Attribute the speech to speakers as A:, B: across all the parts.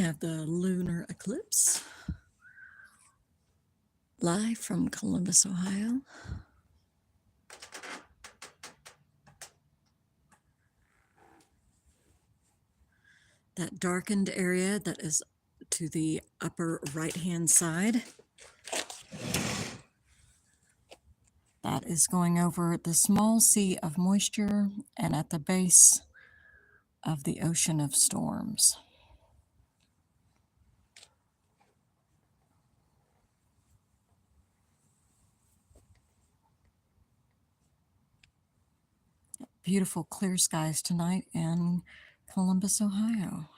A: have the lunar eclipse live from Columbus, Ohio. That darkened area that is to the upper right-hand side, that is going over the small sea of moisture and at the base of the ocean of storms. Beautiful clear skies tonight in Columbus, Ohio.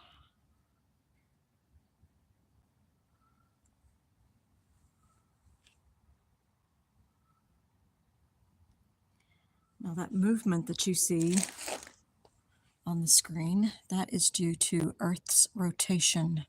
A: Now that movement that you see on the screen, that is due to Earth's rotation.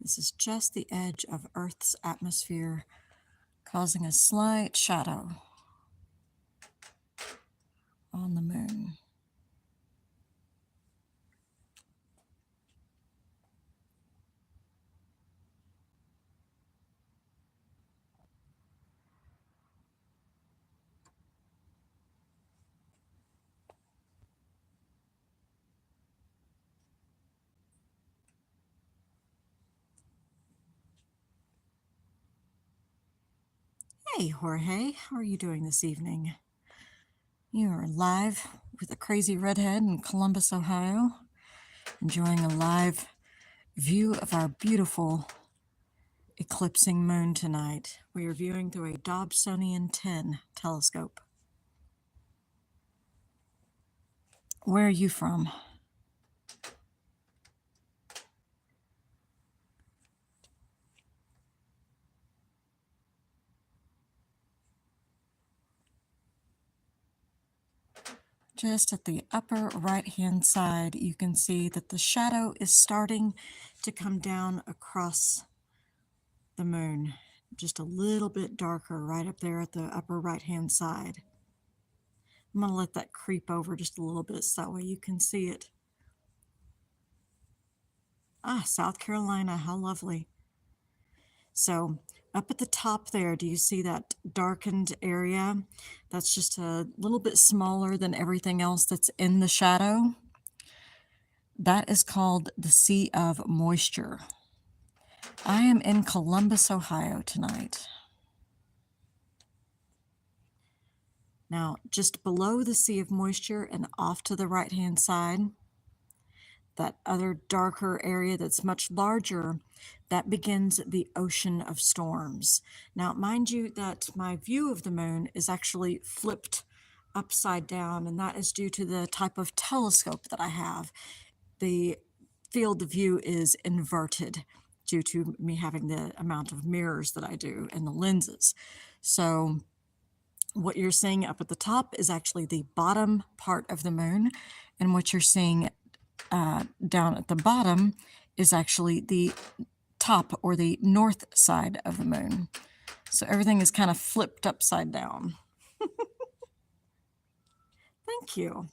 A: This is just the edge of Earth's atmosphere, causing a slight shadow on the moon. Hey, Jorge, how are you doing this evening? You are live with a crazy redhead in Columbus, Ohio, enjoying a live view of our beautiful eclipsing moon tonight. We are viewing through a Dobsonian 10 telescope. Where are you from? Just at the upper right-hand side, you can see that the shadow is starting to come down across the moon. Just a little bit darker right up there at the upper right-hand side. I'm going to let that creep over just a little bit so that way you can see it. Ah, South Carolina, how lovely. So up at the top there, do you see that darkened area? That's just a little bit smaller than everything else that's in the shadow. That is called the Sea of Moisture. I am in Columbus, Ohio tonight. Now, just below the Sea of Moisture and off to the right-hand side, that other darker area that's much larger, that begins the ocean of storms. Now, mind you that my view of the moon is actually flipped upside down, and that is due to the type of telescope that I have. The field of view is inverted due to me having the amount of mirrors that I do and the lenses. So what you're seeing up at the top is actually the bottom part of the moon, and what you're seeing down at the bottom is actually the top or the north side of the moon. So everything is kind of flipped upside down. Thank you.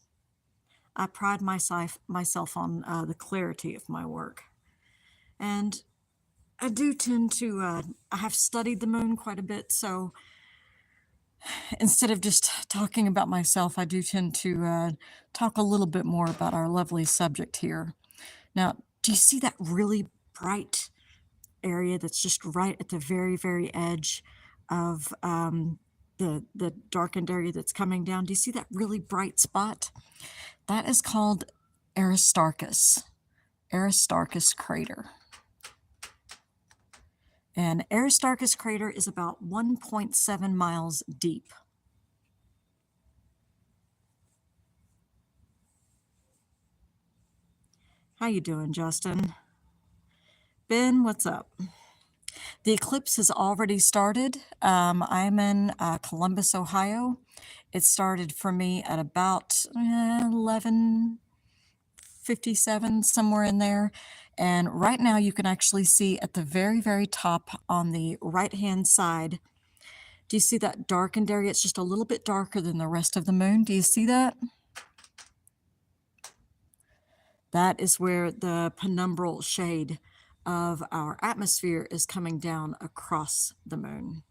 A: I pride myself on the clarity of my work. And I do tend to, I have studied the moon quite a bit, so instead of just talking about myself, I do tend to talk a little bit more about our lovely subject here. Now, do you see that really bright area that's just right at the very, very edge of the darkened area that's coming down? Do you see that really bright spot? That is called Aristarchus crater. And Aristarchus crater is about 1.7 miles deep. How you doing, Justin? Ben, what's up? The eclipse has already started. I'm in Columbus, Ohio. It started for me at about 11:57, somewhere in there. And right now you can actually see at the very, very top on the right-hand side. Do you see that darkened area? It's just a little bit darker than the rest of the moon. Do you see that? That is where the penumbral shade of our atmosphere is coming down across the moon.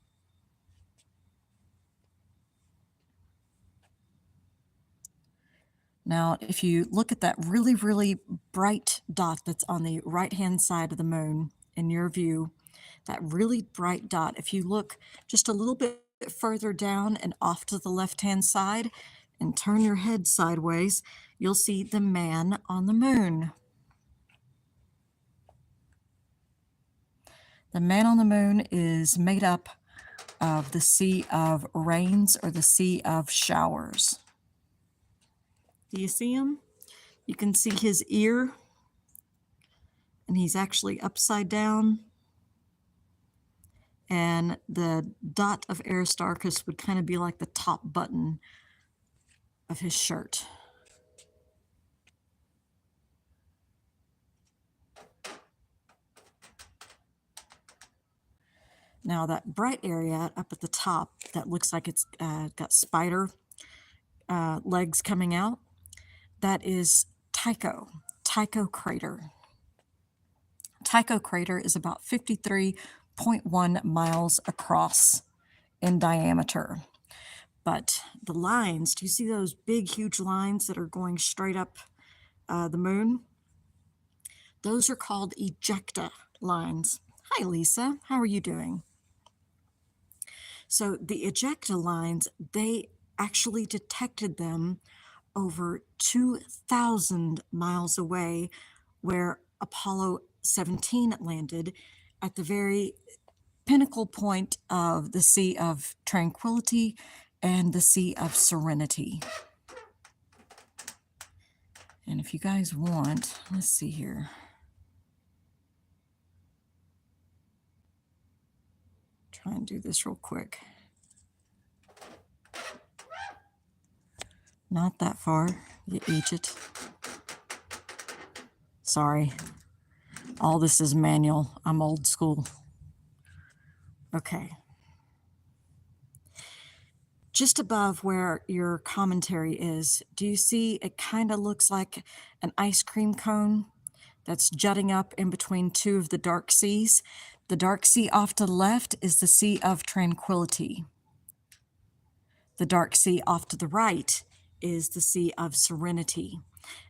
A: Now, if you look at that really, really bright dot that's on the right-hand side of the moon in your view, that really bright dot, if you look just a little bit further down and off to the left-hand side and turn your head sideways, you'll see the man on the moon. The man on the moon is made up of the sea of rains or the sea of showers. Do you see him? You can see his ear, and he's actually upside down. And the dot of Aristarchus would kind of be like the top button of his shirt. Now that bright area up at the top that looks like it's got spider legs coming out, that is Tycho crater. Tycho crater is about 53.1 miles across in diameter. But the lines, do you see those big, huge lines that are going straight up the moon? Those are called ejecta lines. Hi, Lisa. How are you doing? So the ejecta lines, they actually detected them over 2,000 miles away where Apollo 17 landed at the very pinnacle point of the Sea of Tranquility and the Sea of Serenity. And if you guys want, let's see here. Try and do this real quick. Not that far, you idiot. Sorry. All this is manual. I'm old school. Okay. Just above where your commentary is, do you see it kind of looks like an ice cream cone that's jutting up in between two of the dark seas? The dark sea off to the left is the Sea of Tranquility. The dark sea off to the right is the Sea of Serenity.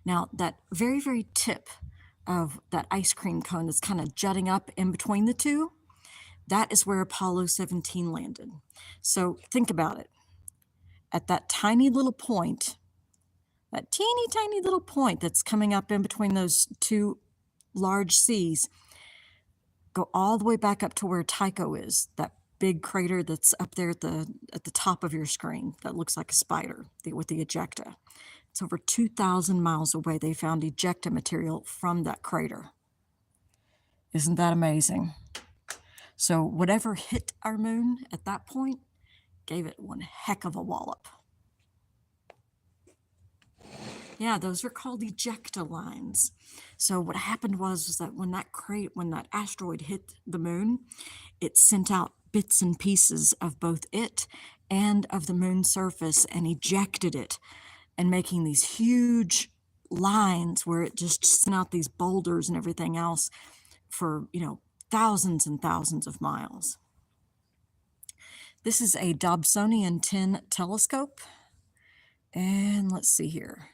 A: Now, that very, very tip of that ice cream cone that's kind of jutting up in between the two, that is where Apollo 17 landed. So think about it. At that tiny little point, that teeny tiny little point that's coming up in between those two large seas, go all the way back up to where Tycho is, that big crater that's up there at the top of your screen that looks like a spider with the ejecta. It's over 2,000 miles away. They found ejecta material from that crater. Isn't that amazing? So whatever hit our moon at that point gave it one heck of a wallop. Yeah, those are called ejecta lines. So what happened was that when that asteroid hit the moon, it sent out bits and pieces of both it and of the moon's surface and ejected it, and making these huge lines where it just sent out these boulders and everything else for, thousands and thousands of miles. This is a Dobsonian 10 telescope. And let's see here.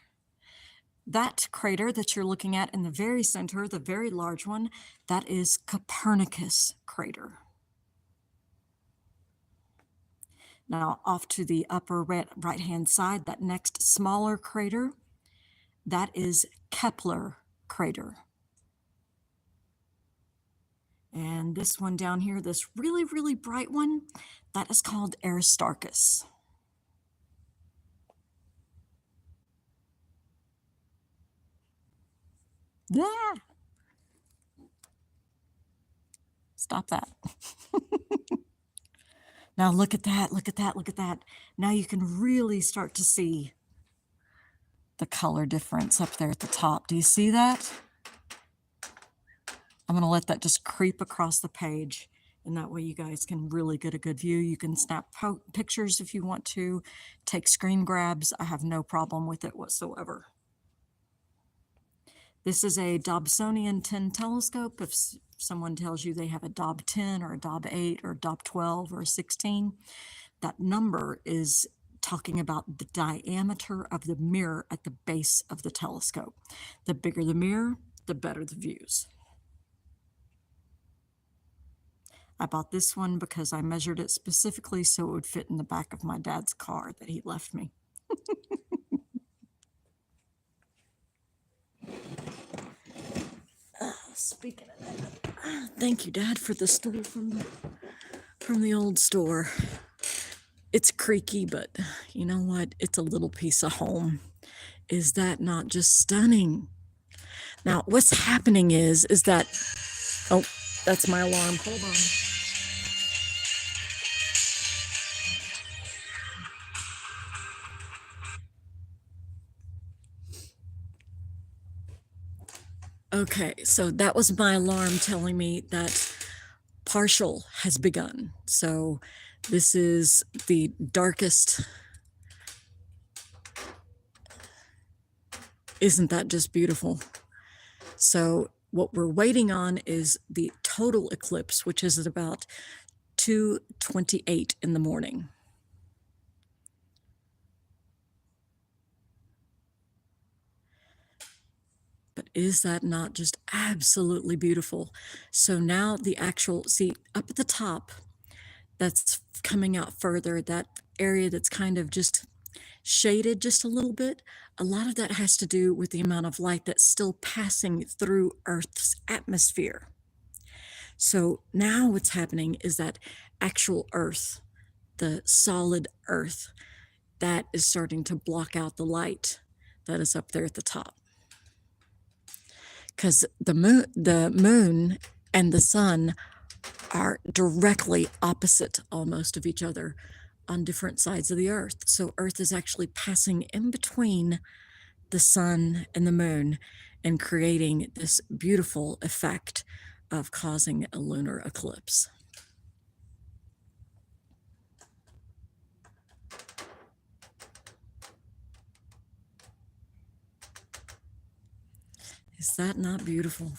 A: That crater that you're looking at in the very center, the very large one, that is Copernicus crater. Now, off to the upper right-hand side, that next smaller crater, that is Kepler crater. And this one down here, this really, really bright one, that is called Aristarchus. Yeah. Stop that. Now look at that, look at that, look at that. Now you can really start to see the color difference up there at the top. Do you see that? I'm going to let that just creep across the page, and that way you guys can really get a good view. You can snap pictures if you want to, take screen grabs. I have no problem with it whatsoever. This is a Dobsonian 10 telescope. If someone tells you they have a Dob 10 or a Dob 8 or a Dob 12 or a 16, that number is talking about the diameter of the mirror at the base of the telescope. The bigger the mirror, the better the views. I bought this one because I measured it specifically so it would fit in the back of my dad's car that he left me. Speaking of that, thank you, Dad, for the stool from the old store. It's creaky, but you know what? It's a little piece of home. Is that not just stunning? Now, what's happening is that, oh, that's my alarm. Hold on. Okay, so that was my alarm telling me that partial has begun. So this is the darkest. Isn't that just beautiful? So what we're waiting on is the total eclipse, which is at about 2:28 in the morning. But is that not just absolutely beautiful? So now the actual, see, up at the top, that's coming out further, that area that's kind of just shaded just a little bit, a lot of that has to do with the amount of light that's still passing through Earth's atmosphere. So now what's happening is that actual Earth, the solid Earth, that is starting to block out the light that is up there at the top. Because the moon and the sun are directly opposite almost of each other on different sides of the Earth. So Earth is actually passing in between the sun and the moon and creating this beautiful effect of causing a lunar eclipse. Is that not beautiful?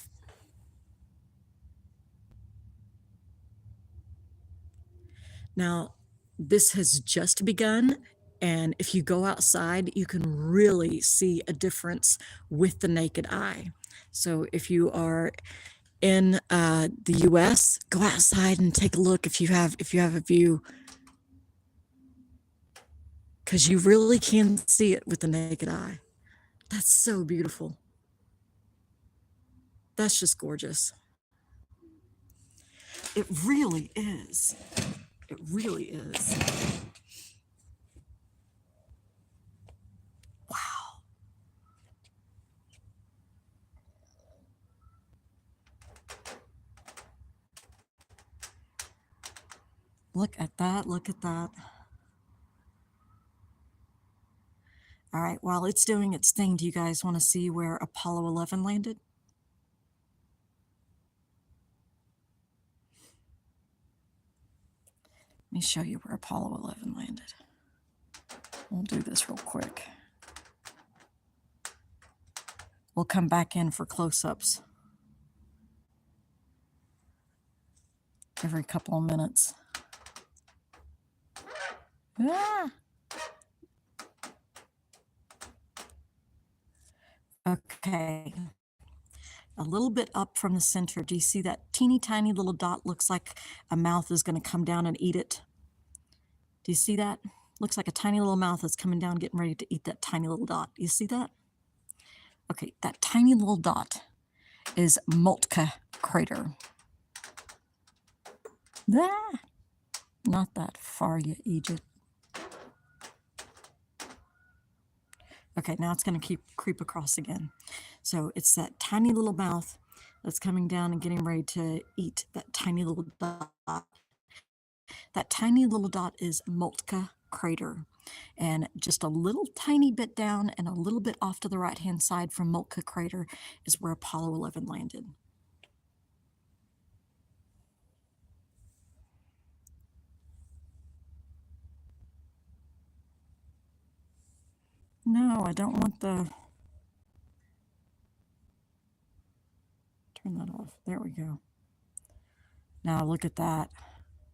A: Now, this has just begun, and if you go outside, you can really see a difference with the naked eye. So if you are in the US, go outside and take a look if you have a view, because you really can see it with the naked eye. That's so beautiful. That's just gorgeous. It really is. It really is. Wow. Look at that. Look at that. All right, while it's doing its thing, do you guys want to see where Apollo 11 landed? Let me show you where Apollo 11 landed. We'll do this real quick. We'll come back in for close-ups every couple of minutes. Ah! Okay. A little bit up from the center, do you see that teeny tiny little dot? Looks like a mouth is going to come down and eat it. Do you see that? Looks like a tiny little mouth that's coming down, getting ready to eat that tiny little dot. You see that? Okay, that tiny little dot is Moltke crater. Ah, not that far, you Egypt. Okay, now it's going to creep across again. So it's that tiny little mouth that's coming down and getting ready to eat that tiny little dot. That tiny little dot is Moltke crater. And just a little tiny bit down and a little bit off to the right-hand side from Moltke crater is where Apollo 11 landed. No, I don't want the... Turn that off. There we go. Now look at that.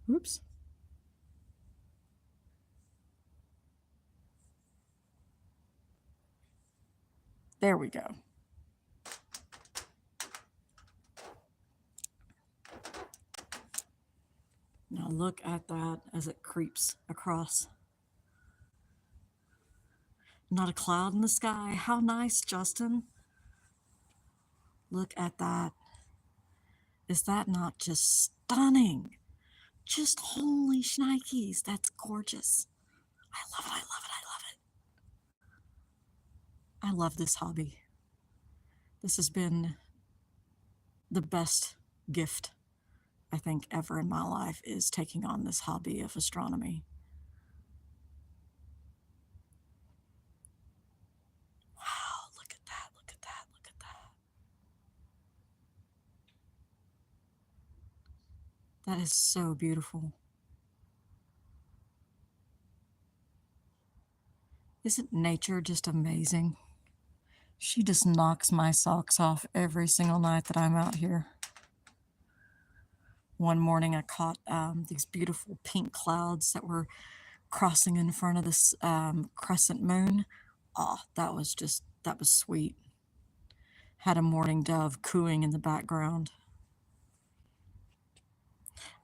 A: Oops. There we go. Now look at that as it creeps across. Not a cloud in the sky. How nice, Justin. Look at that. Is that not just stunning? Just holy shnikes. That's gorgeous. I love it. I love it. I love it. I love this hobby. This has been the best gift, I think, ever in my life, is taking on this hobby of astronomy. Wow, look at that, look at that, look at that. That is so beautiful. Isn't nature just amazing? She just knocks my socks off every single night that I'm out here. One morning I caught these beautiful pink clouds that were crossing in front of this crescent moon. Oh, that was sweet. Had a mourning dove cooing in the background.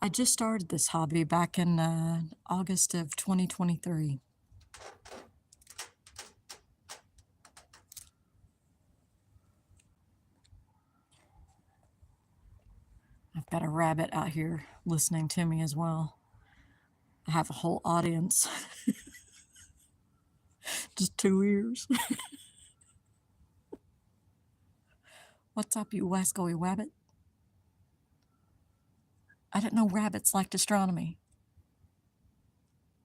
A: I just started this hobby back in August of 2023. I've got a rabbit out here listening to me as well. I have a whole audience. Just 2 ears. What's up, you wascoey wabbit? I didn't know rabbits liked astronomy.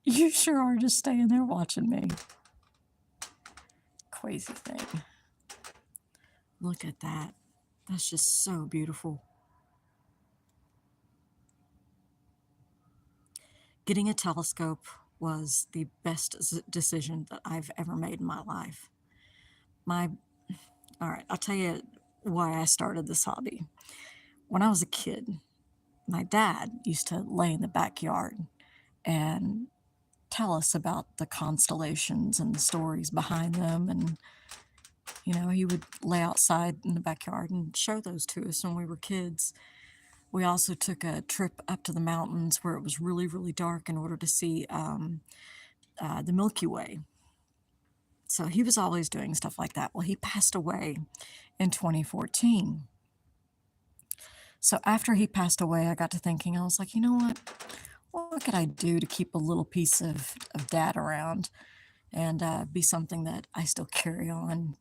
A: You sure are just staying there watching me. Crazy thing. Look at that. That's just so beautiful. Getting a telescope was the best decision that I've ever made in my life. All right, I'll tell you why I started this hobby. When I was a kid, my dad used to lay in the backyard and tell us about the constellations and the stories behind them. And, he would lay outside in the backyard and show those to us when we were kids. We also took a trip up to the mountains where it was really, really dark in order to see the Milky Way. So he was always doing stuff like that. Well, he passed away in 2014. So after he passed away, I got to thinking, I was like, you know what? What could I do to keep a little piece of dad around and be something that I still carry on,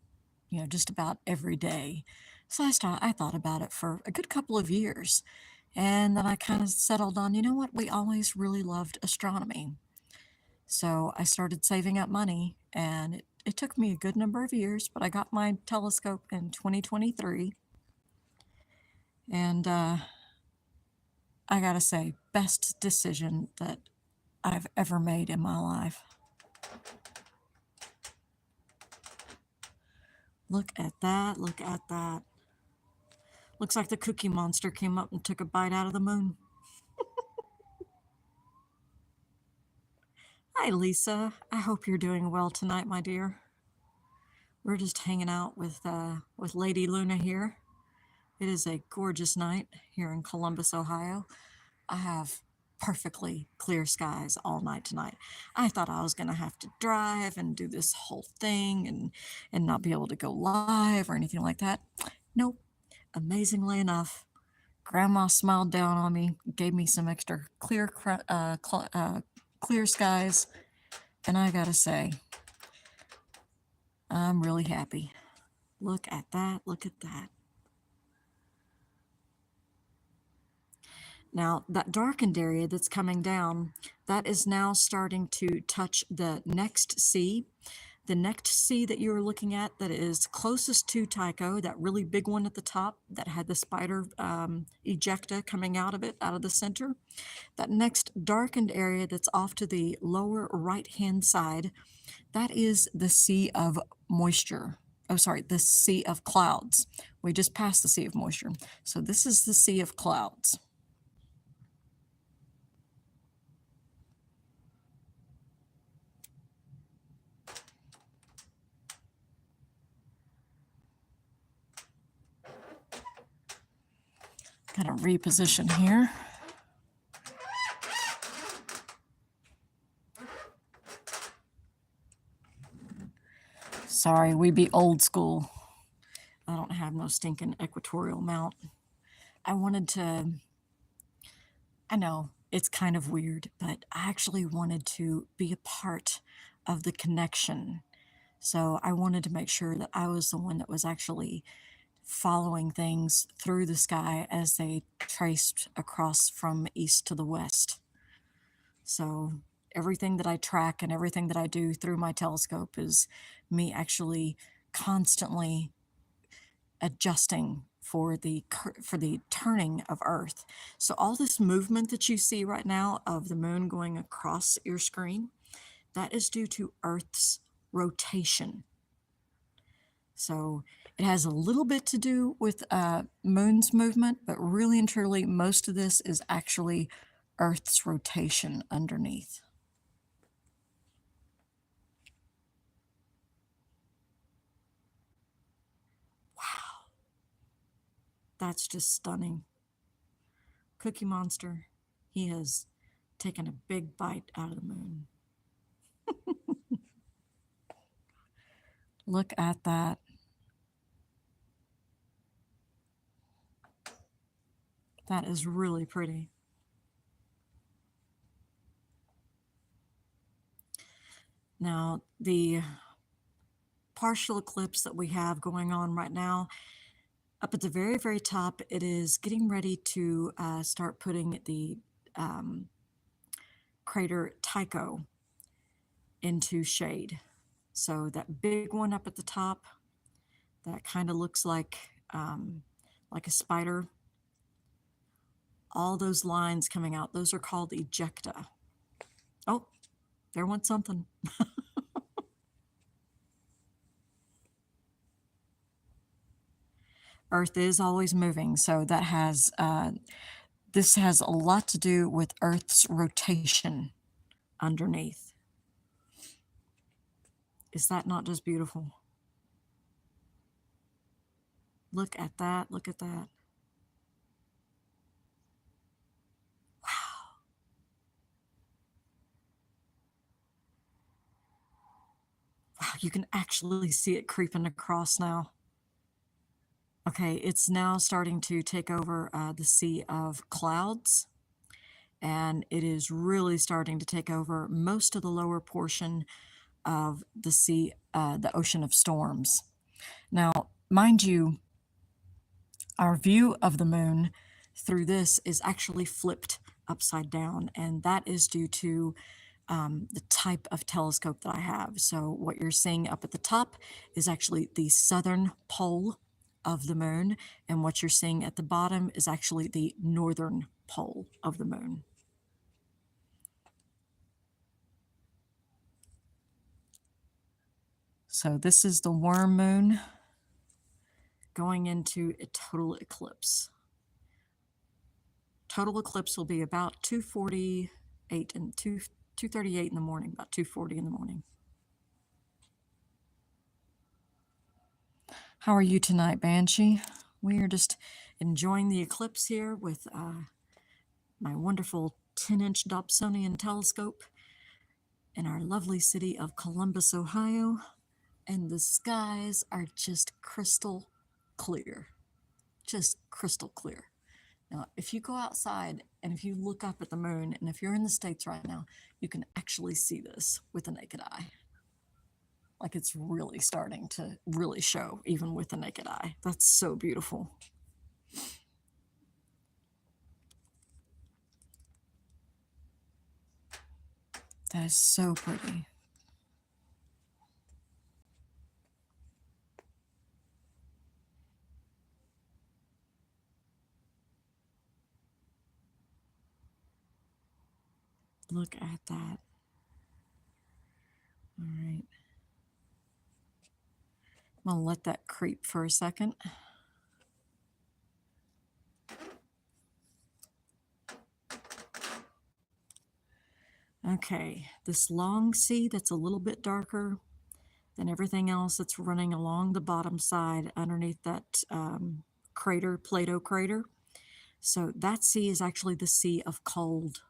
A: just about every day? So I thought about it for a good couple of years. And then I kind of settled on, you know what? We always really loved astronomy. So I started saving up money, and it took me a good number of years, but I got my telescope in 2023. And I gotta say, best decision that I've ever made in my life. Look at that, look at that. Looks like the Cookie Monster came up and took a bite out of the moon. Hi, Lisa. I hope you're doing well tonight, my dear. We're just hanging out with Lady Luna here. It is a gorgeous night here in Columbus, Ohio. I have perfectly clear skies all night tonight. I thought I was going to have to drive and do this whole thing and not be able to go live or anything like that. Nope. Amazingly enough, Grandma smiled down on me, gave me some extra clear skies, and I gotta say, I'm really happy. Look at that, look at that. Now, that darkened area that's coming down, that is now starting to touch the next C. The next C that you were looking at that is closest to Tycho, that really big one at the top that had the spider ejecta coming out of it, out of the center. That next darkened area that's off to the lower right-hand side, that is the sea of moisture. Oh, sorry, the sea of clouds. We just passed the sea of moisture. So this is the sea of clouds. Got to reposition here. Sorry, we be old school. I don't have no stinking equatorial mount. I wanted to, I know it's kind of weird, but I actually wanted to be a part of the connection. So I wanted to make sure that I was the one that was actually following things through the sky as they traced across from east to the west. So everything that I track and everything that I do through my telescope is me actually constantly adjusting for the turning of Earth. So all this movement that you see right now of the moon going across your screen, that is due to Earth's rotation. So it has a little bit to do with moon's movement, but really and truly, most of this is actually Earth's rotation underneath. Wow, that's just stunning. Cookie Monster, he has taken a big bite out of the moon. Look at that. That is really pretty. Now, the partial eclipse that we have going on right now, up at the very, very top, it is getting ready to start putting the crater Tycho into shade. So that big one up at the top, that kind of looks like a spider. All those lines coming out, those are called ejecta. Oh, there went something. Earth is always moving, so that has this has a lot to do with Earth's rotation underneath. Is that not just beautiful? Look at that, look at that. Wow. Wow, you can actually see it creeping across now. Okay, it's now starting to take over the sea of clouds, and it is really starting to take over most of the lower portion of the sea, the ocean of storms. Now, mind you, our view of the moon through this is actually flipped upside down, and that is due to the type of telescope that I have. So what you're seeing up at the top is actually the southern pole of the moon, and what you're seeing at the bottom is actually the northern pole of the moon. So this is the worm moon going into a total eclipse. Total eclipse will be about 2:48 and 2:38 in the morning, about 2:40 in the morning. How are you tonight, Banshee? We are just enjoying the eclipse here with my wonderful 10-inch Dobsonian telescope in our lovely city of Columbus, Ohio, and the skies are just crystal clear. Just crystal clear. Now, if you go outside and if you look up at the moon, and if you're in the States right now, you can actually see this with the naked eye. Like it's really starting to really show, even with the naked eye. That's so beautiful. That is so pretty. Look at that. All right. I'm going to let that creep for a second. Okay, this long C that's a little bit darker than everything else that's running along the bottom side underneath that crater, Plato crater. So that sea is actually the Sea of Cold.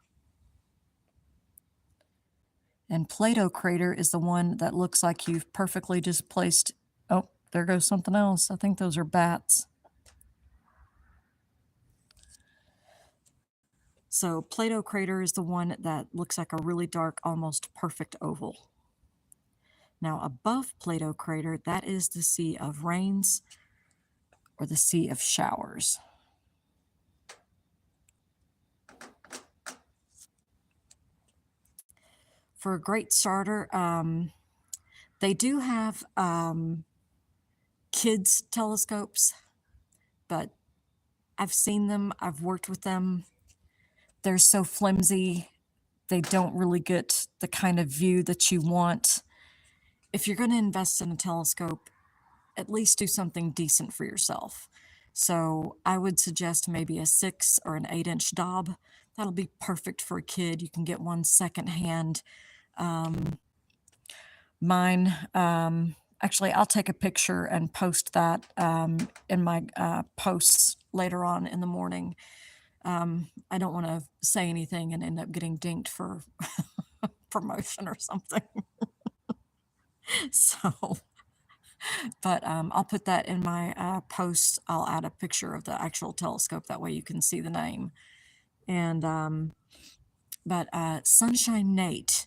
A: And Plato crater is the one that looks like you've perfectly just placed. Oh, there goes something else. I think those are bats. So Plato crater is the one that looks like a really dark, almost perfect oval. Now above Plato crater, that is the Sea of Rains or the Sea of Showers. For a great starter, they do have kids telescopes, but I've seen them, I've worked with them. They're so flimsy, they don't really get the kind of view that you want. If you're going to invest in a telescope, at least do something decent for yourself. So I would suggest maybe a 6 or an 8-inch Dob. That'll be perfect for a kid. You can get one secondhand. Mine, actually, I'll take a picture and post that in my posts later on in the morning. I don't want to say anything and end up getting dinked for promotion or something. So, but I'll put that in my post. I'll add a picture of the actual telescope. That way you can see the name. And, but Sunshine Nate,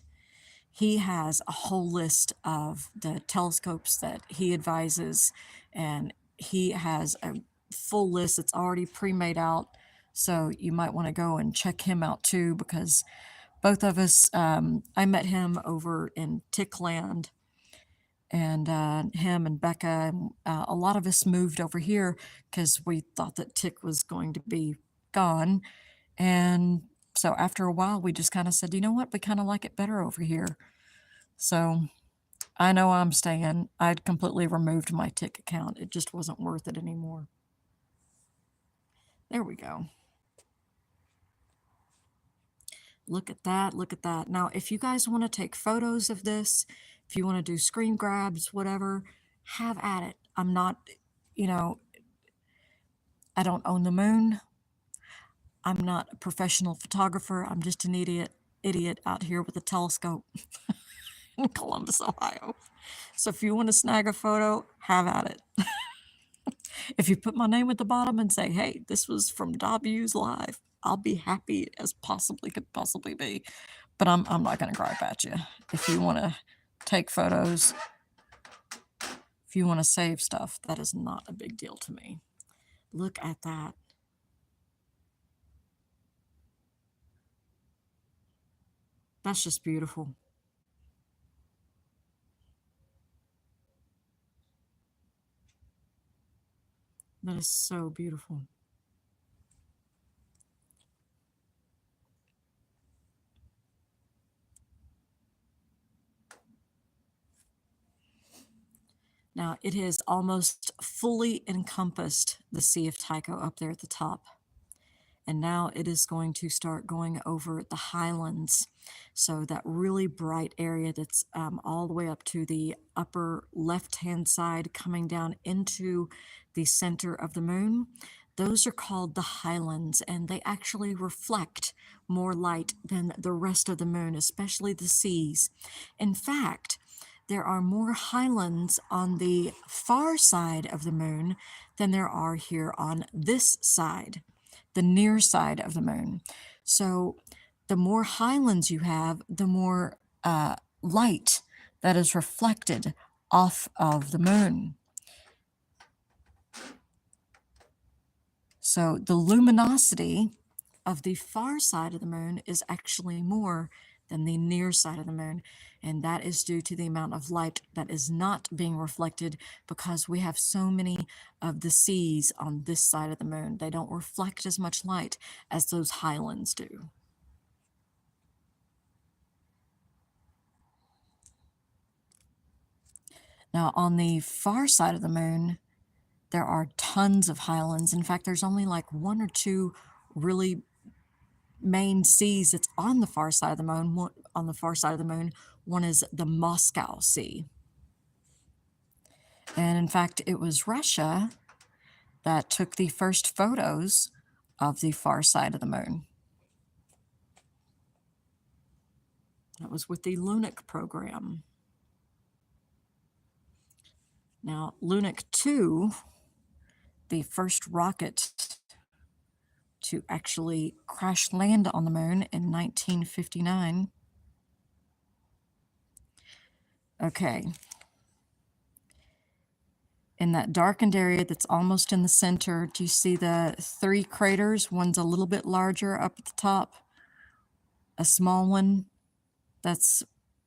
A: he has a whole list of the telescopes that he advises, and he has a full list that's already pre-made out. So you might want to go and check him out too, because both of us, I met him over in Tickland, and him and Becca, and a lot of us moved over here because we thought that Tick was going to be gone. And so after a while, we just kind of said, you know what, we kind of like it better over here. So I know I'm staying. I'd completely removed my Tick account. It just wasn't worth it anymore. There we go. Look at that, look at that. Now, if you guys want to take photos of this, if you want to do screen grabs, whatever, have at it. I'm not, you know, I don't own the moon. I'm not a professional photographer. I'm just an idiot out here with a telescope in Columbus, Ohio. So if you want to snag a photo, have at it. If you put my name at the bottom and say, hey, this was from W's Live, I'll be happy as possibly could possibly be. But I'm not going to gripe at you. If you want to take photos, if you want to save stuff, that is not a big deal to me. Look at that. That's just beautiful. That is so beautiful. Now, it has almost fully encompassed the Sea of Tycho up there at the top. And now it is going to start going over the highlands. So that really bright area that's all the way up to the upper left-hand side coming down into the center of the moon, those are called the highlands, and they actually reflect more light than the rest of the moon, especially the seas. In fact, there are more highlands on the far side of the moon than there are here on this side, the near side of the moon. So the more highlands you have, the more light that is reflected off of the moon. So the luminosity of the far side of the moon is actually more than the near side of the moon. And that is due to the amount of light that is not being reflected because we have so many of the seas on this side of the moon. They don't reflect as much light as those highlands do. Now, on the far side of the moon, there are tons of highlands. In fact, there's only like one or two really main seas that's on the far side of the moon. On the far side of the moon, one is the Moscow Sea. And in fact, it was Russia that took the first photos of the far side of the moon. That was with the Lunar program. Now, Lunar 2, the first rocket to actually crash land on the moon in 1959. Okay. In that darkened area that's almost in the center, do you see the three craters? One's a little bit larger up at the top, a small one that's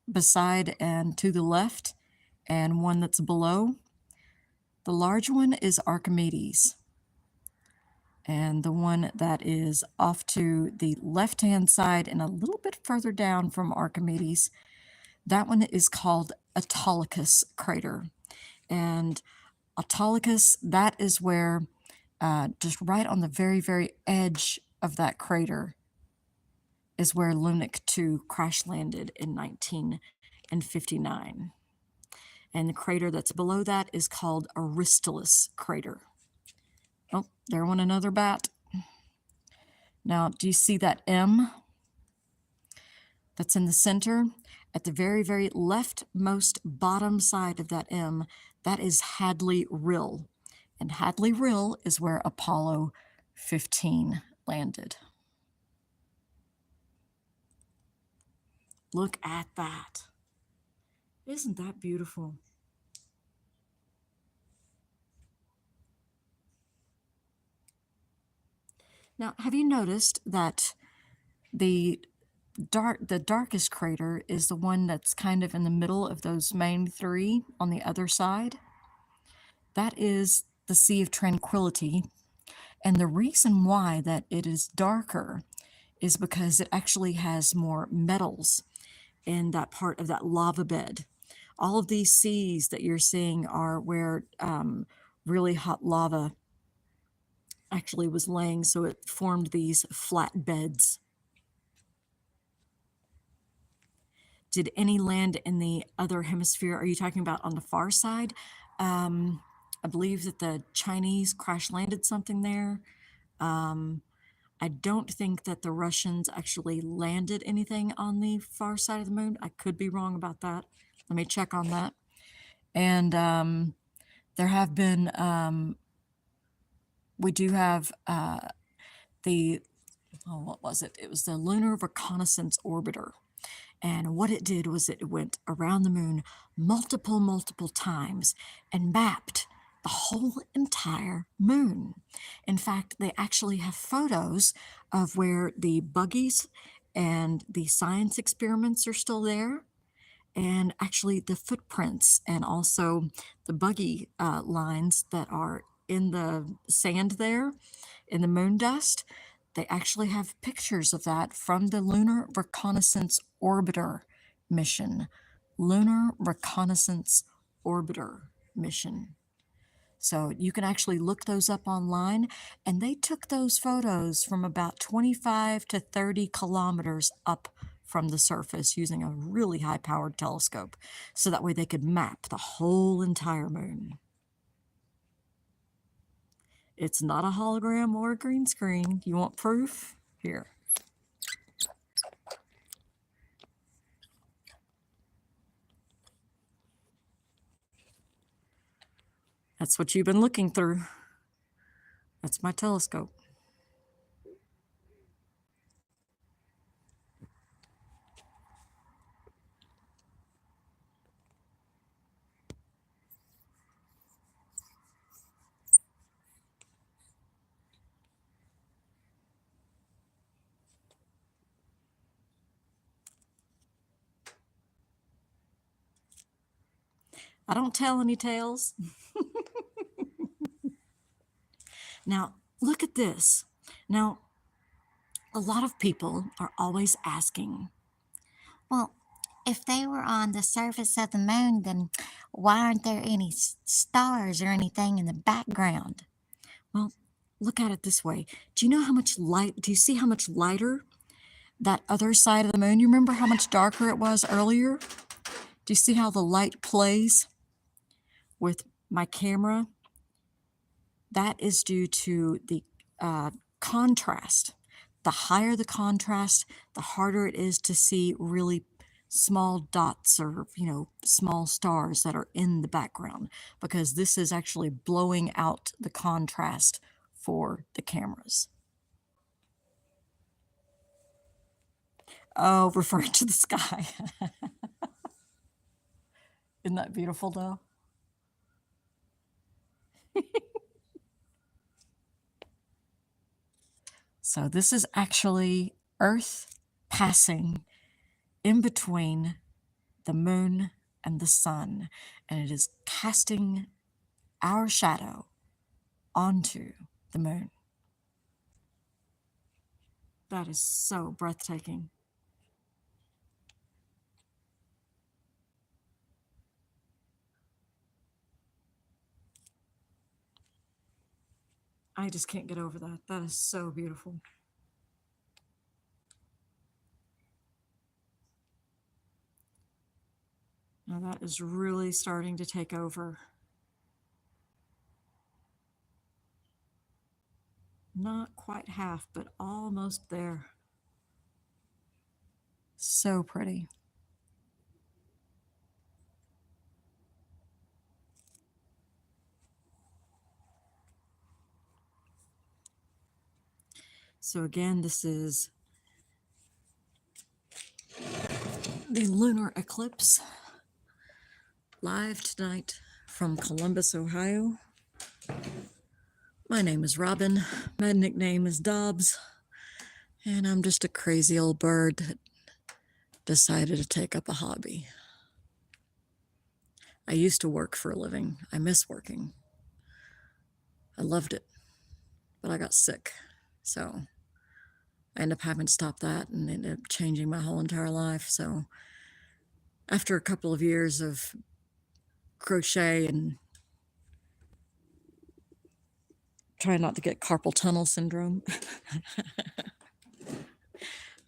A: beside and to the left, and one that's below. The large one is Archimedes, and the one that is off to the left-hand side and a little bit further down from Archimedes, that one is called Autolycus crater. And Autolycus, that is where, just right on the very, very edge of that crater, is where Lunar 2 crash landed in 1959. And the crater that's below that is called Aristillus crater. Oh, there went another bat. Now, do you see that M that's in the center? At the very, very leftmost bottom side of that M, that is Hadley Rill. And Hadley Rill is where Apollo 15 landed. Look at that. Isn't that beautiful? Now, have you noticed that the darkest crater is the one that's kind of in the middle of those main three on the other side? That is the Sea of Tranquility. And the reason why that it is darker is because it actually has more metals in that part of that lava bed. All of these seas that you're seeing are where really hot lava actually was laying, so it formed these flat beds. Did any land in the other hemisphere? Are you talking about on the far side? I believe that the Chinese crash landed something there. I don't think that the Russians actually landed anything on the far side of the moon. I could be wrong about that. Let me check on that. And there have been, we do have what was it? It was the Lunar Reconnaissance Orbiter. And what it did was it went around the moon multiple times and mapped the whole entire moon. In fact, they actually have photos of where the buggies and the science experiments are still there, and actually the footprints and also the buggy lines that are in the sand there, in the moon dust. They actually have pictures of that from the Lunar Reconnaissance Orbiter mission. Lunar Reconnaissance Orbiter mission. So you can actually look those up online, and they took those photos from about 25 to 30 kilometers up from the surface using a really high-powered telescope, so that way they could map the whole entire moon. It's not a hologram or a green screen. You want proof? Here. That's what you've been looking through. That's my telescope. I don't tell any tales. Now, look at this. Now, a lot of people are always asking,
B: Well, if they were on the surface of the moon, then why aren't there any stars or anything in the background?
A: well, look at it this way. Do you know how much light, do you see how much lighter that other side of the moon? You remember how much darker it was earlier? Do you see how the light plays with my camera? That is due to the contrast. The higher the contrast, the harder it is to see really small dots or, small stars that are in the background, because this is actually blowing out the contrast for the cameras. Oh, referring to the sky. Isn't that beautiful, though? So this is actually Earth passing in between the moon and the sun, and it is casting our shadow onto the moon. That is so breathtaking. I just can't get over that. That is so beautiful. Now that is really starting to take over. Not quite half, but almost there. So pretty. So again, this is the lunar eclipse, live tonight from Columbus, Ohio. My name is Robin. My nickname is Dobbs, and I'm just a crazy old bird that decided to take up a hobby. I used to work for a living. I miss working. I loved it, but I got sick, so I ended up having to stop that and ended up changing my whole entire life. So after a couple of years of crochet and trying not to get carpal tunnel syndrome,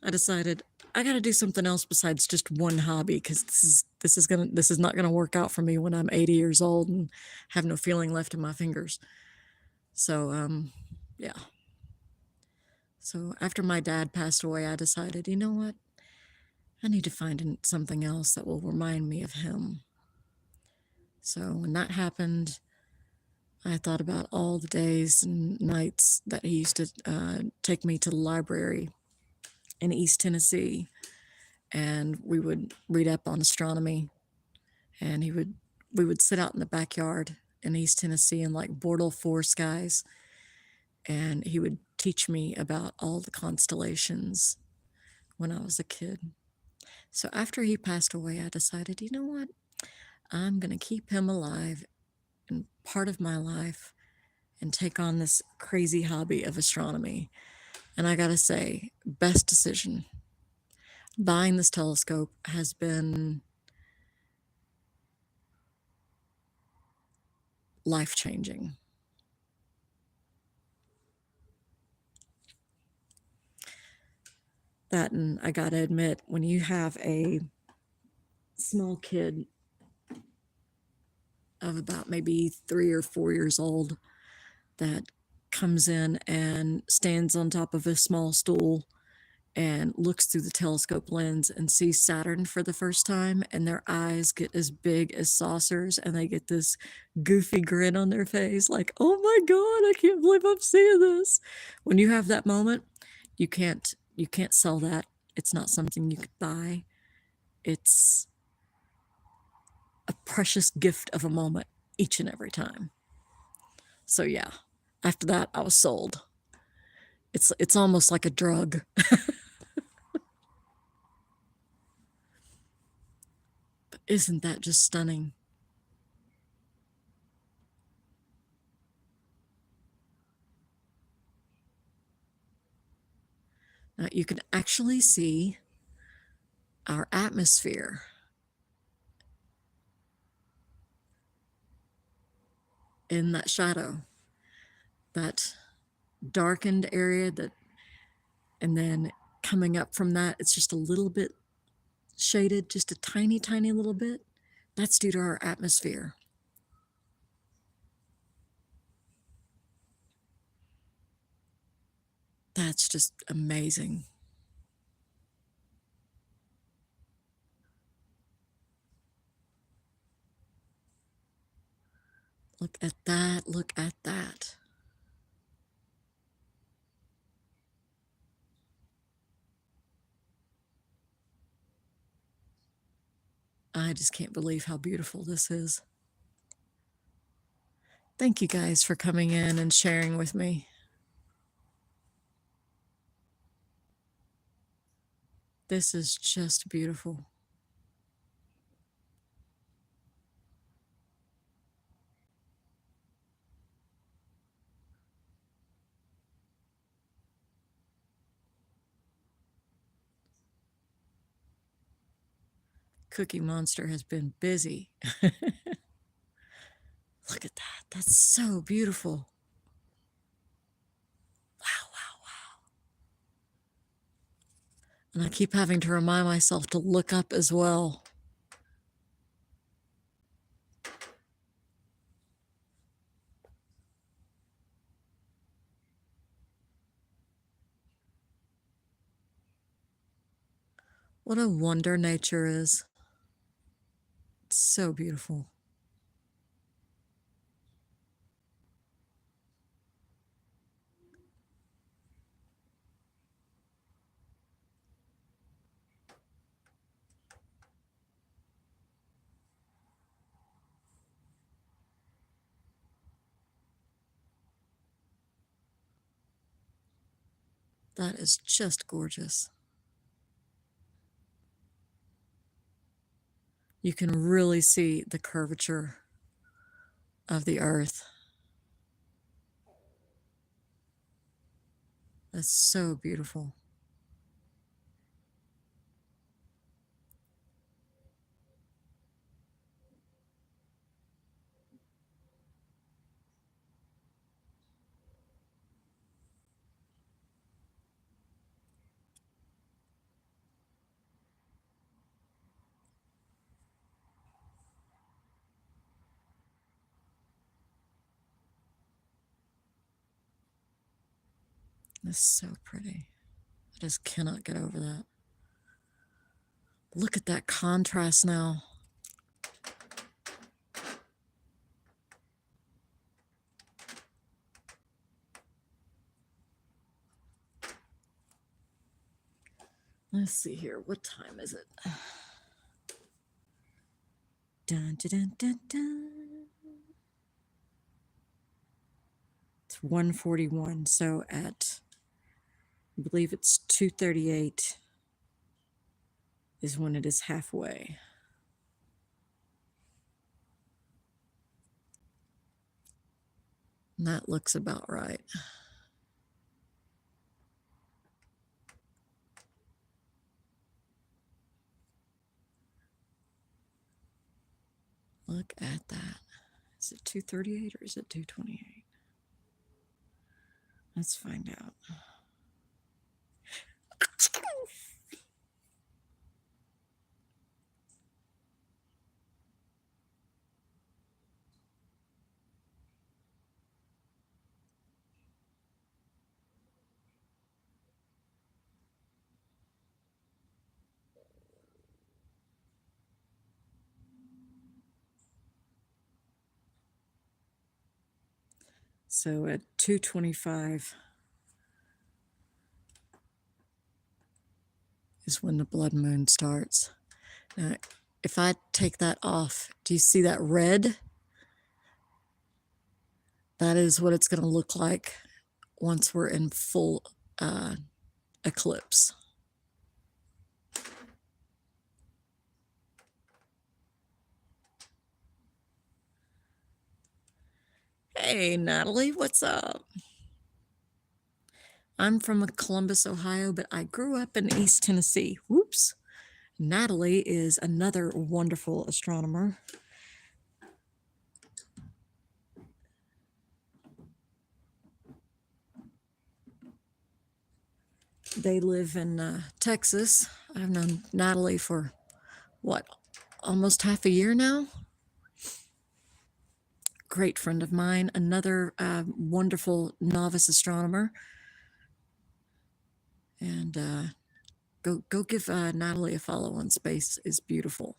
A: I decided I got to do something else besides just one hobby, because this is not gonna work out for me when I'm 80 years old and have no feeling left in my fingers. So yeah. So after my dad passed away, I decided, you know what? I need to find something else that will remind me of him. So when that happened, I thought about all the days and nights that he used to take me to the library in East Tennessee, and we would read up on astronomy, and we would sit out in the backyard in East Tennessee in like Bortle 4 skies, and he would teach me about all the constellations when I was a kid. So after he passed away, I decided, you know what? I'm going to keep him alive and part of my life and take on this crazy hobby of astronomy. And I gotta say, best decision. Buying this telescope has been life-changing. That, and I gotta admit, when you have a small kid of about maybe 3 or 4 years old that comes in and stands on top of a small stool and looks through the telescope lens and sees Saturn for the first time, and their eyes get as big as saucers and they get this goofy grin on their face like, oh my God, I can't believe I'm seeing this. When you have that moment, you can't sell that. It's not something you could buy. It's a precious gift of a moment each and every time. So yeah, after that I was sold. It's almost like a drug. But isn't that just stunning? You can actually see our atmosphere in that shadow, that darkened area and then coming up from that, it's just a little bit shaded, just a tiny, tiny little bit. That's due to our atmosphere. That's just amazing. Look at that. Look at that. I just can't believe how beautiful this is. Thank you guys for coming in and sharing with me. This is just beautiful. Cookie Monster has been busy. Look at that. That's so beautiful. Wow, wow, wow. And I keep having to remind myself to look up as well. What a wonder nature is. It's so beautiful. That is just gorgeous. You can really see the curvature of the earth. That's so beautiful. It's so pretty. I just cannot get over that. Look at that contrast now. Let's see here. What time is it? Dun, dun, dun, dun, dun. It's 1:41. So at, I believe it's 2:38 is when it is halfway. And that looks about right. Look at that. Is it 2:38 or is it 2:28? Let's find out. So at 2:25 is when the blood moon starts. Now, if I take that off, do you see that red? That is what it's going to look like once we're in full eclipse. Hey, Natalie, what's up? I'm from Columbus, Ohio, but I grew up in East Tennessee. Whoops. Natalie is another wonderful astronomer. They live in Texas. I've known Natalie for what, almost half a year now? Great friend of mine, another wonderful novice astronomer. And go give Natalie a follow on Space is beautiful.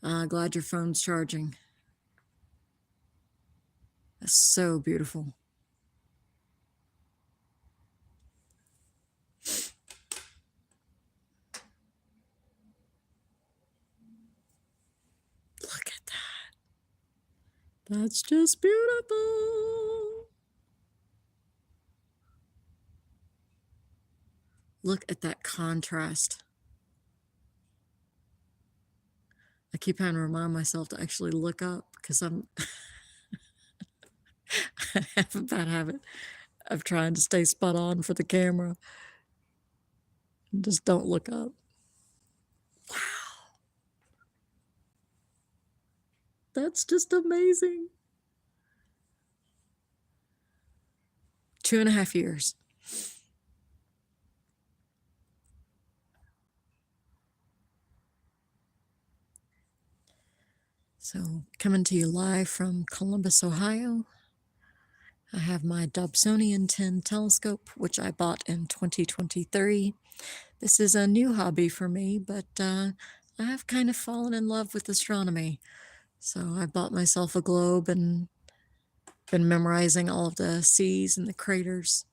A: Glad your phone's charging. That's so beautiful. Look at that. That's just beautiful. Look at that contrast. I keep having to remind myself to actually look up because I have a bad habit of trying to stay spot on for the camera. Just don't look up. Wow. That's just amazing. 2.5 years. So, coming to you live from Columbus, Ohio. I have my Dobsonian 10 telescope, which I bought in 2023. This is a new hobby for me, but I have kind of fallen in love with astronomy. So I bought myself a globe and been memorizing all of the seas and the craters.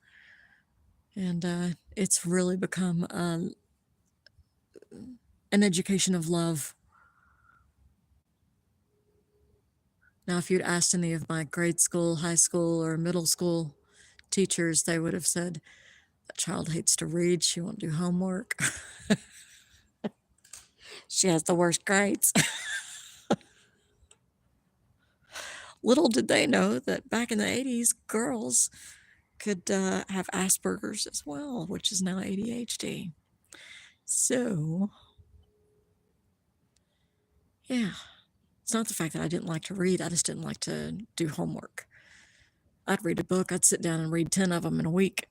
A: And it's really become an education of love. Now, if you'd asked any of my grade school, high school, or middle school teachers, they would have said, that child hates to read, she won't do homework. She has the worst grades. Little did they know that back in the 80s, girls could have Asperger's as well, which is now ADHD. So, yeah, it's not the fact that I didn't like to read, I just didn't like to do homework. I'd read a book, I'd sit down and read 10 of them in a week,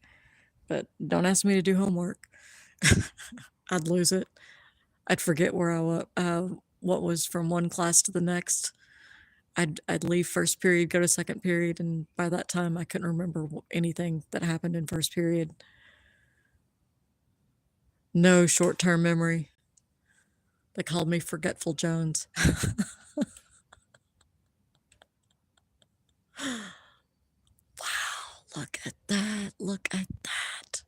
A: but don't ask me to do homework. I'd lose it. I'd forget where I was, what was from one class to the next. I'd leave first period, go to second period, and by that time I couldn't remember anything that happened in first period. No short-term memory. They called me Forgetful Jones. Wow, look at that. Look at that.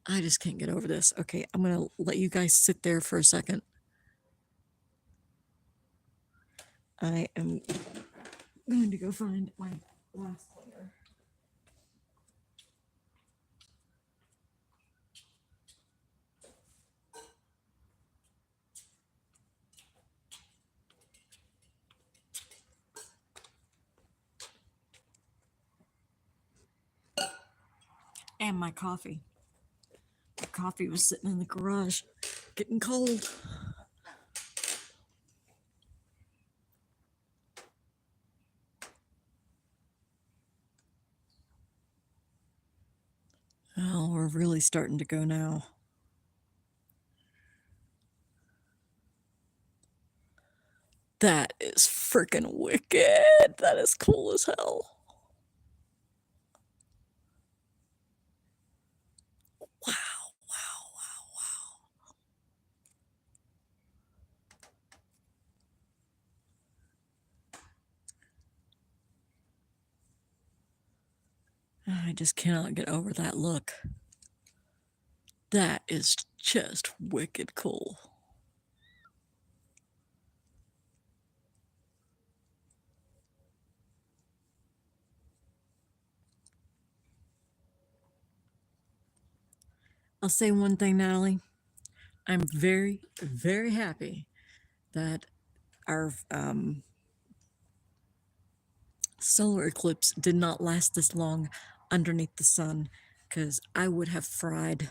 A: I just can't get over this. Okay, I'm going to let you guys sit there for a second. I am going to go find my glass cleaner. And my coffee. The coffee was sitting in the garage, getting cold. Oh, we're really starting to go now. That is freaking wicked. That is cool as hell. Wow, wow, wow, wow. I just cannot get over that look. That is just wicked cool. I'll say one thing, Natalie. I'm very, very happy that our solar eclipse did not last this long underneath the sun, because I would have fried.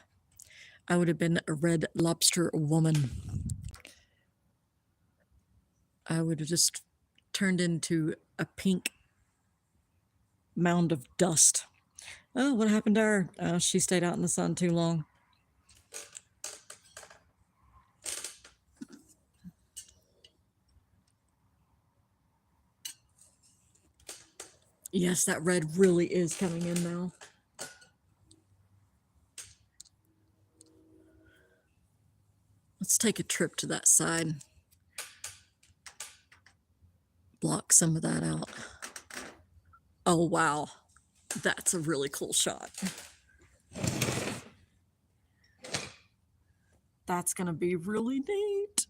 A: I would have been a red lobster woman. I would have just turned into a pink mound of dust. Oh, what happened to her? She stayed out in the sun too long. Yes, that red really is coming in now. Let's take a trip to that side. Block some of that out. Oh, wow. That's a really cool shot. That's going to be really neat.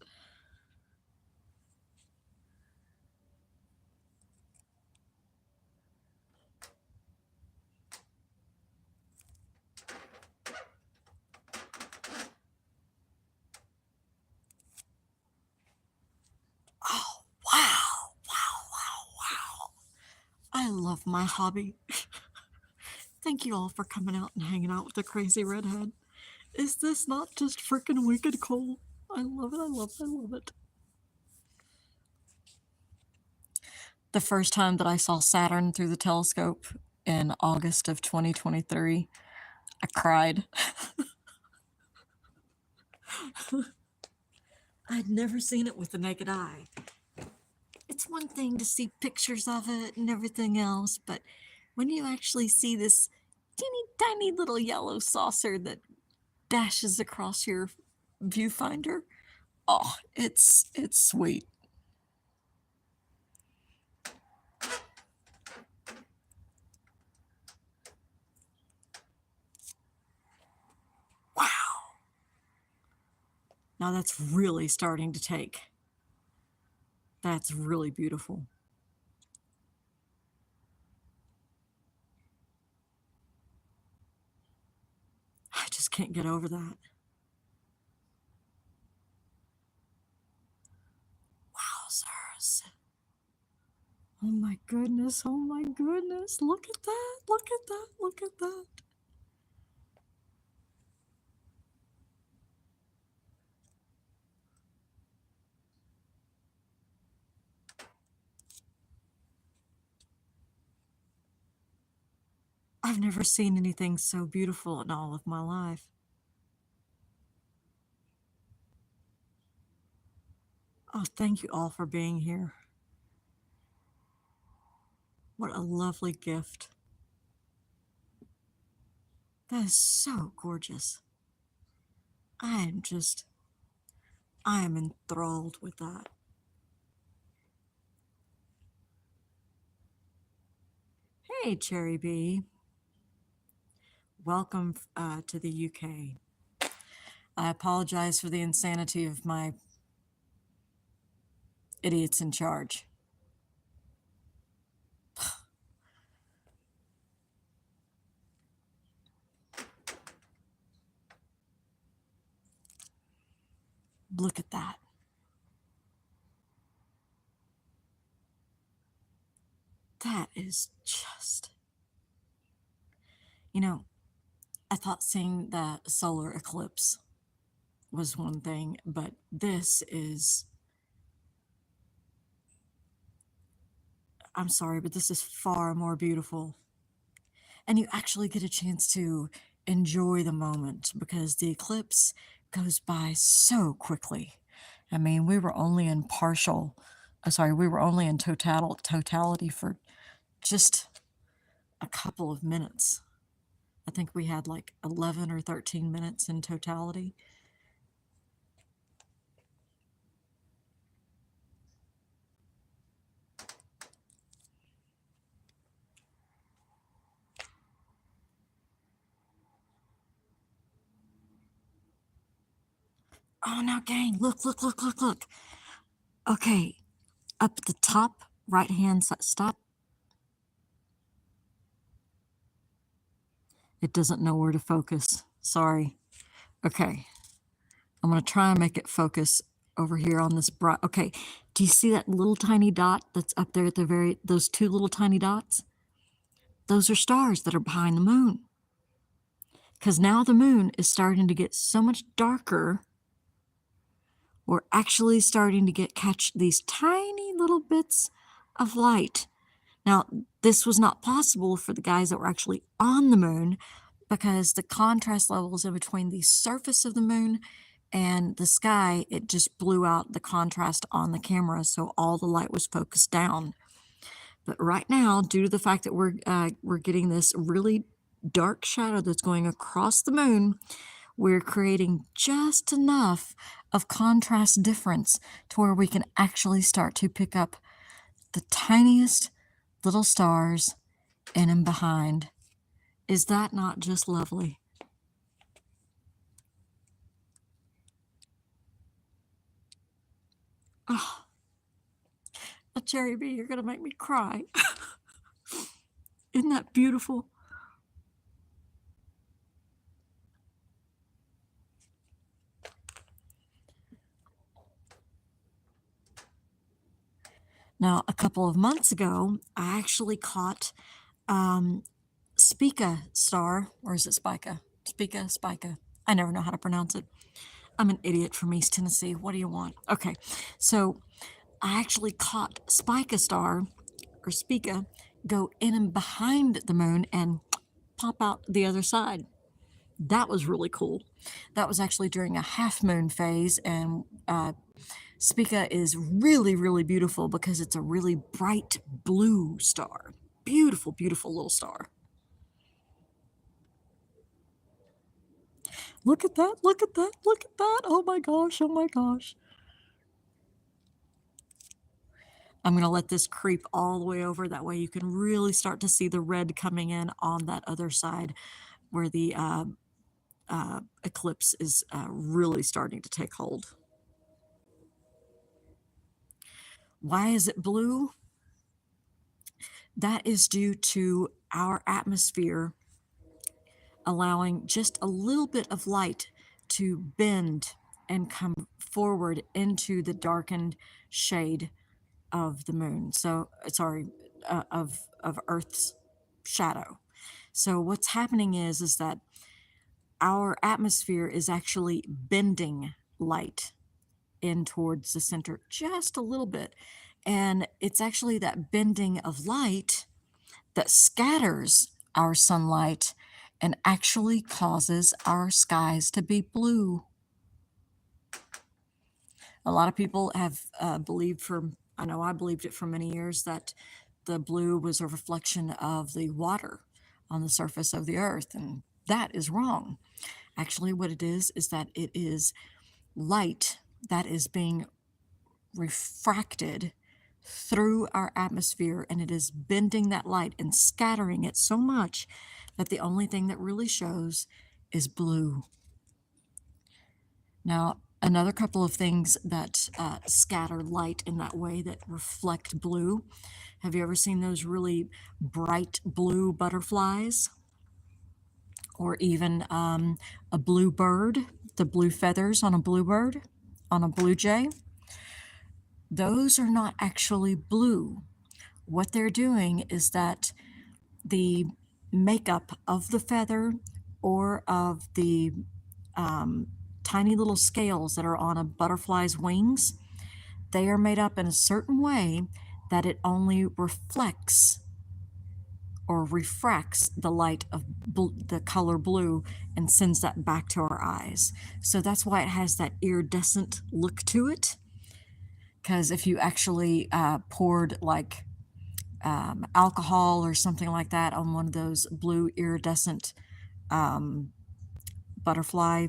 A: Oh, wow. Wow, wow, wow. I love my hobby. Thank you all for coming out and hanging out with the crazy redhead. Is this not just freaking wicked cool? I love it, I love it, I love it. The first time that I saw Saturn through the telescope in August of 2023, I cried. I'd never seen it with the naked eye. It's one thing to see pictures of it and everything else, but when you actually see this teeny tiny little yellow saucer that dashes across your viewfinder, oh, it's sweet. Wow. Now that's really starting to take. That's really beautiful. I just can't get over that. Wowzers. Oh my goodness, oh my goodness. Look at that, look at that, look at that. I've never seen anything so beautiful in all of my life. Oh, thank you all for being here. What a lovely gift. That is so gorgeous. I am enthralled with that. Hey, Cherry Bee. Welcome to the UK. I apologize for the insanity of my idiots in charge. Look at that. That is just, you know, I thought seeing the solar eclipse was one thing, but this is, I'm sorry, but this is far more beautiful. And you actually get a chance to enjoy the moment because the eclipse goes by so quickly. I mean, we were only in totality for just a couple of minutes. I think we had like 11 or 13 minutes in totality. Oh, now, gang, look, look, look, look, look. Okay, up at the top right-hand side, stop. It doesn't know where to focus. Sorry. Okay. I'm going to try and make it focus over here on this bright. Okay, do you see that little tiny dot that's up there at the very, those two little tiny dots? Those are stars that are behind the moon. Because now the moon is starting to get so much darker, we're actually starting to catch these tiny little bits of light. Now, this was not possible for the guys that were actually on the moon because the contrast levels in between the surface of the moon and the sky, it just blew out the contrast on the camera, so all the light was focused down. But right now, due to the fact that we're getting this really dark shadow that's going across the moon, we're creating just enough of contrast difference to where we can actually start to pick up the tiniest little stars in and behind. Is that not just lovely? Oh, a cherry bee, you're going to make me cry. Isn't that beautiful? Now, a couple of months ago, I actually caught Spica star, or is it Spica? Spica. I never know how to pronounce it. I'm an idiot from East Tennessee. What do you want? Okay, so I actually caught Spica star, or Spica, go in and behind the moon and pop out the other side. That was really cool. That was actually during a half moon phase, and Spica is really, really beautiful because it's a really bright blue star. Beautiful, beautiful little star. Look at that, look at that, look at that. Oh my gosh, oh my gosh. I'm going to let this creep all the way over. That way you can really start to see the red coming in on that other side where the eclipse is really starting to take hold. Why is it blue? That is due to our atmosphere allowing just a little bit of light to bend and come forward into the darkened shade of the moon. So, sorry, of Earth's shadow. So what's happening is that our atmosphere is actually bending light in towards the center just a little bit. And it's actually that bending of light that scatters our sunlight and actually causes our skies to be blue. A lot of people have believed I know I believed it for many years, that the blue was a reflection of the water on the surface of the earth, and that is wrong. Actually, what it is that it is light that is being refracted through our atmosphere, and it is bending that light and scattering it so much that the only thing that really shows is blue. Now, another couple of things that scatter light in that way that reflect blue. Have you ever seen those really bright blue butterflies? Or even a blue bird, the blue feathers on a bluebird, on a blue jay? Those are not actually blue. What they're doing is that the makeup of the feather or of the tiny little scales that are on a butterfly's wings, they are made up in a certain way that it only reflects or refracts the light of the color blue and sends that back to our eyes. So that's why it has that iridescent look to it. Because if you actually poured like alcohol or something like that on one of those blue iridescent butterfly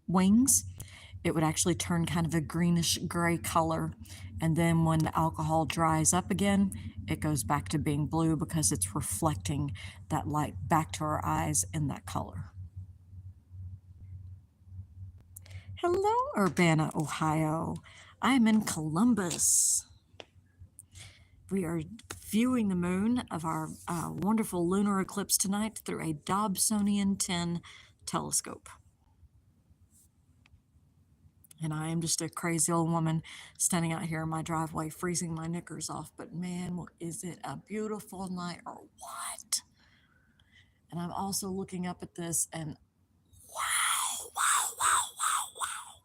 A: wings, it would actually turn kind of a greenish gray color. And then when the alcohol dries up again, it goes back to being blue because it's reflecting that light back to our eyes in that color. Hello, Urbana, Ohio. I am in Columbus. We are viewing the moon of our wonderful lunar eclipse tonight through a Dobsonian 10 telescope. And I am just a crazy old woman standing out here in my driveway, freezing my knickers off. But man, is it a beautiful night or what? And I'm also looking up at this and wow, wow, wow, wow, wow.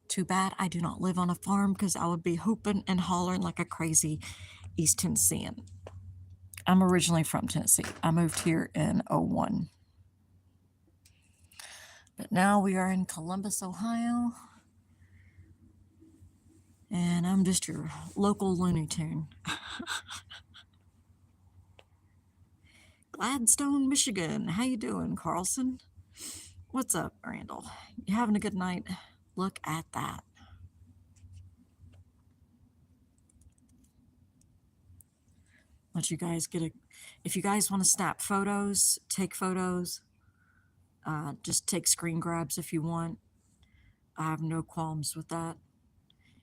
A: Too bad I do not live on a farm because I would be hooping and hollering like a crazy East Tennessean. I'm originally from Tennessee. I moved here in '01. But now we are in Columbus, Ohio. And I'm just your local Looney Tune. Gladstone, Michigan. How you doing, Carlson? What's up, Randall? You having a good night? Look at that. Let you guys get a. If you guys want to snap photos, take photos. Just take screen grabs if you want. I have no qualms with that.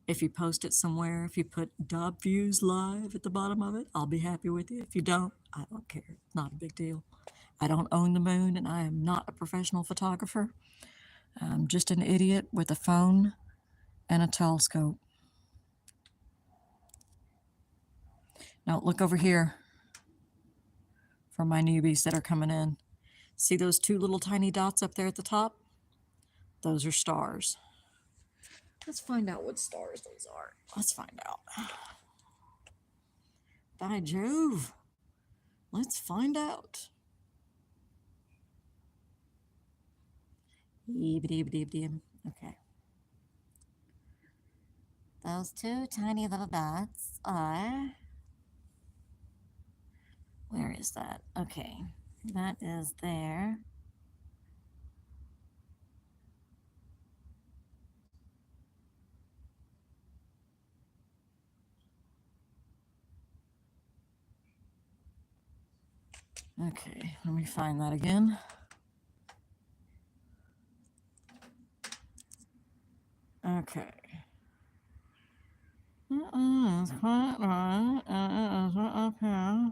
A: If you post it somewhere, if you put Dub Views Live at the bottom of it, I'll be happy with you. If you don't, I don't care. It's not a big deal. I don't own the moon, and I am not a professional photographer. I'm just an idiot with a phone and a telescope. Now, look over here for my newbies that are coming in. See those two little tiny dots up there at the top? Those are stars. Let's find out what stars those are. Let's find out. By Jove. Let's find out. Okay.
B: Those two tiny little dots are. Where is that? Okay. That is there.
A: Okay, let me find that again. Okay. That's quite right. Okay.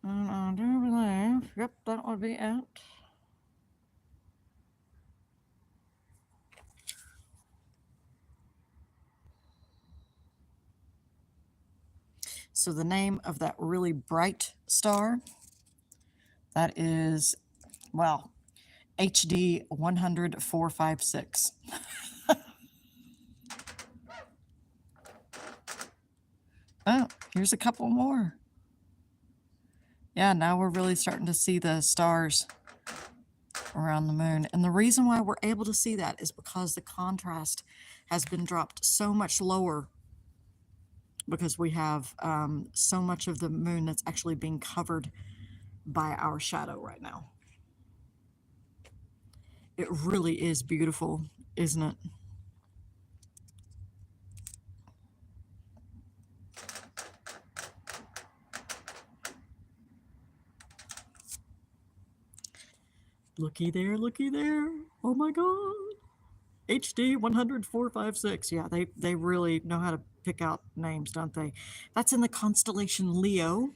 A: And I do believe, yep, that would be it. So the name of that really bright star, that is, well, HD 100-456. Oh, here's a couple more. Yeah, now we're really starting to see the stars around the moon. And the reason why we're able to see that is because the contrast has been dropped so much lower because we have so much of the moon that's actually being covered by our shadow right now. It really is beautiful, isn't it? Looky there, looky there. Oh my God. HD 100-456. Yeah, they really know how to pick out names, don't they? That's in the constellation Leo.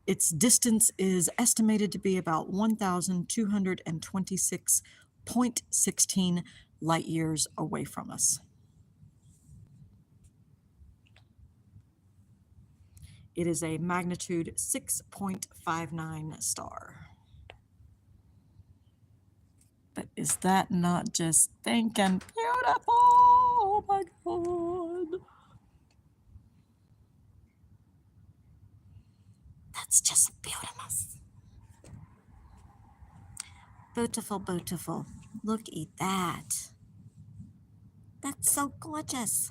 A: Its distance is estimated to be about 1,226.16 light years away from us. It is a magnitude 6.59 star. But is that not just thinking beautiful? Oh my God. That's just beautiful. Beautiful, beautiful. Look at that. That's so gorgeous.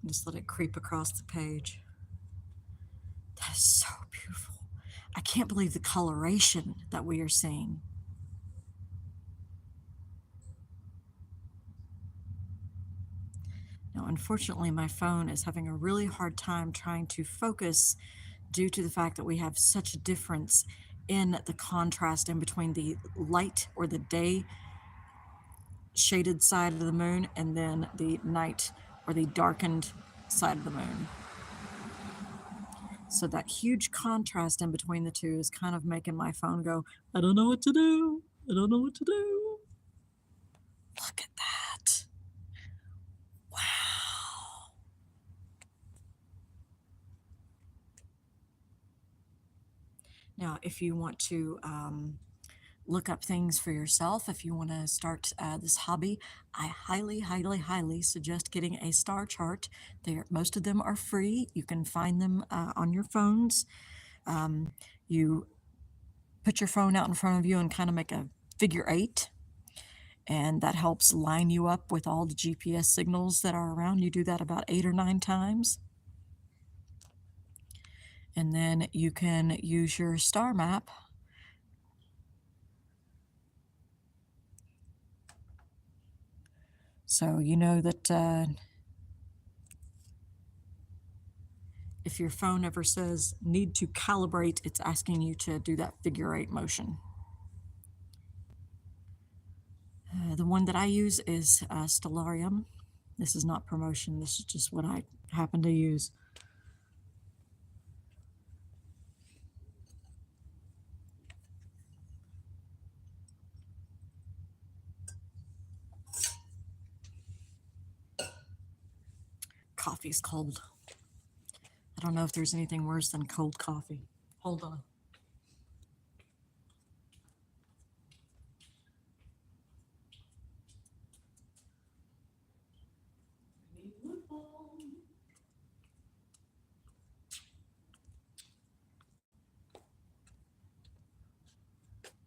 A: Just let it creep across the page. That is so beautiful. I can't believe the coloration that we are seeing. Now, unfortunately, my phone is having a really hard time trying to focus due to the fact that we have such a difference in the contrast in between the light or the day shaded side of the moon and then the night or the darkened side of the moon. So that huge contrast in between the two is kind of making my phone go, I don't know what to do. I don't know what to do. Look at that. Wow. Now, if you want to look up things for yourself, if you want to start this hobby, I highly, highly, highly suggest getting a star chart. Most of them are free. You can find them on your phones. You put your phone out in front of you and kind of make a figure 8, and that helps line you up with all the GPS signals that are around. You do that about 8 or 9 times. And then you can use your star map so you know that if your phone ever says need to calibrate, it's asking you to do that figure 8 motion. The one that I use is Stellarium. This is not promotion, this is just what I happen to use. Coffee's cold. I don't know if there's anything worse than cold coffee. Hold on.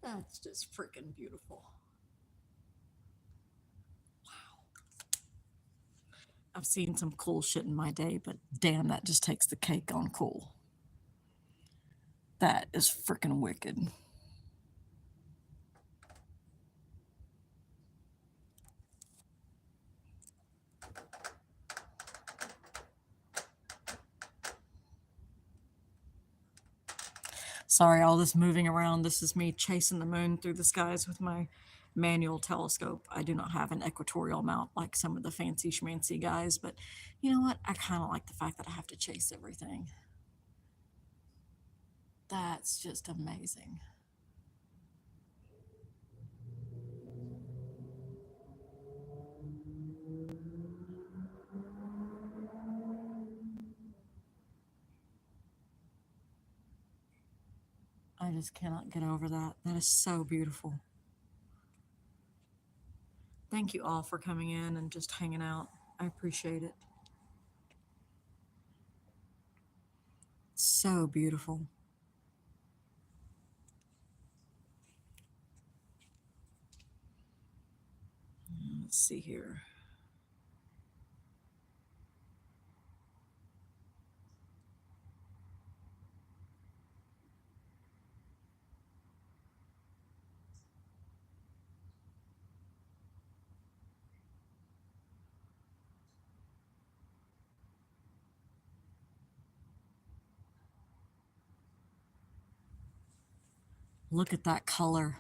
A: That's just freaking beautiful. I've seen some cool shit in my day, but damn, that just takes the cake on cool. That is freaking wicked. Sorry, all this moving around. This is me chasing the moon through the skies with my manual telescope. I do not have an equatorial mount like some of the fancy schmancy guys, but you know what? I kind of like the fact that I have to chase everything. That's just amazing. I just cannot get over that. That is so beautiful. Thank you all for coming in and just hanging out. I appreciate it. So beautiful. Let's see here. Look at that color.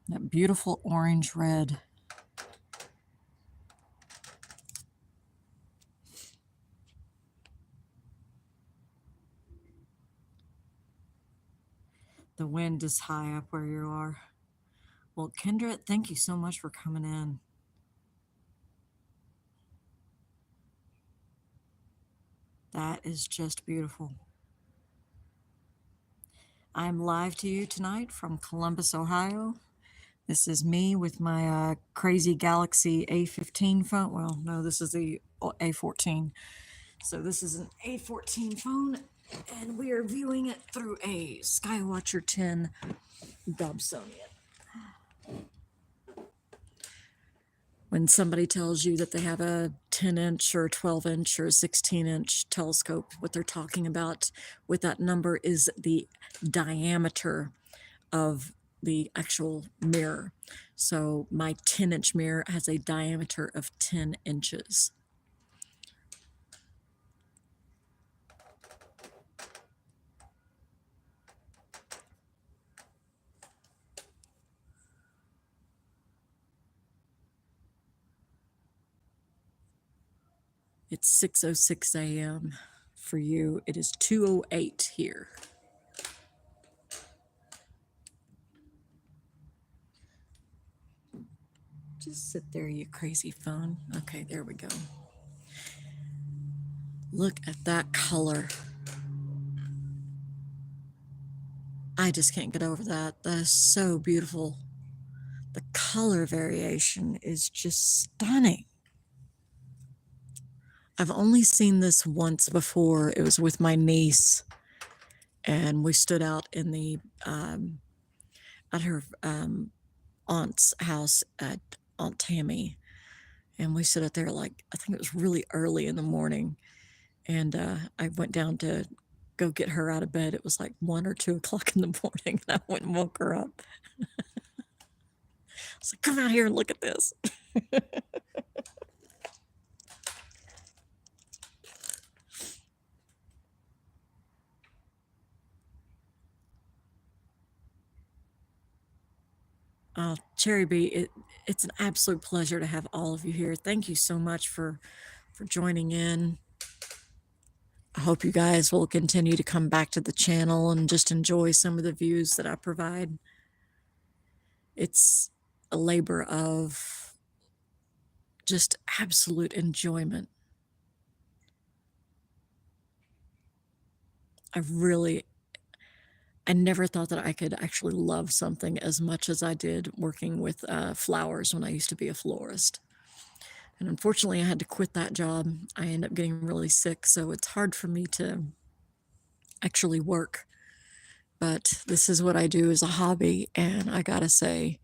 A: That beautiful orange red. The wind is high up where you are. Well, Kendra, thank you so much for coming in. That is just beautiful. I'm live to you tonight from Columbus, Ohio. This is me with my crazy Galaxy A15 phone. Well, no, this is the A14. So this is an A14 phone, and we are viewing it through a Skywatcher 10 Dobsonian. When somebody tells you that they have a 10-inch or a 12-inch or a 16-inch telescope, what they're talking about with that number is the diameter of the actual mirror. So my 10-inch mirror has a diameter of 10 inches. It's 6:06 a.m. For you, it is 2:08 here. Just sit there, you crazy phone. Okay, there we go. Look at that color. I just can't get over that. That is so beautiful. The color variation is just stunning. I've only seen this once before. It was with my niece, and we stood out in the at her aunt's house at Aunt Tammy, and we stood out there like I think it was really early in the morning, and I went down to go get her out of bed. It was like 1 or 2 o'clock in the morning, and I went and woke her up. I was like, "Come out here and look at this." Cherry Bee, it's an absolute pleasure to have all of you here. Thank you so much for joining in. I hope you guys will continue to come back to the channel and just enjoy some of the views that I provide. It's a labor of just absolute enjoyment. I never thought that I could actually love something as much as I did working with flowers when I used to be a florist. And unfortunately, I had to quit that job. I ended up getting really sick, so it's hard for me to actually work. But this is what I do as a hobby, and I gotta say,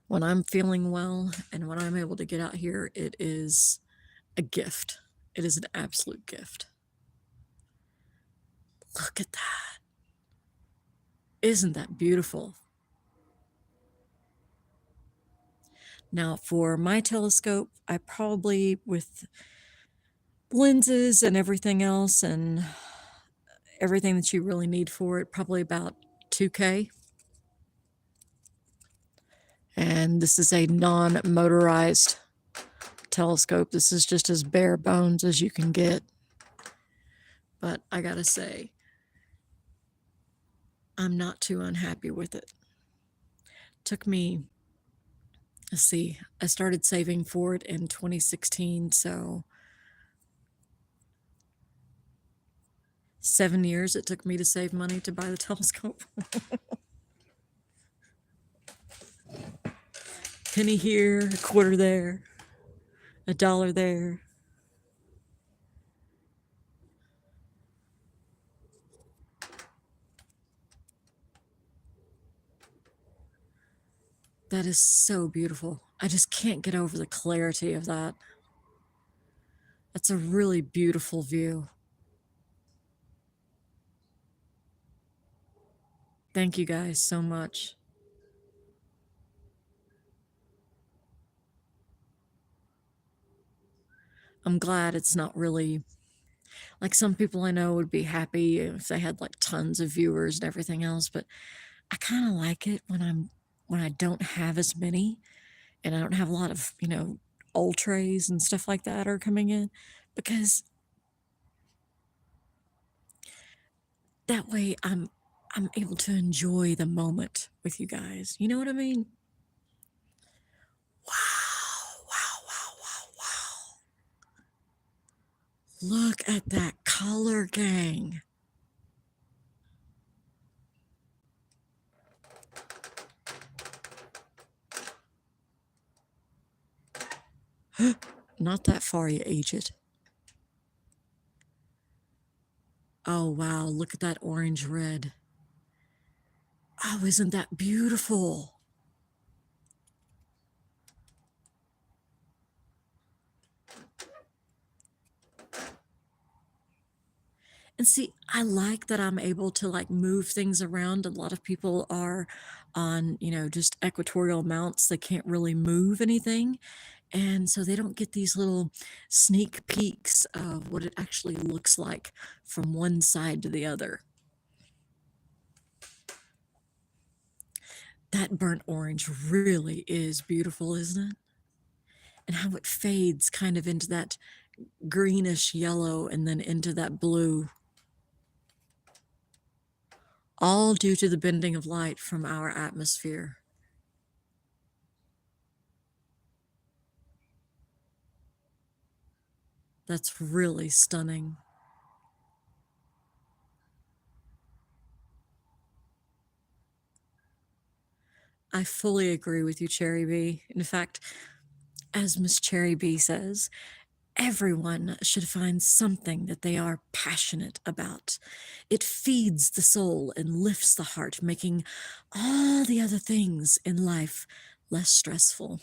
A: when I'm feeling well and when I'm able to get out here, it is a gift. It is an absolute gift. Look at that. Isn't that beautiful? Now, for my telescope, I probably, with lenses and everything else and everything that you really need for it, probably about 2K. And this is a non-motorized telescope. This is just as bare bones as you can get. But I gotta say, I'm not too unhappy with it. Took me, let's see, I started saving for it in 2016, so 7 years it took me to save money to buy the telescope. Penny here, a quarter there, $1 there. That is so beautiful. I just can't get over the clarity of that. That's a really beautiful view. Thank you guys so much. I'm glad it's not really like some people I know would be happy if they had like tons of viewers and everything else, but I kind of like it when I don't have as many and I don't have a lot of, ultras and stuff like that are coming in, because that way I'm able to enjoy the moment with you guys. You know what I mean? Wow, wow, wow, wow, wow. Look at that color, gang. Not that far, you aged. Oh, wow, look at that orange red. Oh, isn't that beautiful? And see, I like that I'm able to like move things around. A lot of people are on, just equatorial mounts. They can't really move anything. And so they don't get these little sneak peeks of what it actually looks like from one side to the other. That burnt orange really is beautiful, isn't it? And how it fades kind of into that greenish yellow and then into that blue, all due to the bending of light from our atmosphere. That's really stunning. I fully agree with you, Cherry Bee. In fact, as Miss Cherry Bee says, everyone should find something that they are passionate about. It feeds the soul and lifts the heart, making all the other things in life less stressful.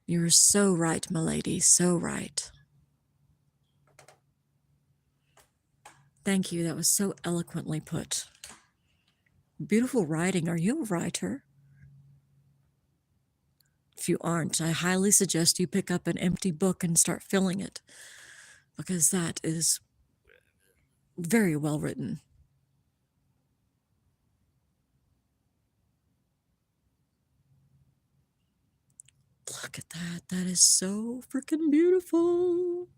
A: You're so right, milady, so right. Thank you. That was so eloquently put. Beautiful writing. Are you a writer? If you aren't, I highly suggest you pick up an empty book and start filling it, because that is very well written. Look at that. That is so freaking beautiful.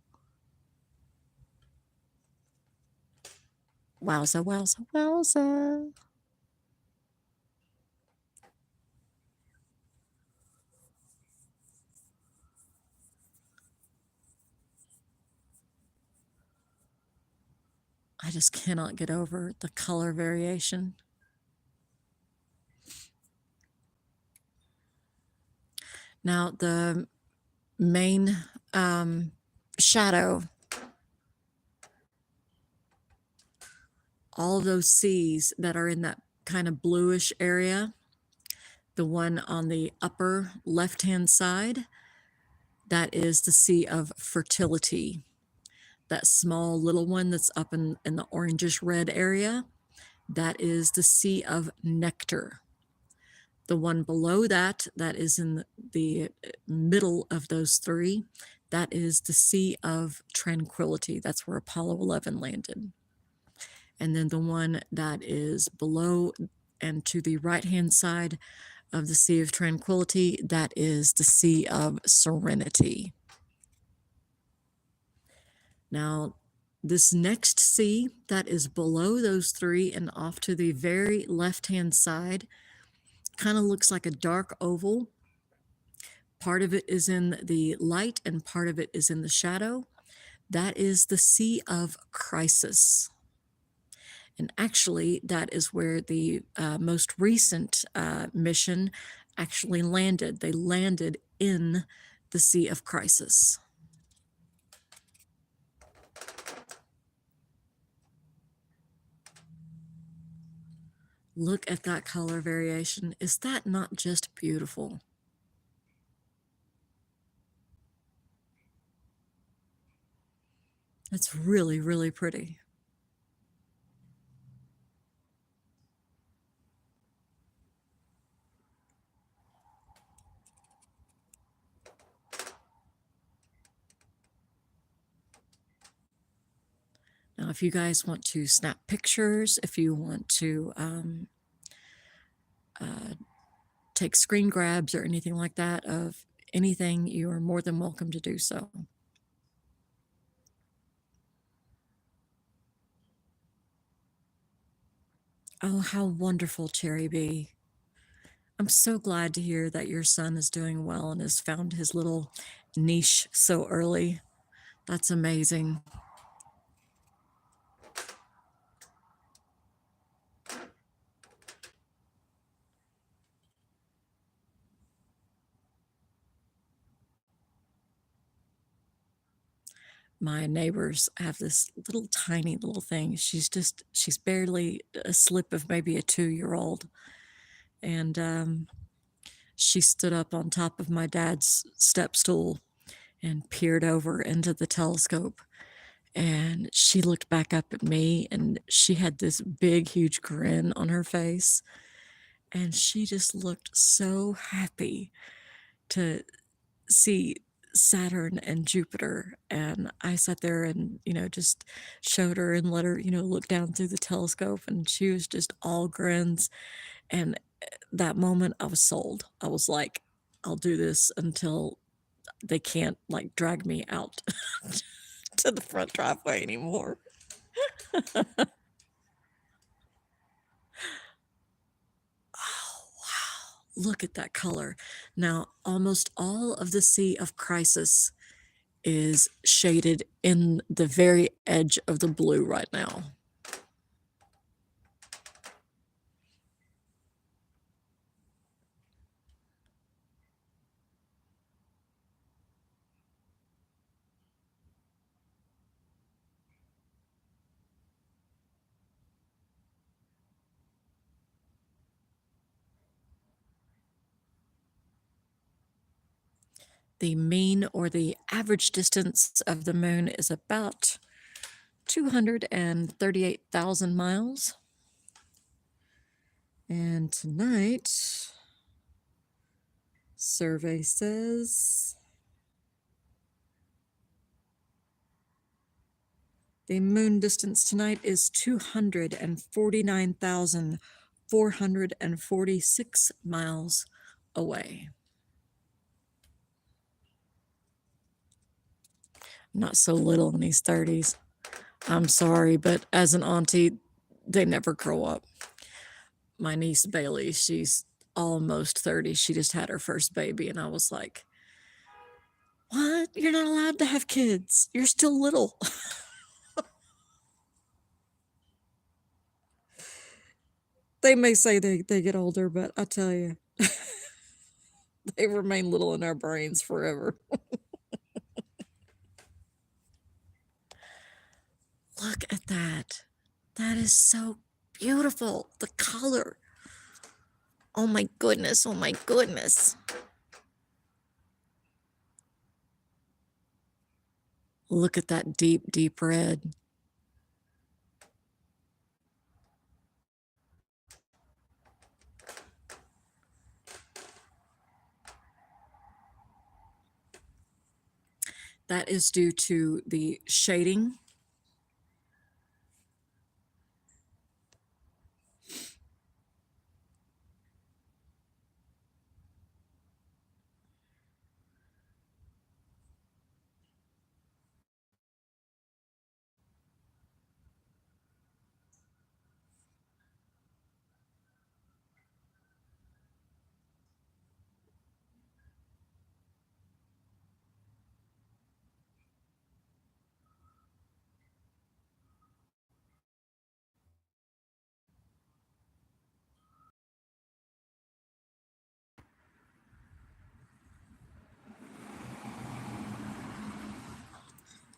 A: Wowza, wowza, wowza. I just cannot get over the color variation. Now, the main shadow, all of those C's that are in that kind of bluish area, the one on the upper left-hand side, that is the C of fertility. That small little one that's up in the orangish red area, that is the C of nectar. The one below that, that is in the middle of those three, that is the C of tranquility. That's where Apollo 11 landed. And then the one that is below and to the right-hand side of the Sea of Tranquility, that is the Sea of Serenity. Now, this next sea that is below those three and off to the very left-hand side kind of looks like a dark oval. Part of it is in the light and part of it is in the shadow. That is the Sea of Crisis. And actually, that is where the most recent mission actually landed. They landed in the Sea of Crisis. Look at that color variation. Is that not just beautiful? It's really, really pretty. Now, if you guys want to snap pictures, if you want to take screen grabs or anything like that of anything, you are more than welcome to do so. Oh, how wonderful, Cherry Bee. I'm so glad to hear that your son is doing well and has found his little niche so early. That's amazing. My neighbors have this little tiny little thing. She's barely a slip of maybe a 2-year-old. And she stood up on top of my dad's step stool and peered over into the telescope. And she looked back up at me and she had this big, huge grin on her face. And she just looked so happy to see Saturn and Jupiter. And I sat there and, just showed her and let her, look down through the telescope. And she was just all grins. And that moment I was sold. I was like, I'll do this until they can't like drag me out to the front driveway anymore. Oh, wow. Look at that color. Now, almost all of the Sea of Crisis is shaded in the very edge of the blue right now. The mean or the average distance of the moon is about 238,000 miles. And tonight, survey says the moon distance tonight is 249,446 miles away. Not so little in these 30s. I'm sorry, but as an auntie, they never grow up. My niece Bailey, she's almost 30. She just had her first baby, and I was like, what? You're not allowed to have kids. You're still little. They may say they get older, but I tell you, they remain little in our brains forever. Look at that. That is so beautiful. The color. Oh my goodness. Oh my goodness. Look at that deep, deep red. That is due to the shading.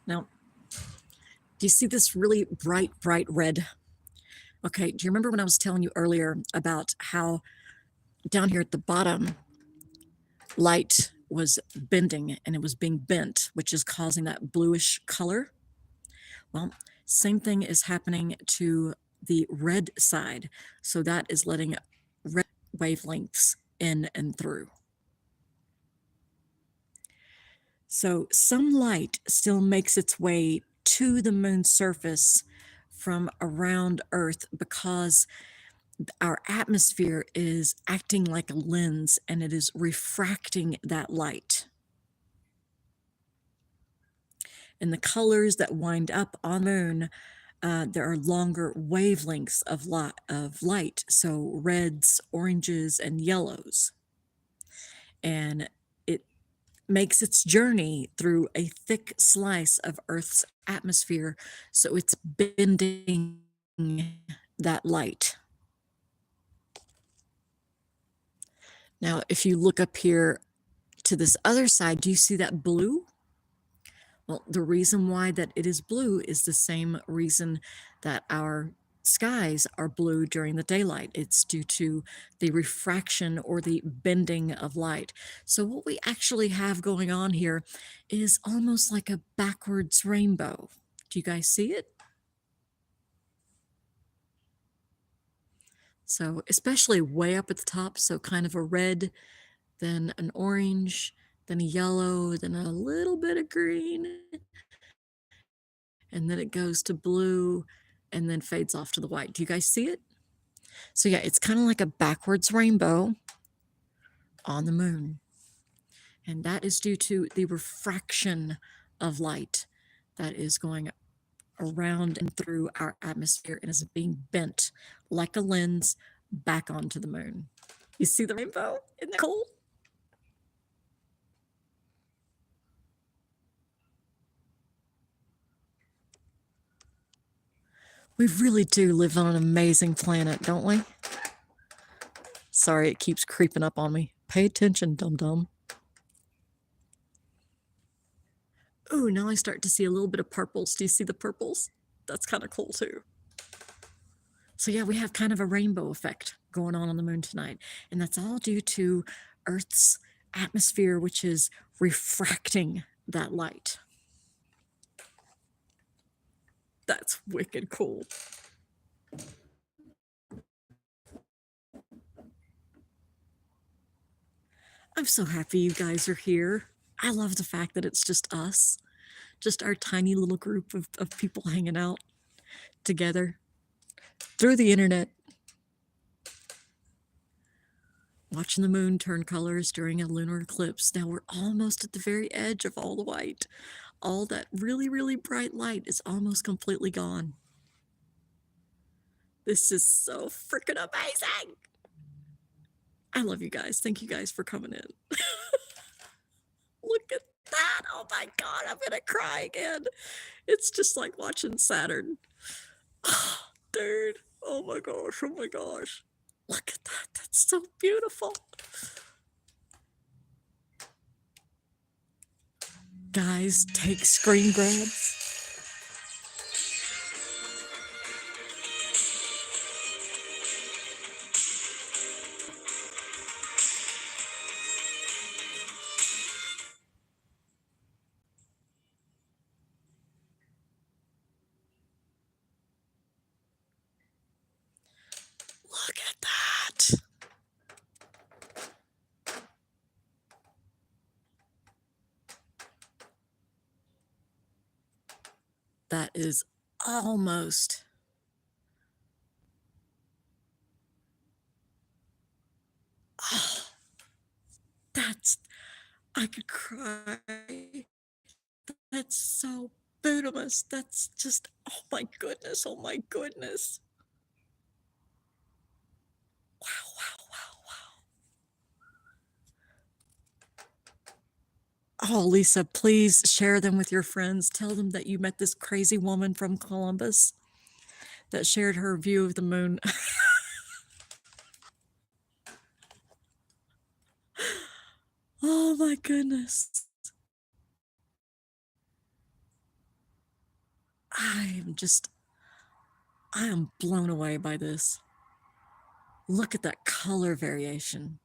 A: Now, do you see this really bright, bright red? Okay, do you remember when I was telling you earlier about how down here at the bottom, light was bending and it was being bent, which is causing that bluish color? Well, same thing is happening to the red side. So that is letting red wavelengths in and through. So some light still makes its way to the moon's surface from around Earth because our atmosphere is acting like a lens and it is refracting that light. And the colors that wind up on the moon, there are longer wavelengths of light, so reds, oranges, and yellows. And it makes its journey through a thick slice of Earth's atmosphere, so it's bending that light. Now, if you look up here to this other side, do you see that blue? Well, the reason why that it is blue is the same reason that our skies are blue during the daylight. It's due to the refraction or the bending of light. So what we actually have going on here is almost like a backwards rainbow. Do you guys see it? So especially way up at the top, so kind of a red, then an orange, then a yellow, then a little bit of green, and then it goes to blue and then fades off to the white. Do you guys see it? So yeah, it's kind of like a backwards rainbow on the moon. And that is due to the refraction of light that is going around and through our atmosphere and is being bent like a lens back onto the moon. You see the rainbow? Isn't that cool? We really do live on an amazing planet, don't we? Sorry, it keeps creeping up on me. Pay attention, dum-dum. Ooh, now I start to see a little bit of purples. Do you see the purples? That's kind of cool too. So yeah, we have kind of a rainbow effect going on the moon tonight. And that's all due to Earth's atmosphere, which is refracting that light. That's wicked cool. I'm so happy you guys are here. I love the fact that it's just us, just our tiny little group of people hanging out together through the internet, watching the moon turn colors during a lunar eclipse. Now we're almost at the very edge of all the white. All that really, really bright light is almost completely gone. This is so freaking amazing. I love you guys. Thank you guys for coming in. Look at that. Oh my God, I'm going to cry again. It's just like watching Saturn. Dude, oh my gosh, oh my gosh. Look at that. That's so beautiful. Guys, take screen grabs. Look at that. That is almost. Oh, that's. I could cry. That's so beautiful. That's just. Oh my goodness. Oh my goodness. Wow, wow, wow, wow. Oh, Lisa, please share them with your friends. Tell them that you met this crazy woman from Columbus that shared her view of the moon. Oh my goodness. I am blown away by this. Look at that color variation.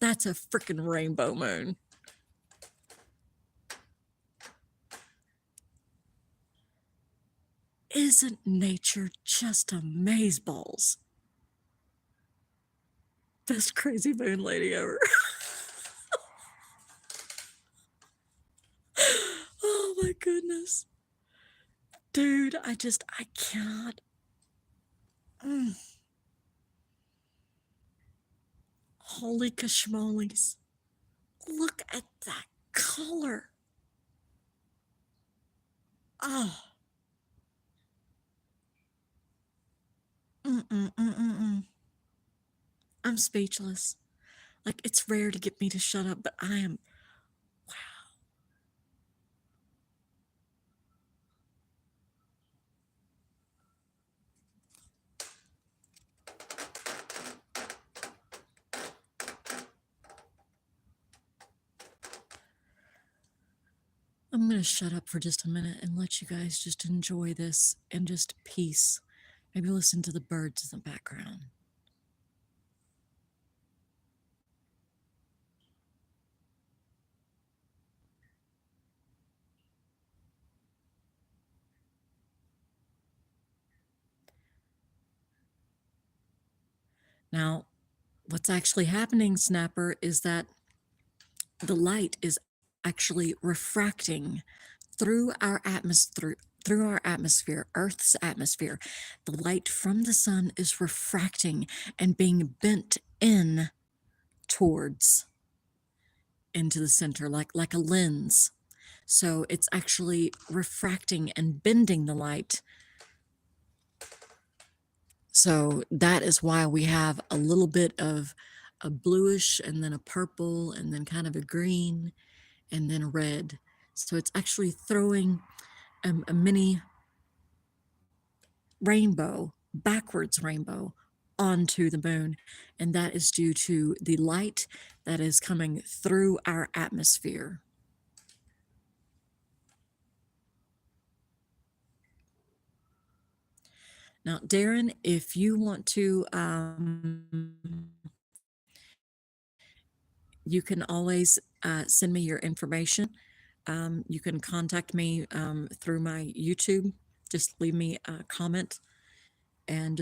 A: That's a freaking rainbow moon. Isn't nature just amazeballs? Best crazy moon lady ever. Oh my goodness. Dude, I cannot. Holy kashmolis. Look at that color. Oh. I'm speechless. Like, it's rare to get me to shut up, but I am. Wow. I'm going to shut up for just a minute and let you guys just enjoy this and just peace. Maybe listen to the birds in the background. Now, what's actually happening, Snapper, is that the light is actually refracting through our atmosphere, Earth's atmosphere. The light from the sun is refracting and being bent in towards into the center, like a lens. So it's actually refracting and bending the light. So that is why we have a little bit of a bluish and then a purple and then kind of a green and then a red. So it's actually throwing a mini rainbow, backwards rainbow, onto the moon. And that is due to the light that is coming through our atmosphere. Now, Darren, if you want to, you can always send me your information. You can contact me through my YouTube. Just leave me a comment, and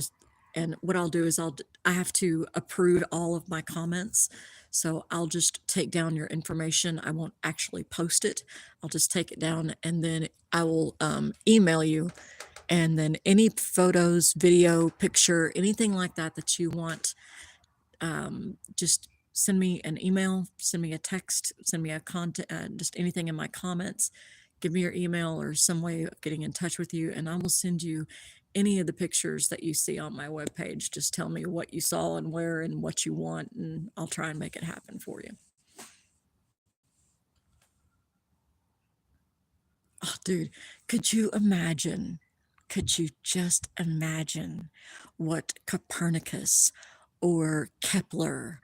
A: what I'll do is I have to approve all of my comments. So I'll just take down your information. I won't actually post it. I'll just take it down, and then I will email you. And then any photos, video, picture, anything like that that you want, just send me an email, send me a text, send me a content, just anything in my comments. Give me your email or some way of getting in touch with you, and I will send you any of the pictures that you see on my webpage. Just tell me what you saw and where and what you want, and I'll try and make it happen for you. Oh, dude, could you imagine? Could you just imagine what Copernicus or Kepler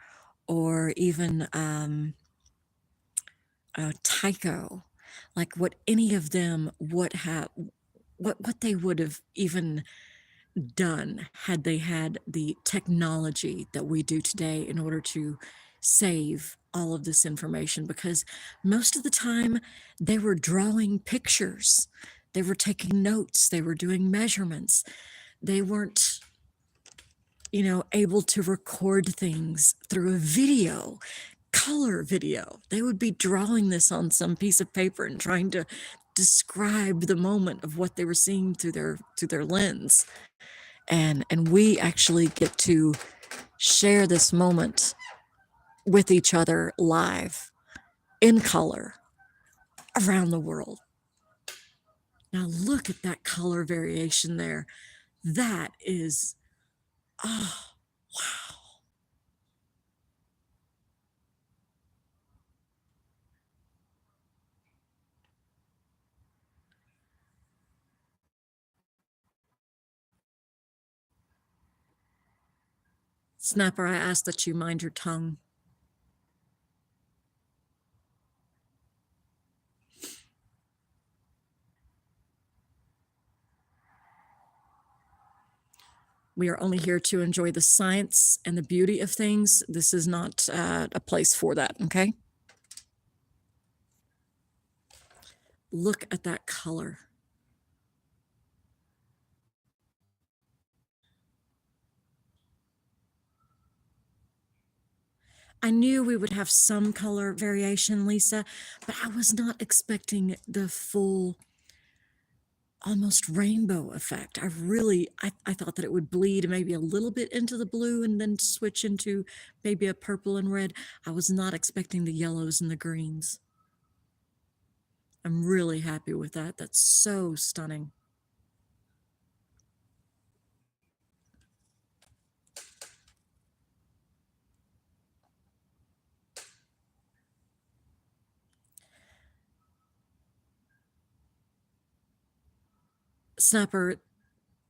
A: or even Tycho, like what any of them would have, what they would have even done had they had the technology that we do today in order to save all of this information? Because most of the time they were drawing pictures, they were taking notes, they were doing measurements. They weren't, able to record things through a video, color video. They would be drawing this on some piece of paper and trying to describe the moment of what they were seeing through their lens. And we actually get to share this moment with each other live in color around the world. Now look at that color variation there. That is, oh, wow. Snapper, I ask that you mind your tongue. We are only here to enjoy the science and the beauty of things. This is not a place for that, okay? Look at that color. I knew we would have some color variation, Lisa, but I was not expecting the full, almost rainbow effect. I thought that it would bleed maybe a little bit into the blue and then switch into maybe a purple and red. I was not expecting the yellows and the greens. I'm really happy with that. That's so stunning. Snapper,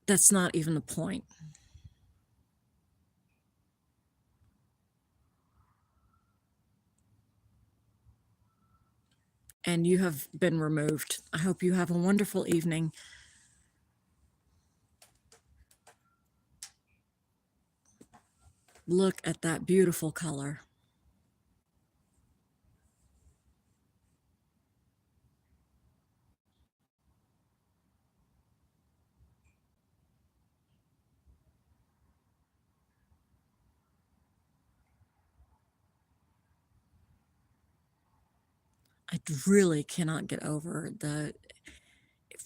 A: that's not even the point. And you have been removed. I hope you have a wonderful evening. Look at that beautiful color. I really cannot get over it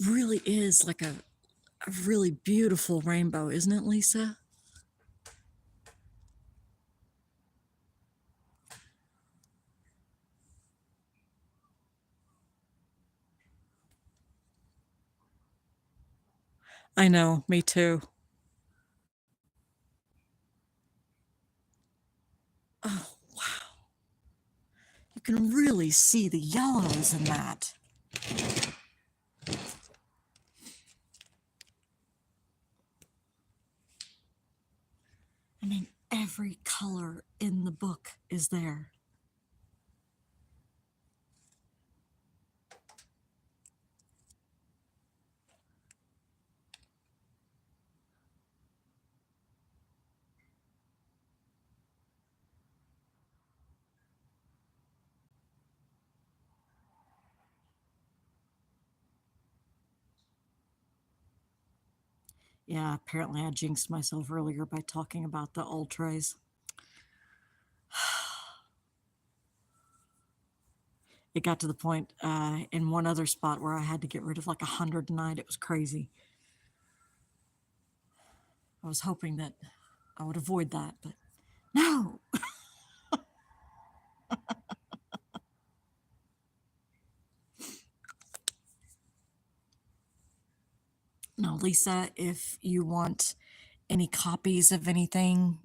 A: really is like a really beautiful rainbow, isn't it, Lisa? I know, me too. Oh, wow. You can really see the yellows in that. I mean, every color in the book is there. Yeah, apparently I jinxed myself earlier by talking about the ultras. It got to the point in one other spot where I had to get rid of like 100 a night. It was crazy. I was hoping that I would avoid that, but no. No, Lisa, if you want any copies of anything,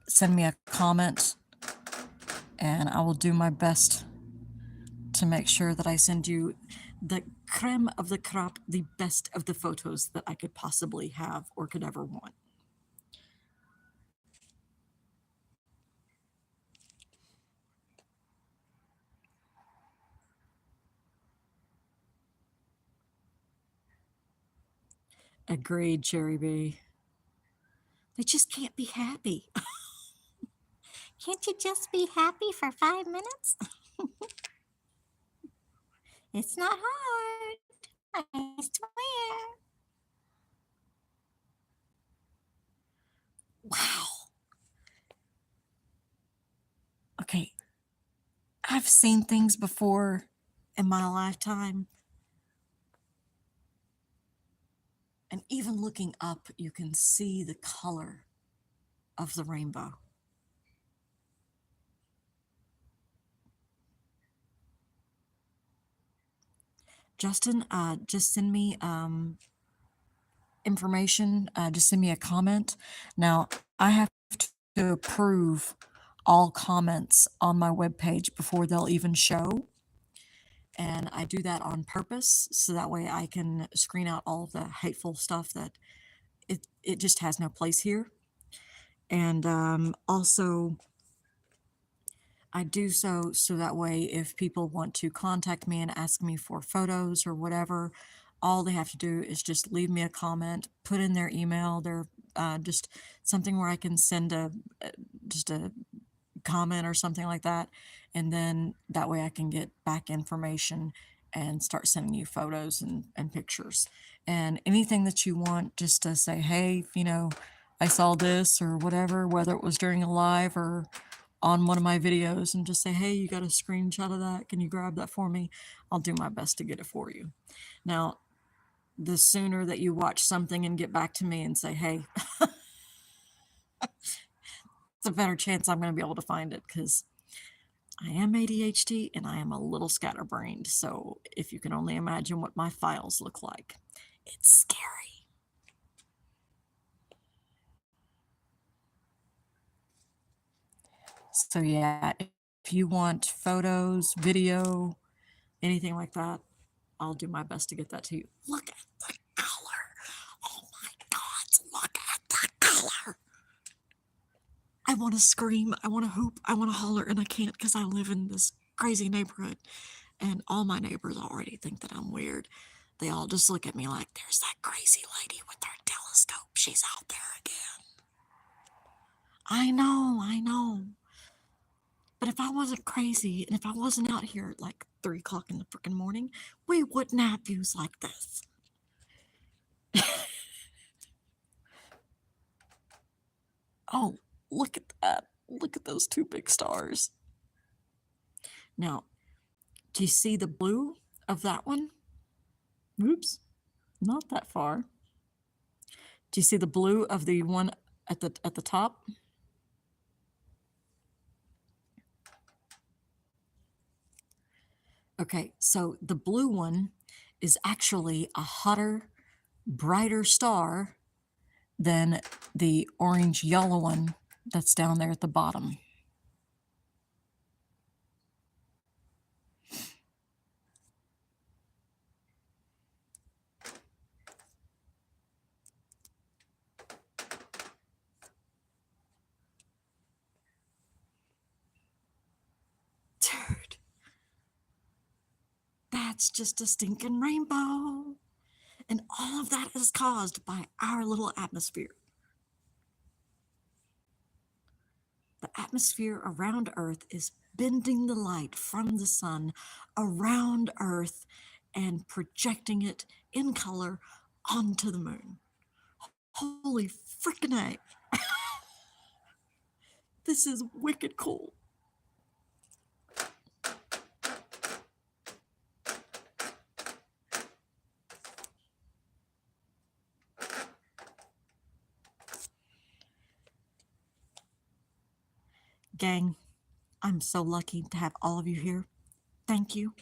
A: send me a comment and I will do my best to make sure that I send you the creme of the crop, the best of the photos that I could possibly have or could ever want. Agreed, Cherry Bee. They just can't be happy.
B: Can't you just be happy for 5 minutes? It's not hard. I swear.
A: Wow. Okay, I've seen things before in my lifetime, and even looking up, you can see the color of the rainbow. Justin, just send me information. Just send me a comment. Now, I have to approve all comments on my webpage before they'll even show. And I do that on purpose so that way I can screen out all the hateful stuff that it just has no place here. And also, I do so that way if people want to contact me and ask me for photos or whatever, all they have to do is just leave me a comment, put in their email, their just something where I can send just a comment or something like that, and then that way I can get back information and start sending you photos and pictures and anything that you want, just to say, hey, I saw this or whatever, whether it was during a live or on one of my videos, and just say, hey, you got a screenshot of that, can you grab that for me? I'll do my best to get it for you. Now, the sooner that you watch something and get back to me and say, hey, it's a better chance I'm going to be able to find it, because I am ADHD and I am a little scatterbrained. So if you can only imagine what my files look like, it's scary. So yeah, if you want photos, video, anything like that, I'll do my best to get that to you. Look at the color. Oh my God, look at the color. I want to scream, I want to hoop, I want to holler, and I can't because I live in this crazy neighborhood. And all my neighbors already think that I'm weird. They all just look at me like, there's that crazy lady with her telescope. She's out there again. I know, I know. But if I wasn't crazy and if I wasn't out here at like 3 o'clock in the freaking morning, we wouldn't have views like this. Oh, look at that. Look at those two big stars. Now, do you see the blue of that one? Oops, not that far. Do you see the blue of the one at the top? Okay, so the blue one is actually a hotter brighter star than the orange yellow one that's down there at the bottom. Dude, that's just a stinking rainbow. And all of that is caused by our little atmosphere. The atmosphere around Earth is bending the light from the sun around Earth and projecting it in color onto the moon. Holy freaking A. This is wicked cool. Gang, I'm so lucky to have all of you here. Thank you.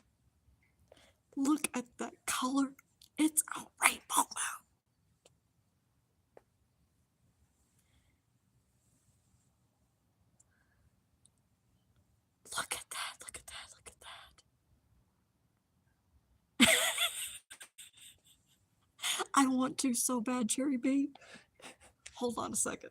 A: Look at that color. It's a rainbow moon. Look at that, look at that, look at that. I want to so bad, Cherry B. Hold on a second.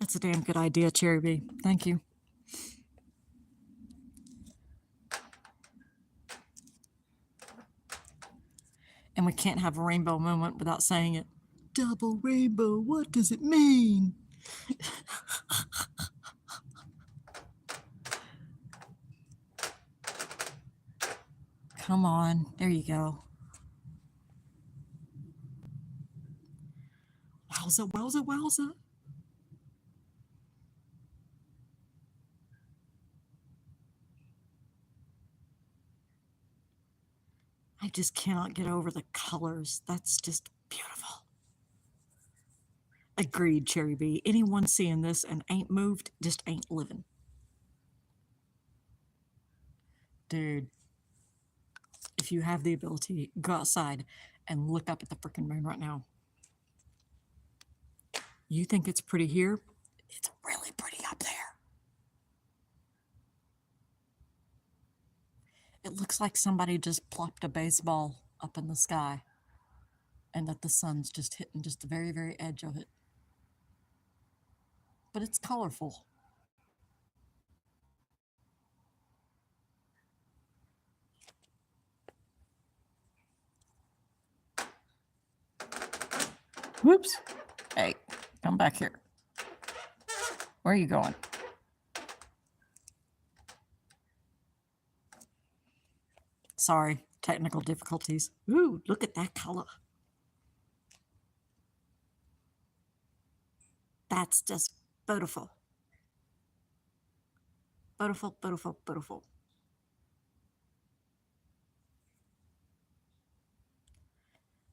A: That's a damn good idea, Cherry B. Thank you. And we can't have a rainbow moment without saying it. Double rainbow, what does it mean? Come on, there you go. Wowza, wowza, wowza. I just cannot get over the colors. That's just beautiful. Agreed, Cherry B. Anyone seeing this and ain't moved just ain't living. Dude, if you have the ability, go outside and look up at the freaking moon right now. You think it's pretty here? It's really pretty up there. It looks like somebody just plopped a baseball up in the sky and that the sun's just hitting just the very, very edge of it. But it's colorful. Whoops. Hey, come back here. Where are you going? Sorry, technical difficulties. Ooh, look at that color. That's just beautiful. Beautiful, beautiful, beautiful.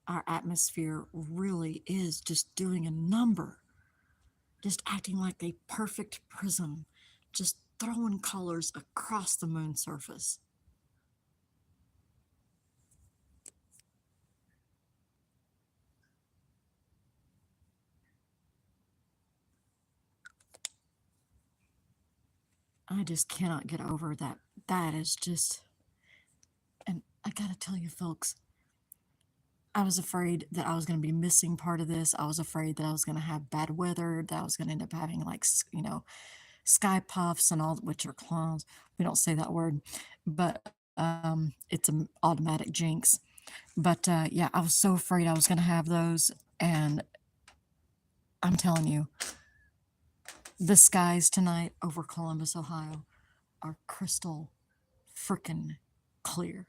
A: Our atmosphere really is just doing a number, just acting like a perfect prism, just throwing colors across the moon's surface. I just cannot get over that. That is just, and I gotta tell you, folks, I was afraid that I was going to be missing part of this. I was afraid that I was going to have bad weather, that I was going to end up having like, sky puffs and all, which are clowns. We don't say that word, but it's an automatic jinx. But yeah, I was so afraid I was going to have those. And I'm telling you, the skies tonight over Columbus, Ohio are crystal freaking clear.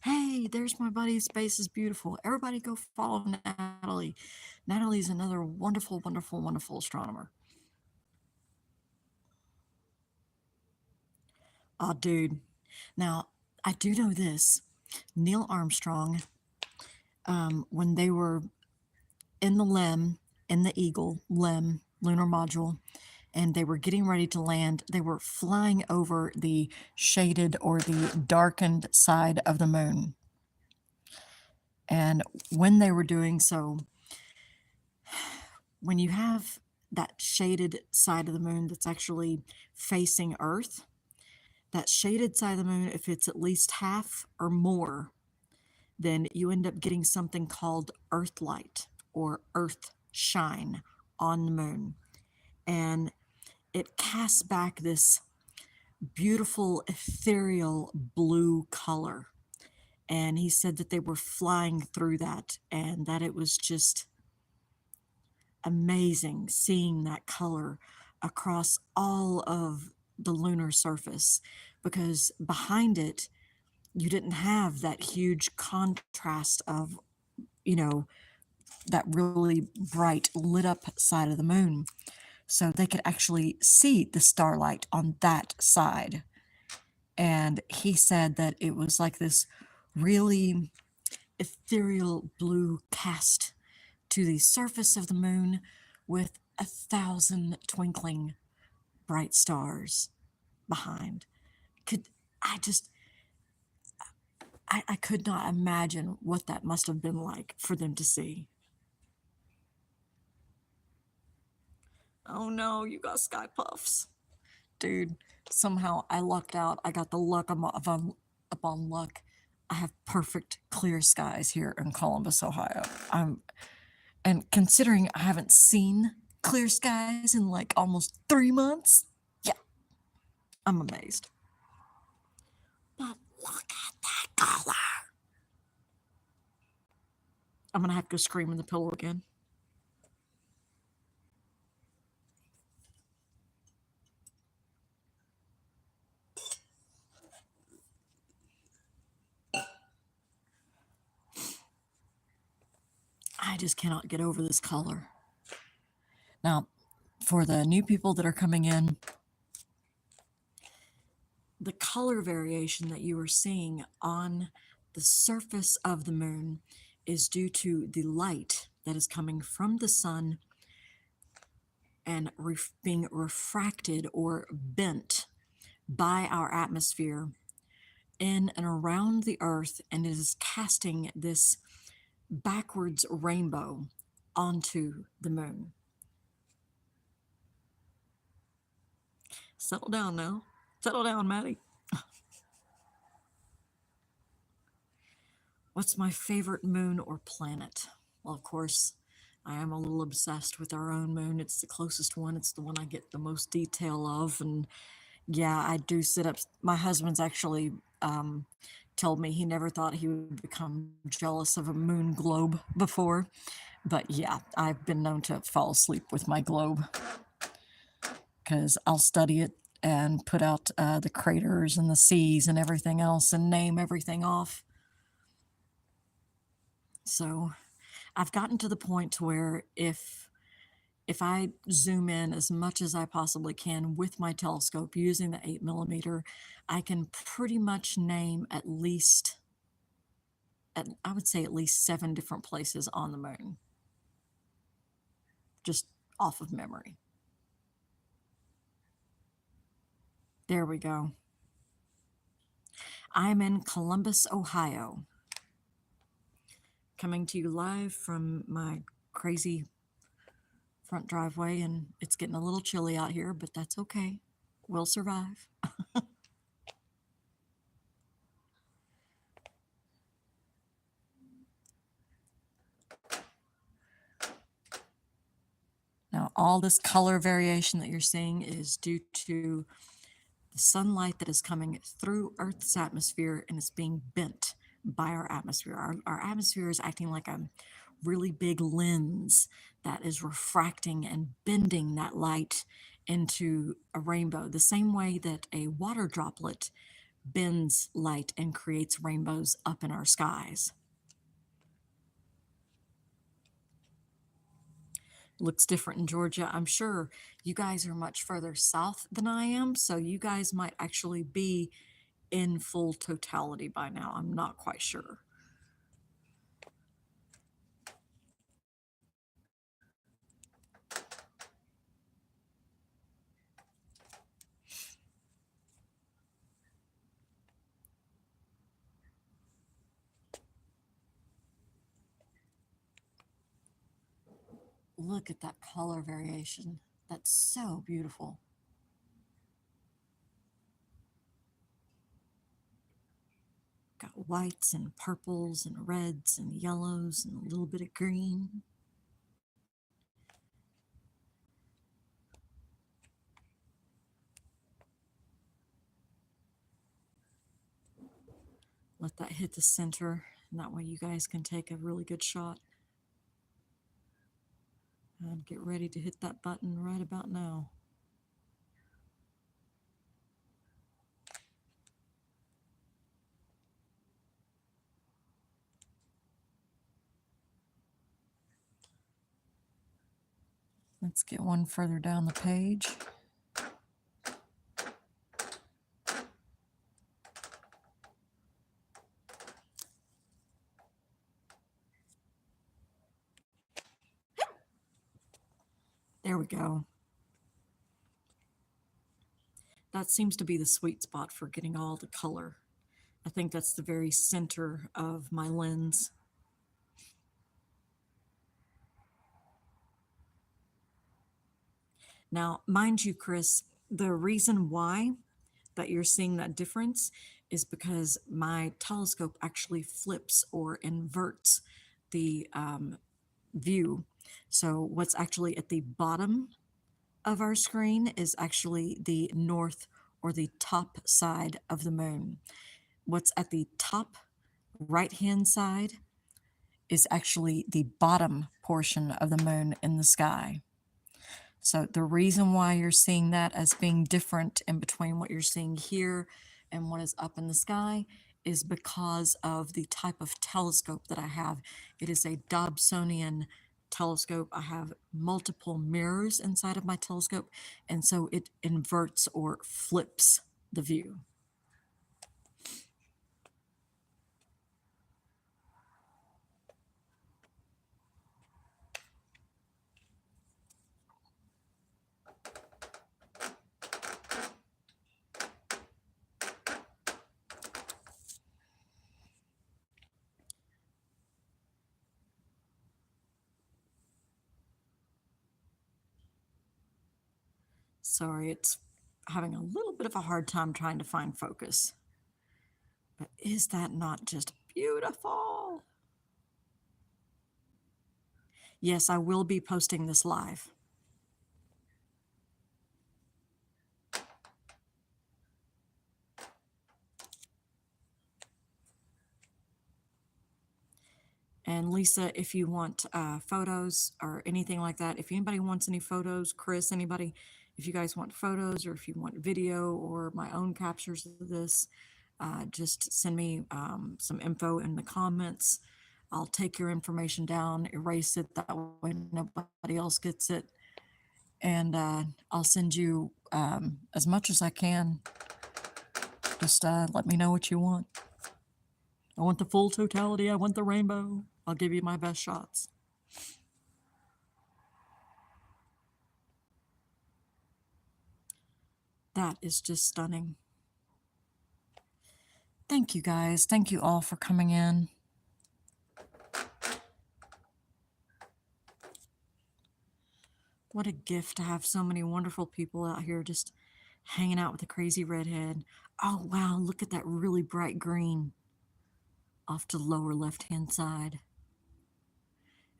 A: Hey, there's my buddy. Space is beautiful. Everybody go follow Natalie. Natalie's another wonderful, wonderful, wonderful astronomer. Oh, dude. Now, I do know this. Neil Armstrong, when they were in the LEM, in the Eagle LEM lunar module, and they were getting ready to land, they were flying over the shaded or the darkened side of the moon. And when they were doing so, when you have that shaded side of the moon that's actually facing Earth, that shaded side of the moon, if it's at least half or more, then you end up getting something called Earth light or Earth shine on the moon. And it casts back this beautiful, ethereal blue color. And he said that they were flying through that and that it was just amazing seeing that color across all of the lunar surface, because behind it, you didn't have that huge contrast of, you know, that really bright lit up side of the moon. So they could actually see the starlight on that side. And he said that it was like this really ethereal blue cast to the surface of the moon with 1,000 twinkling bright stars behind. Could I just I could not imagine what that must have been like for them to see. Oh no, you got sky puffs. Dude, somehow I lucked out. I got the luck upon luck. I have perfect clear skies here in Columbus, Ohio. And considering I haven't seen clear skies in like almost 3 months, yeah, I'm amazed. But look at that color. I'm gonna have to go scream in the pillow again. I just cannot get over this color. Now, for the new people that are coming in, the color variation that you are seeing on the surface of the moon is due to the light that is coming from the sun and being refracted or bent by our atmosphere in and around the earth, and it is casting this backwards rainbow onto the moon. Settle down now. Settle down, Maddie. What's my favorite moon or planet? Well, of course, I am a little obsessed with our own moon. It's the closest one. It's the one I get the most detail of. And yeah, I do sit up. My husband's actually told me he never thought he would become jealous of a moon globe before. But yeah, I've been known to fall asleep with my globe because I'll study it and put out the craters and the seas and everything else and name everything off. So I've gotten to the point to where if I zoom in as much as I possibly can with my telescope using the 8 millimeter, I can pretty much name at least, I would say at least 7 different places on the moon, just off of memory. There we go. I'm in Columbus, Ohio, coming to you live from my crazy front driveway, and it's getting a little chilly out here, but that's okay. We'll survive. Now, all this color variation that you're seeing is due to the sunlight that is coming through Earth's atmosphere and it's being bent by our atmosphere. Our atmosphere is acting like a really big lens that is refracting and bending that light into a rainbow, the same way that a water droplet bends light and creates rainbows up in our skies. Looks different in Georgia. I'm sure you guys are much further south than I am, so you guys might actually be in full totality by now. I'm not quite sure. Look at that color variation. That's so beautiful. Got whites and purples and reds and yellows and a little bit of green. Let that hit the center, and that way you guys can take a really good shot. And get ready to hit that button right about now. Let's get one further down the page. There we go. That seems to be the sweet spot for getting all the color. I think that's the very center of my lens. Now, mind you, Chris, the reason why that you're seeing that difference is because my telescope actually flips or inverts the view. So what's actually at the bottom of our screen is actually the north or the top side of the moon. What's at the top right hand side is actually the bottom portion of the moon in the sky. So the reason why you're seeing that as being different in between what you're seeing here and what is up in the sky is because of the type of telescope that I have. It is a Dobsonian telescope. I have multiple mirrors inside of my telescope, and so it inverts or flips the view. Sorry, it's having a little bit of a hard time trying to find focus. But is that not just beautiful? Yes, I will be posting this live. And Lisa, if you want photos or anything like that, if anybody wants any photos, Chris, anybody, if you guys want photos or if you want video or my own captures of this, just send me some info in the comments. I'll take your information down, erase it, that way nobody else gets it. And I'll send you as much as I can. Just let me know what you want. I want the full totality. I want the rainbow. I'll give you my best shots. That is just stunning. Thank you guys. Thank you all for coming in. What a gift to have so many wonderful people out here just hanging out with a crazy redhead. Oh, wow. Look at that really bright green off to the lower left-hand side.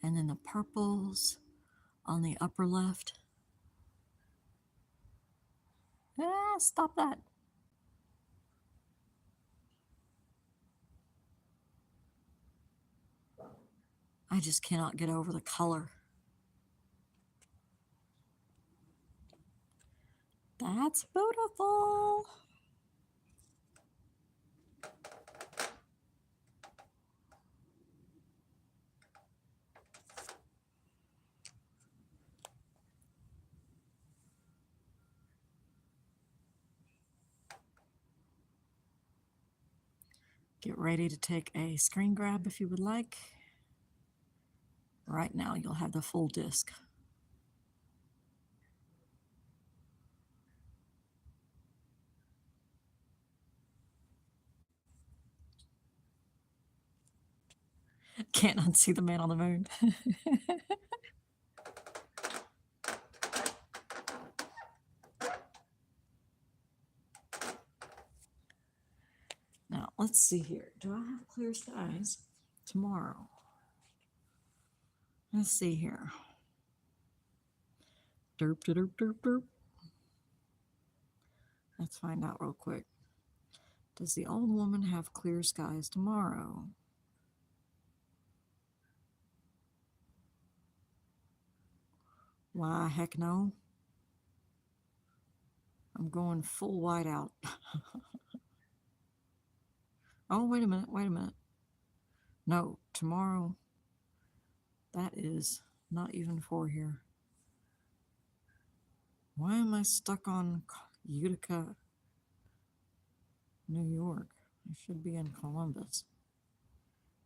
A: And then the purples on the upper left. Ah, stop that. I just cannot get over the color. That's beautiful. Get ready to take a screen grab if you would like. Right now, you'll have the full disc. Can't unsee the man on the moon. Now, let's see here. Do I have clear skies tomorrow? Let's see here. Derp, derp, derp, derp. Let's find out real quick. Does the old woman have clear skies tomorrow? Why, heck no. I'm going full white out. Oh, wait a minute, wait a minute. No, tomorrow, that is not even for here. Why am I stuck on Utica, New York? I should be in Columbus.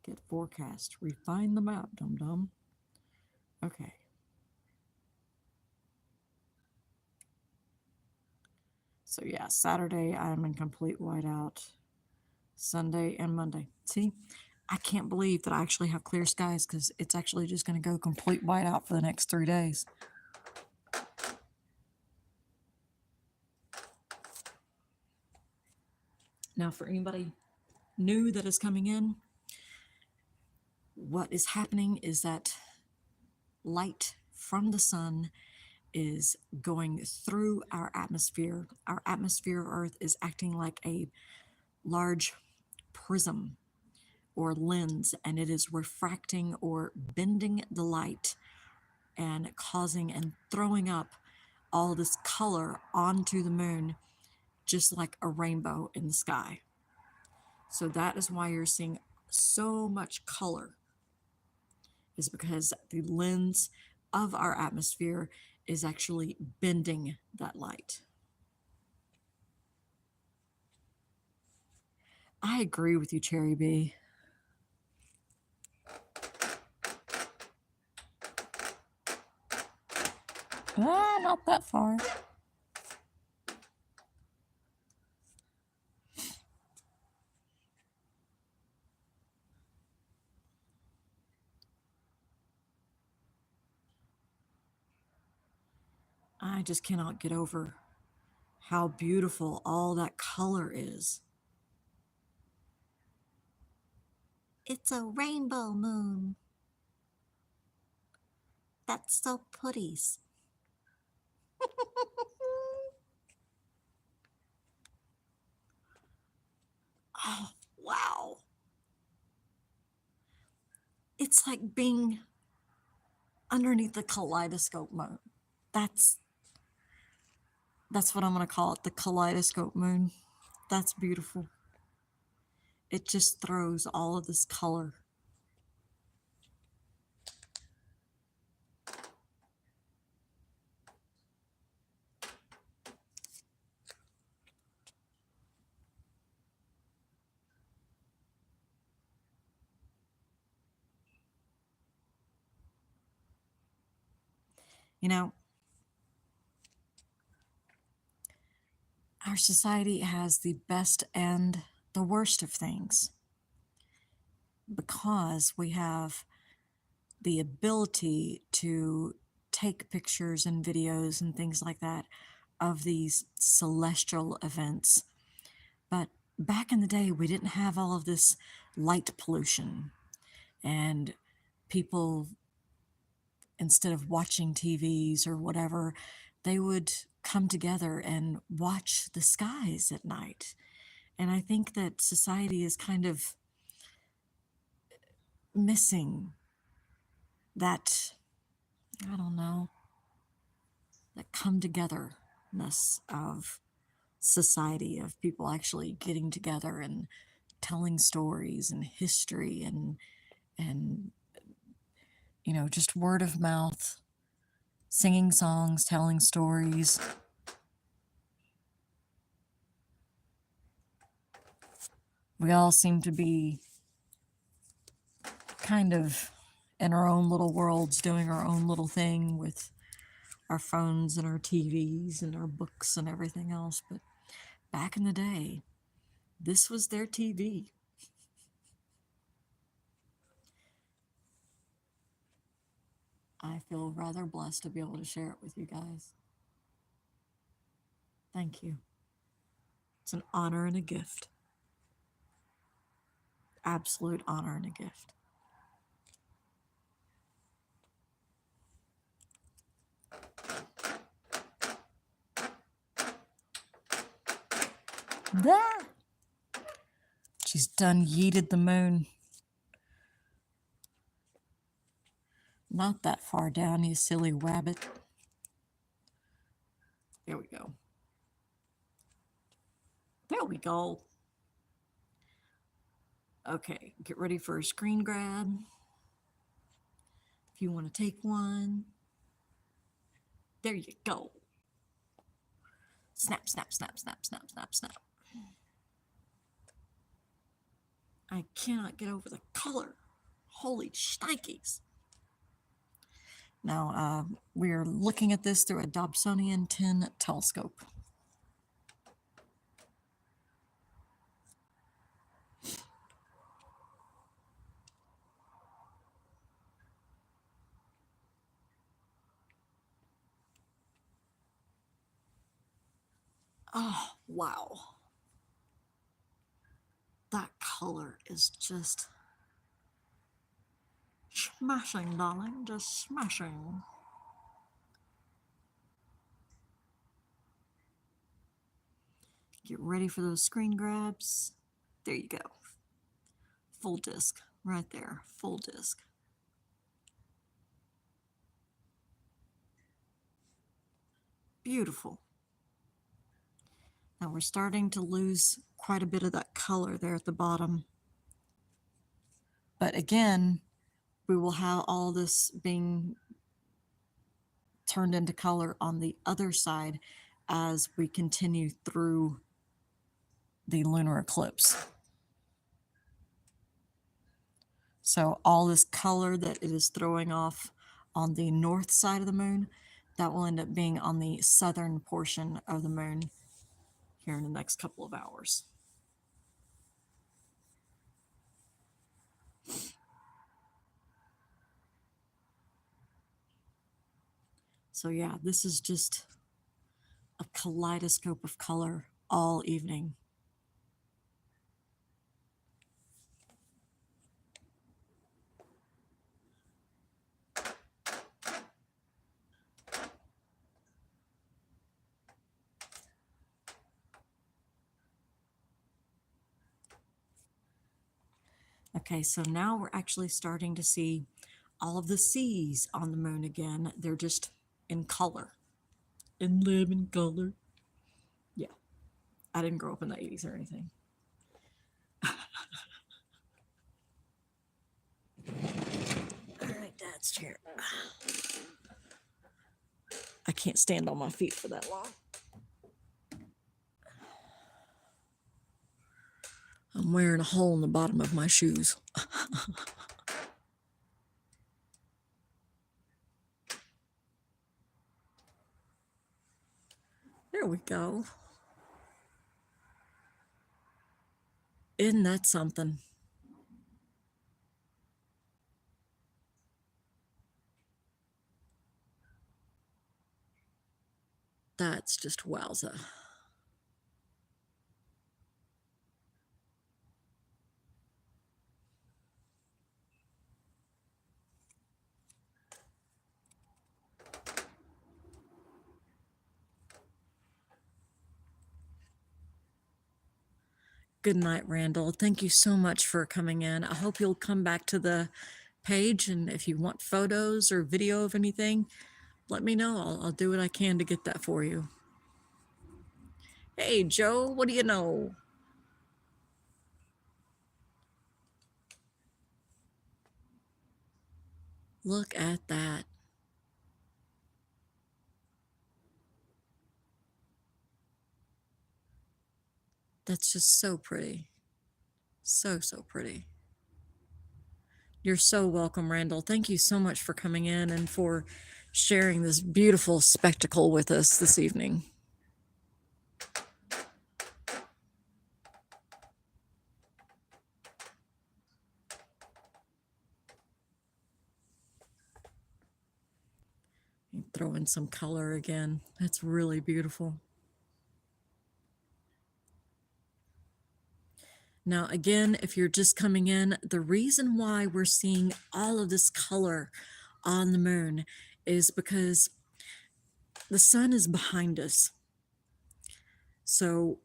A: Get forecast. Refine the map, dum-dum. Okay. So yeah, Saturday I'm in complete whiteout. Sunday and Monday. See, I can't believe that I actually have clear skies because it's actually just going to go complete whiteout for the next 3 days. Now, for anybody new that is coming in, what is happening is that light from the sun is going through our atmosphere. Our atmosphere of Earth is acting like a large prism or lens, and it is refracting or bending the light and causing and throwing up all this color onto the moon, just like a rainbow in the sky. So that is why you're seeing so much color, is because the lens of our atmosphere is actually bending that light. I agree with you, Cherry B. Not that far. I just cannot get over how beautiful all that color is.
B: It's a rainbow moon. That's so pretties.
A: Oh, wow. It's like being underneath the kaleidoscope moon. That's what I'm going to call it, the kaleidoscope moon. That's beautiful. It just throws all of this color. You know, our society has the best and the worst of things because we have the ability to take pictures and videos and things like that of these celestial events. But back in the day, we didn't have all of this light pollution, and people, instead of watching TVs or whatever, they would come together and watch the skies at night. And I think that society is kind of missing that, I don't know, that come togetherness of society, of people actually getting together and telling stories and history and just word of mouth, singing songs, telling stories. We all seem to be kind of in our own little worlds, doing our own little thing with our phones and our TVs and our books and everything else. But back in the day, this was their TV. I feel rather blessed to be able to share it with you guys. Thank you. It's an honor and a gift. Absolute honor and a gift. Ah! She's done yeeted the moon. Not that far down, you silly wabbit. There we go. There we go. Okay, get ready for a screen grab. If you want to take one, there you go. Snap, snap, snap, snap, snap, snap, snap. I cannot get over the color. Holy shnikes. Now, we're looking at this through a Dobsonian 10 telescope. Oh, wow. That color is just smashing, darling, just smashing. Get ready for those screen grabs. There you go. Full disc, right there, full disc. Beautiful. Now we're starting to lose quite a bit of that color there at the bottom. But again, we will have all this being turned into color on the other side as we continue through the lunar eclipse. So all this color that it is throwing off on the north side of the moon, that will end up being on the southern portion of the moon here in the next couple of hours. So yeah, this is just a kaleidoscope of color all evening. Okay, so now we're actually starting to see all of the seas on the moon again. They're just in color. In living color. Yeah, I didn't grow up in the 80s or anything. All right, Dad's chair. I can't stand on my feet for that long. I'm wearing a hole in the bottom of my shoes. There we go. Isn't that something? That's just wowza. Good night, Randall. Thank you so much for coming in. I hope you'll come back to the page, and if you want photos or video of anything, let me know. I'll do what I can to get that for you. Hey, Joe, what do you know? Look at that. That's just so pretty. So, so pretty. You're so welcome, Randall. Thank you so much for coming in and for sharing this beautiful spectacle with us this evening. Throw in some color again. That's really beautiful. Now, again, if you're just coming in, the reason why we're seeing all of this color on the moon is because the sun is behind us. So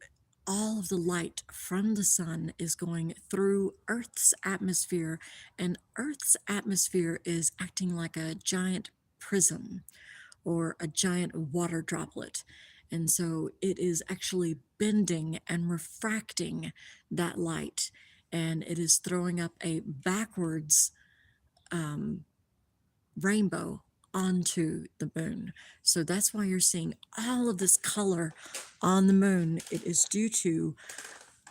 A: all of the light from the sun is going through Earth's atmosphere, and Earth's atmosphere is acting like a giant prism or a giant water droplet. And so it is actually bending and refracting that light, and it is throwing up a backwards rainbow onto the moon. So that's why you're seeing all of this color on the moon. It is due to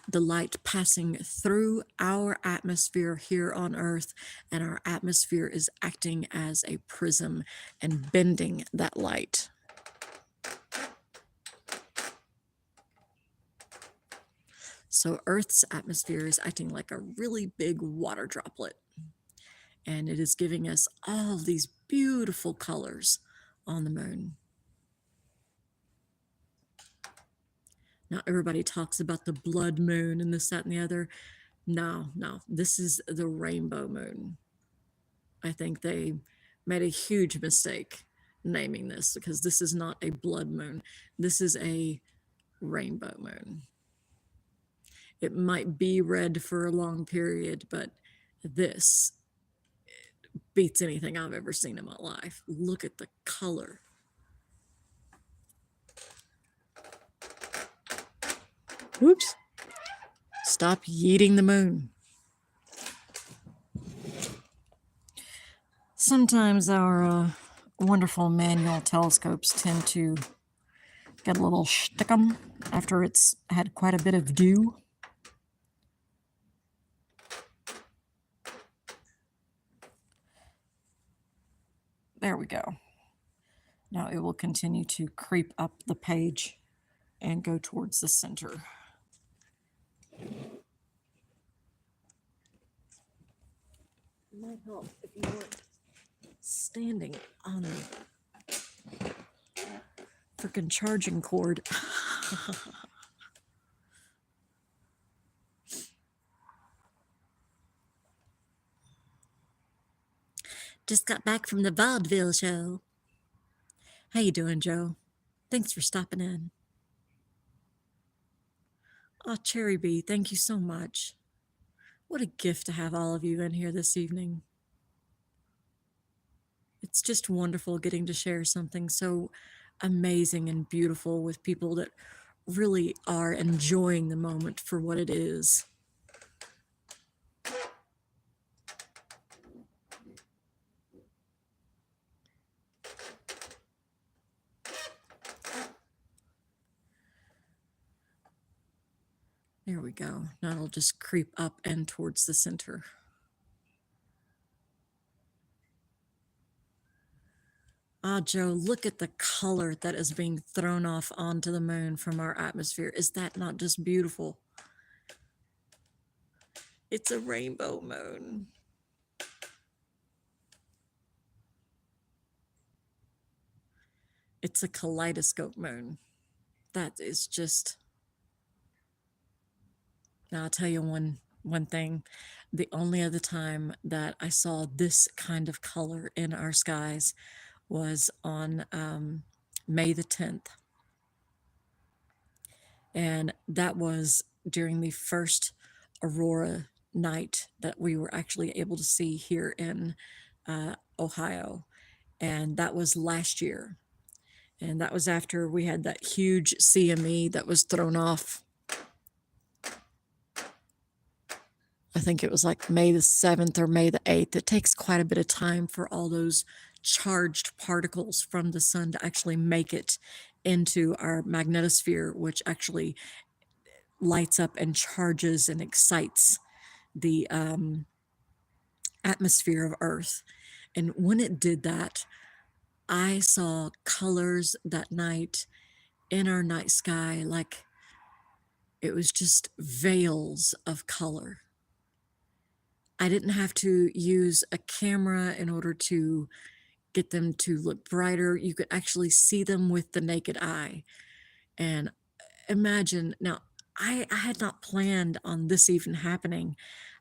A: the light passing through our atmosphere here on Earth, and our atmosphere is acting as a prism and bending that light. So Earth's atmosphere is acting like a really big water droplet, and it is giving us all these beautiful colors on the moon. Now, everybody talks about the blood moon and this, that, and the other. No, this is the rainbow moon. I think they made a huge mistake naming this, because this is not a blood moon. This is a rainbow moon. It might be red for a long period, but this beats anything I've ever seen in my life. Look at the color. Whoops. Stop yeeting the moon. Sometimes our wonderful manual telescopes tend to get a little shtickum after it's had quite a bit of dew. There we go. Now it will continue to creep up the page and go towards the center. It might help if you weren't standing on the freaking charging cord. Just got back from the vaudeville show. How you doing, Joe? Thanks for stopping in. Oh, Cherry Bee, thank you so much. What a gift to have all of you in here this evening. It's just wonderful getting to share something so amazing and beautiful with people that really are enjoying the moment for what it is. There we go. Now it'll just creep up and towards the center. Ah, Joe, look at the color that is being thrown off onto the moon from our atmosphere. Is that not just beautiful? It's a rainbow moon. It's a kaleidoscope moon. That is just... Now, I'll tell you one thing. The only other time that I saw this kind of color in our skies was on May the 10th. And that was during the first aurora night that we were actually able to see here in Ohio. And that was last year. And that was after we had that huge CME that was thrown off. I think it was like May the 7th or May the 8th. It takes quite a bit of time for all those charged particles from the sun to actually make it into our magnetosphere, which actually lights up and charges and excites the atmosphere of Earth. And when it did that, I saw colors that night in our night sky, like it was just veils of color. I didn't have to use a camera in order to get them to look brighter. You could actually see them with the naked eye. And imagine now, I had not planned on this even happening.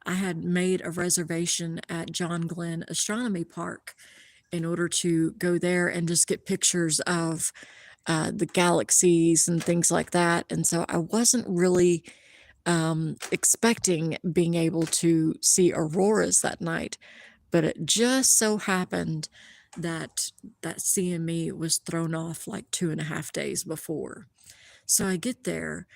A: I had made a reservation at John Glenn Astronomy Park in order to go there and just get pictures of the galaxies and things like that. And so I wasn't really expecting being able to see auroras that night, but it just so happened that that CME was thrown off like 2.5 days before. So I get there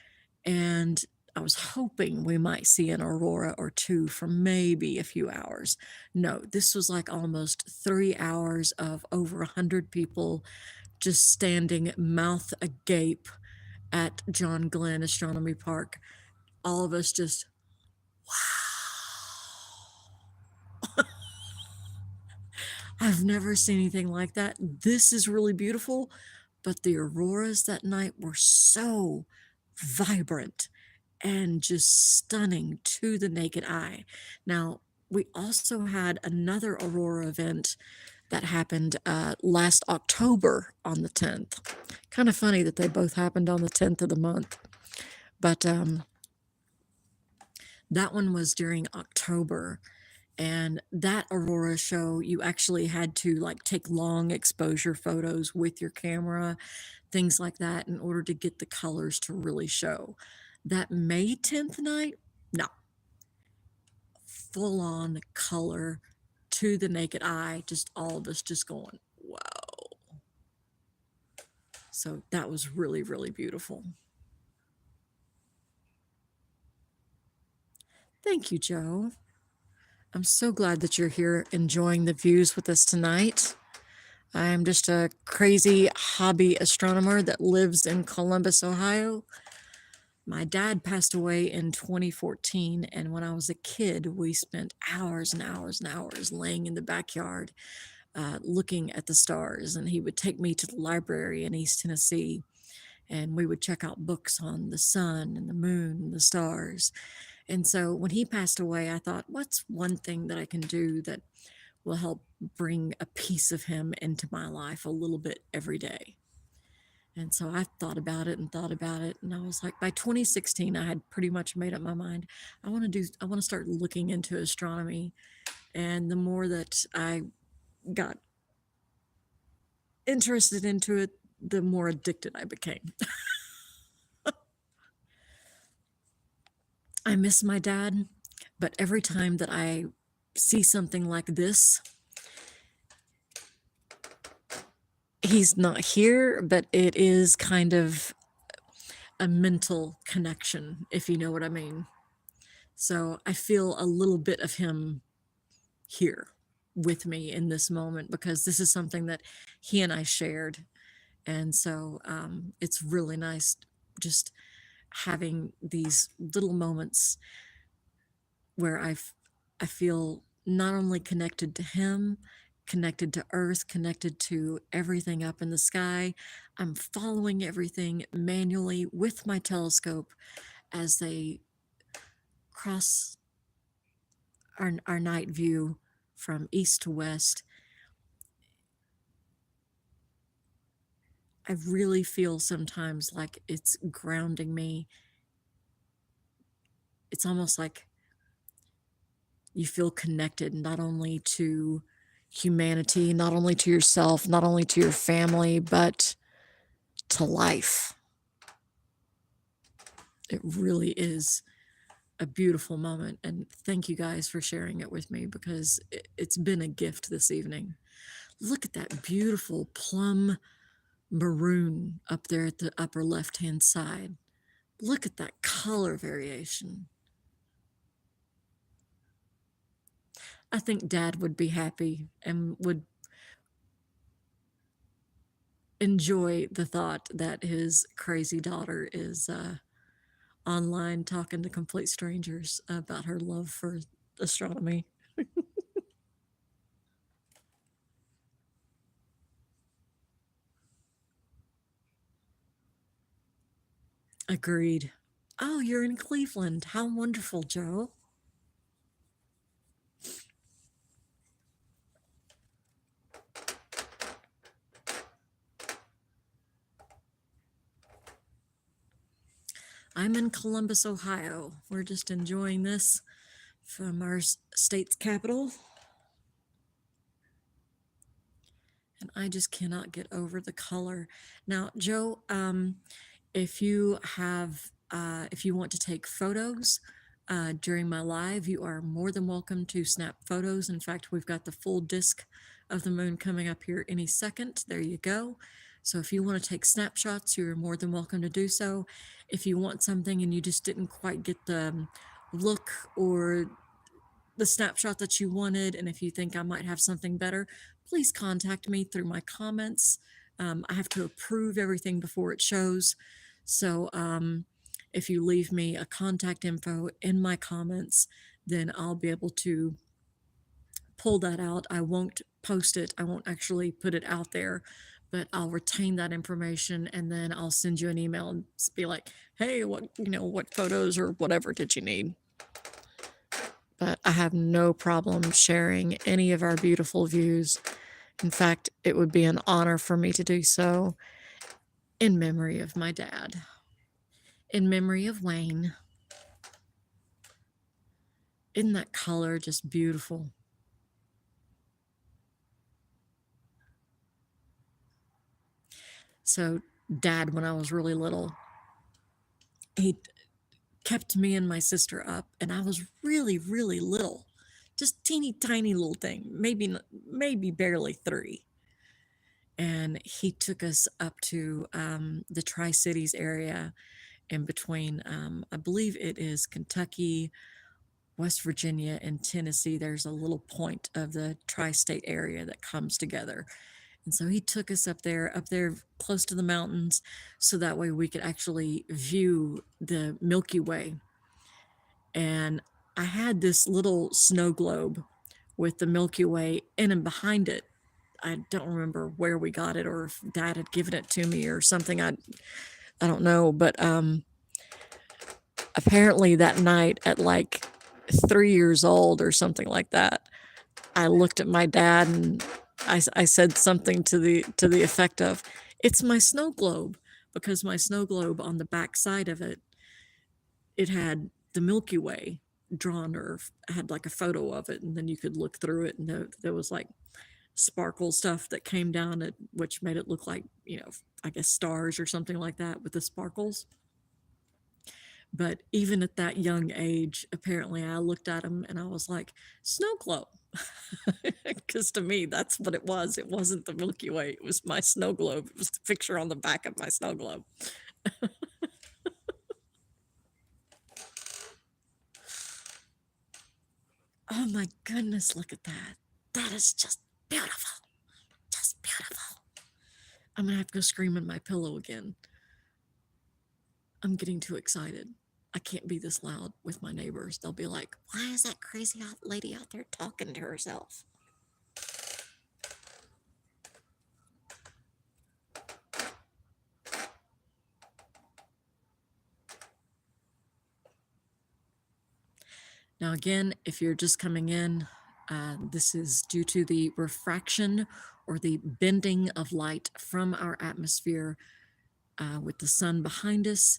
A: and I was hoping we might see an aurora or two for maybe a few hours. No, this was like almost 3 hours of over 100 people just standing mouth agape at John Glenn Astronomy Park. All of us just, wow. I've never seen anything like that. This is really beautiful, but the auroras that night were so vibrant and just stunning to the naked eye. Now, we also had another aurora event that happened last October on the 10th. Kind of funny that they both happened on the 10th of the month. But that one was during October. And that aurora show, you actually had to like take long exposure photos with your camera, things like that, in order to get the colors to really show. That May 10th night, no, full on color to the naked eye, just all of us just going, wow. So that was really, really beautiful. Thank you, Joe. I'm so glad that you're here enjoying the views with us tonight. I'm just a crazy hobby astronomer that lives in Columbus, Ohio. My dad passed away in 2014, and when I was a kid, we spent hours and hours and hours laying in the backyard looking at the stars. And he would take me to the library in East Tennessee, and we would check out books on the sun and the moon and the stars. And so when he passed away, I thought, what's one thing that I can do that will help bring a piece of him into my life a little bit every day? And so I thought about it and thought about it. And I was like, by 2016, I had pretty much made up my mind. I want to start looking into astronomy. And the more that I got interested into it, the more addicted I became. I miss my dad, but every time that I see something like this, he's not here, but it is kind of a mental connection, if you know what I mean. So I feel a little bit of him here with me in this moment because this is something that he and I shared. And so it's really nice just having these little moments where I feel not only connected to him, connected to Earth, connected to everything up in the sky. I'm following everything manually with my telescope as they cross our night view from east to west. I really feel sometimes like it's grounding me. It's almost like you feel connected not only to humanity, not only to yourself, not only to your family, but to life. It really is a beautiful moment. And thank you guys for sharing it with me because it's been a gift this evening. Look at that beautiful plum maroon up there at the upper left-hand side. Look at that color variation. I think Dad would be happy and would enjoy the thought that his crazy daughter is online talking to complete strangers about her love for astronomy. Agreed. Oh, you're in Cleveland. How wonderful, Joe. I'm in Columbus, Ohio. We're just enjoying this from our state's capital. And I just cannot get over the color. Now, Joe, if you have, if you want to take photos during my live, you are more than welcome to snap photos. In fact, we've got the full disk of the moon coming up here any second. There you go. So if you want to take snapshots, you're more than welcome to do so. If you want something and you just didn't quite get the look or the snapshot that you wanted, and if you think I might have something better, please contact me through my comments. I have to approve everything before it shows. So if you leave me a contact info in my comments, then I'll be able to pull that out. I won't post it, I won't actually put it out there, but I'll retain that information and then I'll send you an email and be like, hey, what photos or whatever did you need? But I have no problem sharing any of our beautiful views. In fact, it would be an honor for me to do so in memory of my dad, in memory of Wayne. Isn't that color just beautiful? So, Dad, when I was really little, he kept me and my sister up, and I was really, really little, just teeny tiny little thing, maybe barely 3. And he took us up to the Tri Cities area in between, I believe it is Kentucky, West Virginia, and Tennessee. There's a little point of the tri state area that comes together. And so he took us up there close to the mountains, so that way we could actually view the Milky Way. And I had this little snow globe with the Milky Way in and behind it. I don't remember where we got it or if Dad had given it to me or something. I don't know, but apparently that night at like 3 years old or something like that, I looked at my dad and I said something to the effect of, "It's my snow globe," because my snow globe on the back side of it, it had the Milky Way drawn or had like a photo of it, and then you could look through it, and there was like sparkle stuff that came down it, which made it look like, I guess stars or something like that with the sparkles. But even at that young age, apparently I looked at him and I was like, snow globe. Because to me, that's what it was. It wasn't the Milky Way, it was my snow globe. It was the picture on the back of my snow globe. Oh my goodness, look at that. That is just beautiful. Just beautiful. I'm going to have to go scream in my pillow again. I'm getting too excited. I can't be this loud with my neighbors. They'll be like, why is that crazy lady out there talking to herself? Now, again, if you're just coming in, this is due to the refraction or the bending of light from our atmosphere with the sun behind us.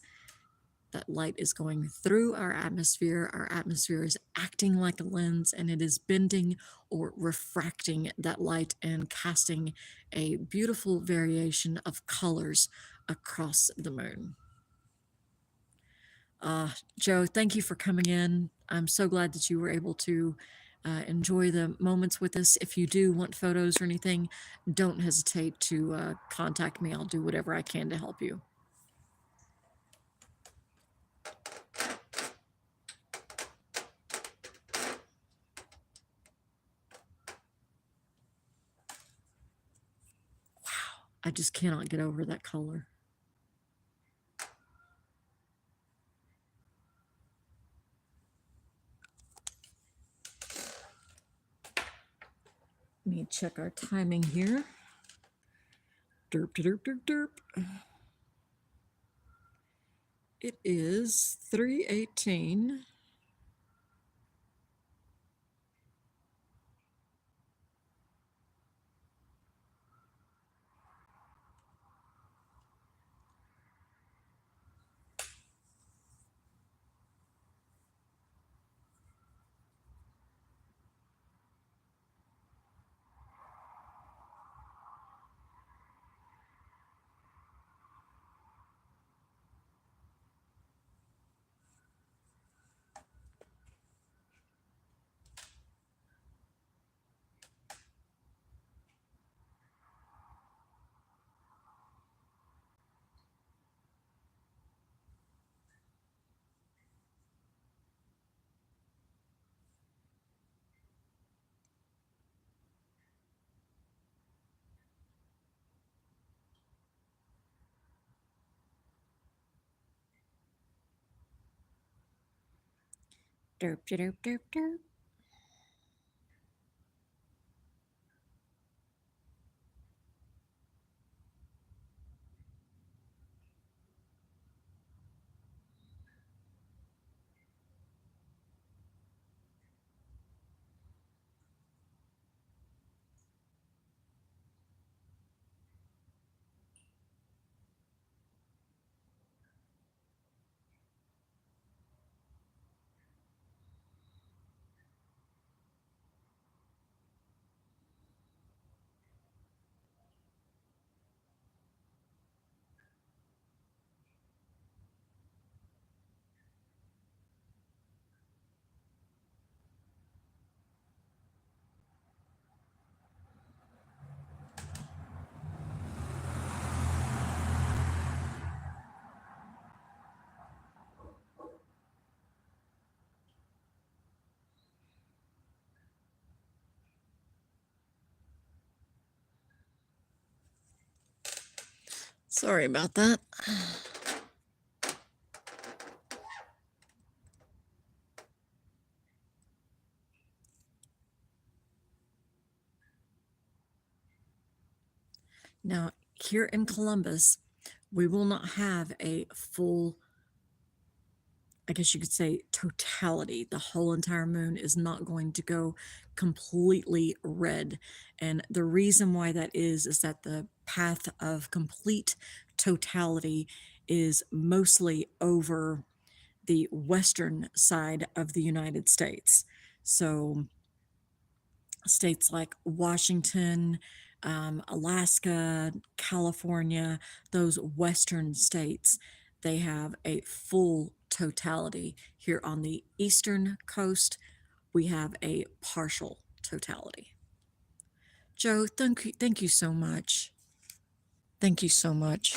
A: That light is going through our atmosphere. Our atmosphere is acting like a lens and it is bending or refracting that light and casting a beautiful variation of colors across the moon. Joe, thank you for coming in. I'm so glad that you were able to enjoy the moments with us. If you do want photos or anything, don't hesitate to contact me. I'll do whatever I can to help you. I just cannot get over that color. Let me check our timing here. Derp, derp, derp, derp. It is 3:18. Derp, derp, derp, derp. Sorry about that. Now, here in Columbus, we will not have a full, I guess you could say, totality. The whole entire moon is not going to go completely red. And the reason why that is that the path of complete totality is mostly over the western side of the United States. So states like Washington, Alaska, California, those western states, they have a full totality. Here on the eastern coast, we have a partial totality. Joe, thank you so much. Thank you so much.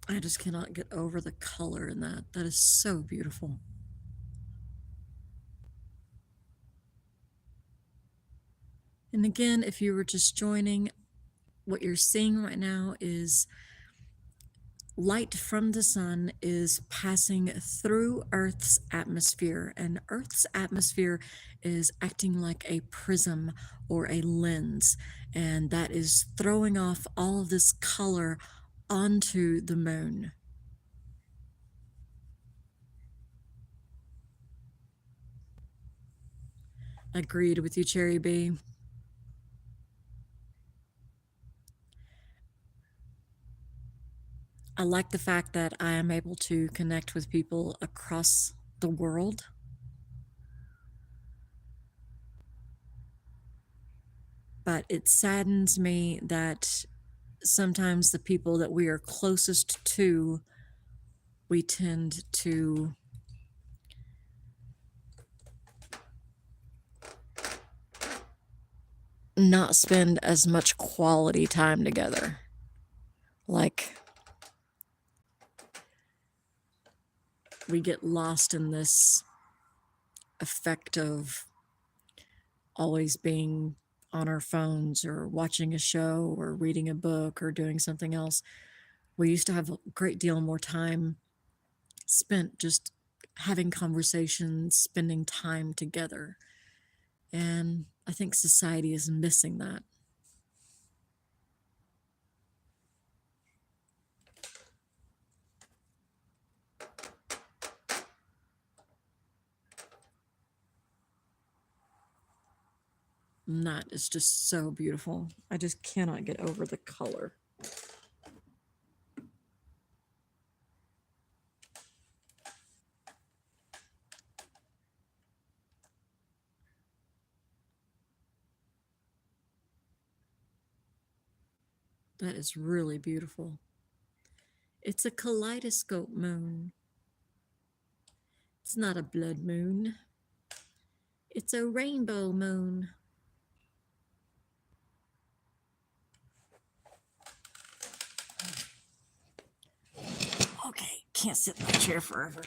A: I just cannot get over the color in that. That is so beautiful. And again, if you were just joining, what you're seeing right now is light from the sun is passing through Earth's atmosphere, and Earth's atmosphere is acting like a prism or a lens, and that is throwing off all of this color onto the moon. Agreed with you, Cherry B. I like the fact that I am able to connect with people across the world. But it saddens me that sometimes the people that we are closest to, we tend to not spend as much quality time together. Like, we get lost in this effect of always being on our phones or watching a show or reading a book or doing something else. We used to have a great deal more time spent just having conversations, spending time together. And I think society is missing that. And that is just so beautiful. I just cannot get over the color. That is really beautiful. It's a kaleidoscope moon. It's not a blood moon. It's a rainbow moon. Okay, can't sit in the chair forever.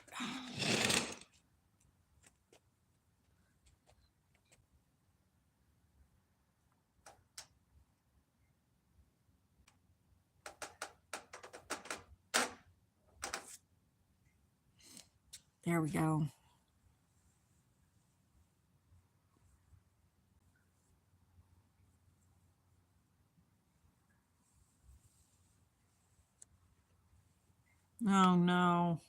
A: There we go. Oh no.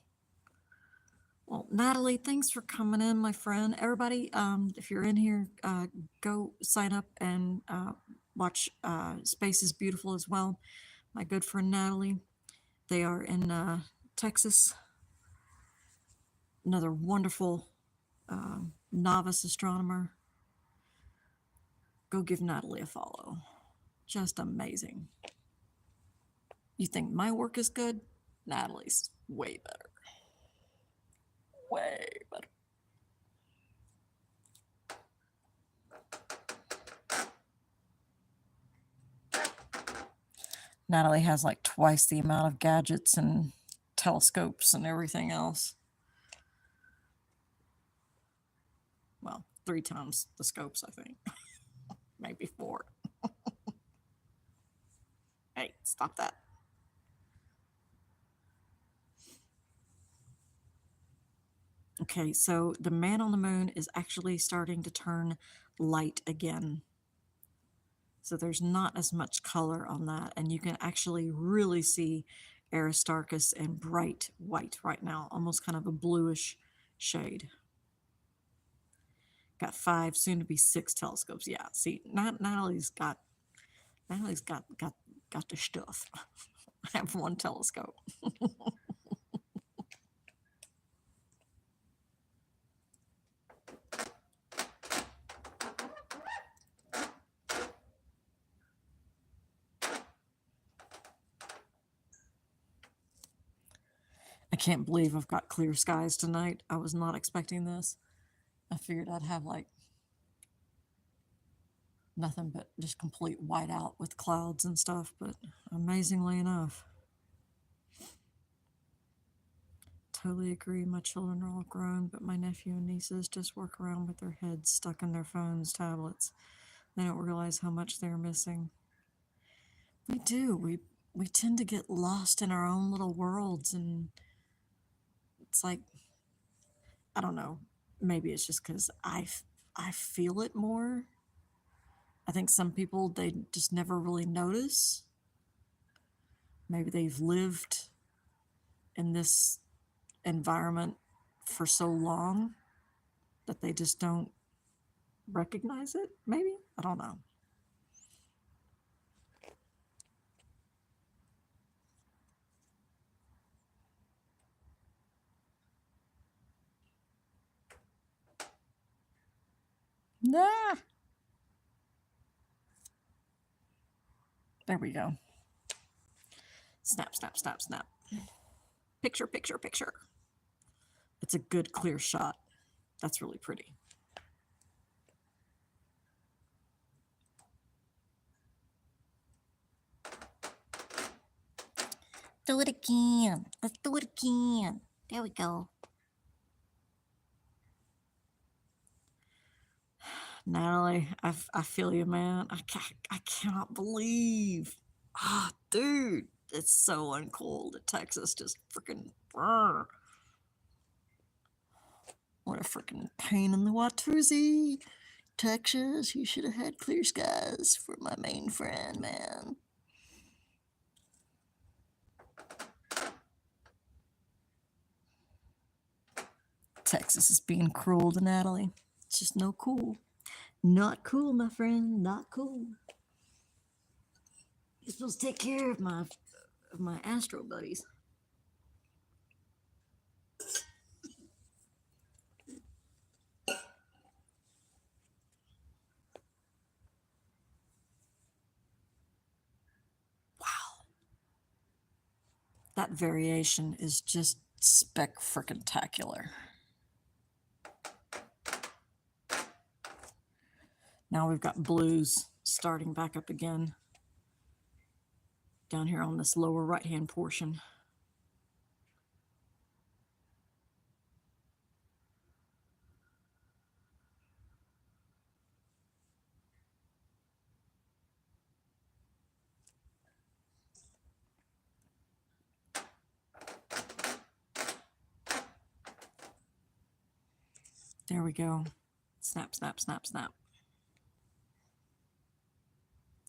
A: Well, Natalie, thanks for coming in, my friend. Everybody, if you're in here, go sign up and watch Space is Beautiful as well. My good friend Natalie. They are in Texas. Another wonderful novice astronomer. Go give Natalie a follow. Just amazing. You think my work is good? Natalie's way better. Way better. Natalie has like twice the amount of gadgets and telescopes and everything else. Well, 3 times the scopes, I think. Maybe 4. Hey, stop that. Okay, so the man on the moon is actually starting to turn light again. So there's not as much color on that, and you can actually really see Aristarchus in bright white right now, almost kind of a bluish shade. Got 5, soon to be 6 telescopes. Yeah, see, Natalie's got the stuff. I have 1 telescope. I can't believe I've got clear skies tonight. I was not expecting this. I figured I'd have like nothing but just complete whiteout with clouds and stuff, but amazingly enough. Totally agree. My children are all grown, but my nephew and nieces just work around with their heads stuck in their phones, tablets. They don't realize how much they're missing. We do. We tend to get lost in our own little worlds, and it's like, I don't know. Maybe it's just because I feel it more. I think some people, they just never really notice. Maybe they've lived in this environment for so long that they just don't recognize it. Maybe, I don't know. Ah! There we go. Snap, snap, snap, snap. Picture, picture, picture. It's a good clear shot. That's really pretty.
B: Do it again. Let's do it again. There we go.
A: Natalie, I feel you, man. I cannot believe. Ah, dude, it's so uncool that Texas just freaking. What a freaking pain in the Watusi. Texas, you should have had clear skies for my main friend, man. Texas is being cruel to Natalie. It's just no cool. Not cool, my friend. Not cool. You're supposed to take care of my astro buddies. Wow. That variation is just spectacular. Now we've got blues starting back up again down here on this lower right-hand portion. There we go. Snap, snap, snap, snap.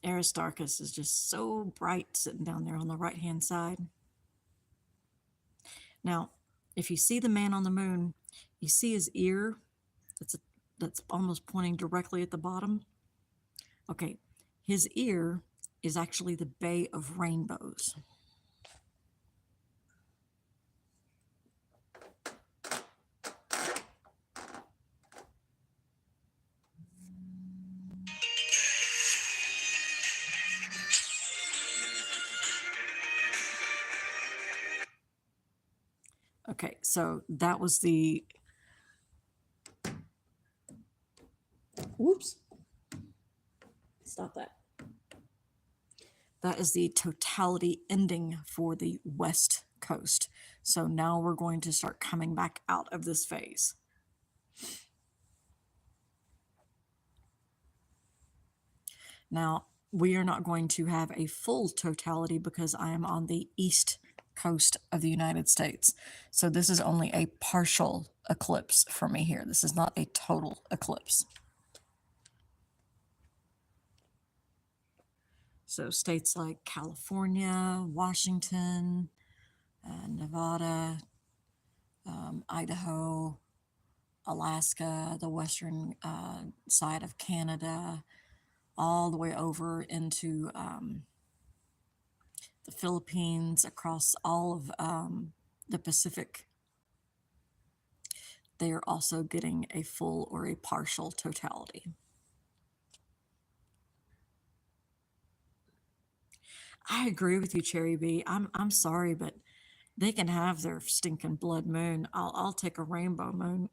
A: Aristarchus is just so bright sitting down there on the right-hand side. Now, if you see the man on the moon, you see his ear that's almost pointing directly at the bottom. Okay, his ear is actually the Bay of Rainbows. Okay, so that was the, whoops, stop that. That is the totality ending for the West Coast. So now we're going to start coming back out of this phase. Now, we are not going to have a full totality because I am on the East Coast of the United States. So this is only a partial eclipse for me here. This is not a total eclipse. So states like California, Washington, Nevada, Idaho, Alaska, the western side of Canada, all the way over into the Philippines, across all of the Pacific. They are also getting a full or a partial totality. I agree with you, Cherry B. I'm sorry, but they can have their stinking blood moon. I'll take a rainbow moon.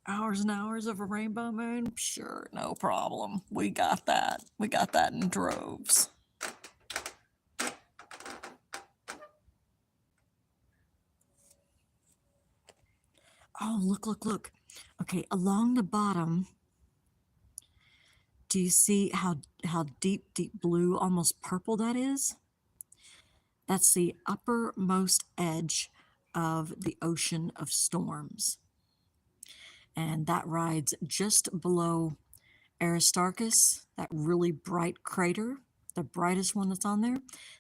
A: Hours and hours of a rainbow moon? Sure, no problem. We got that. We got that in droves. Oh, look, look, look. Okay, along the bottom, do you see how deep, deep blue, almost purple that is? That's the uppermost edge of the ocean of storms. And that rides just below Aristarchus, that really bright crater, the brightest one that's on there.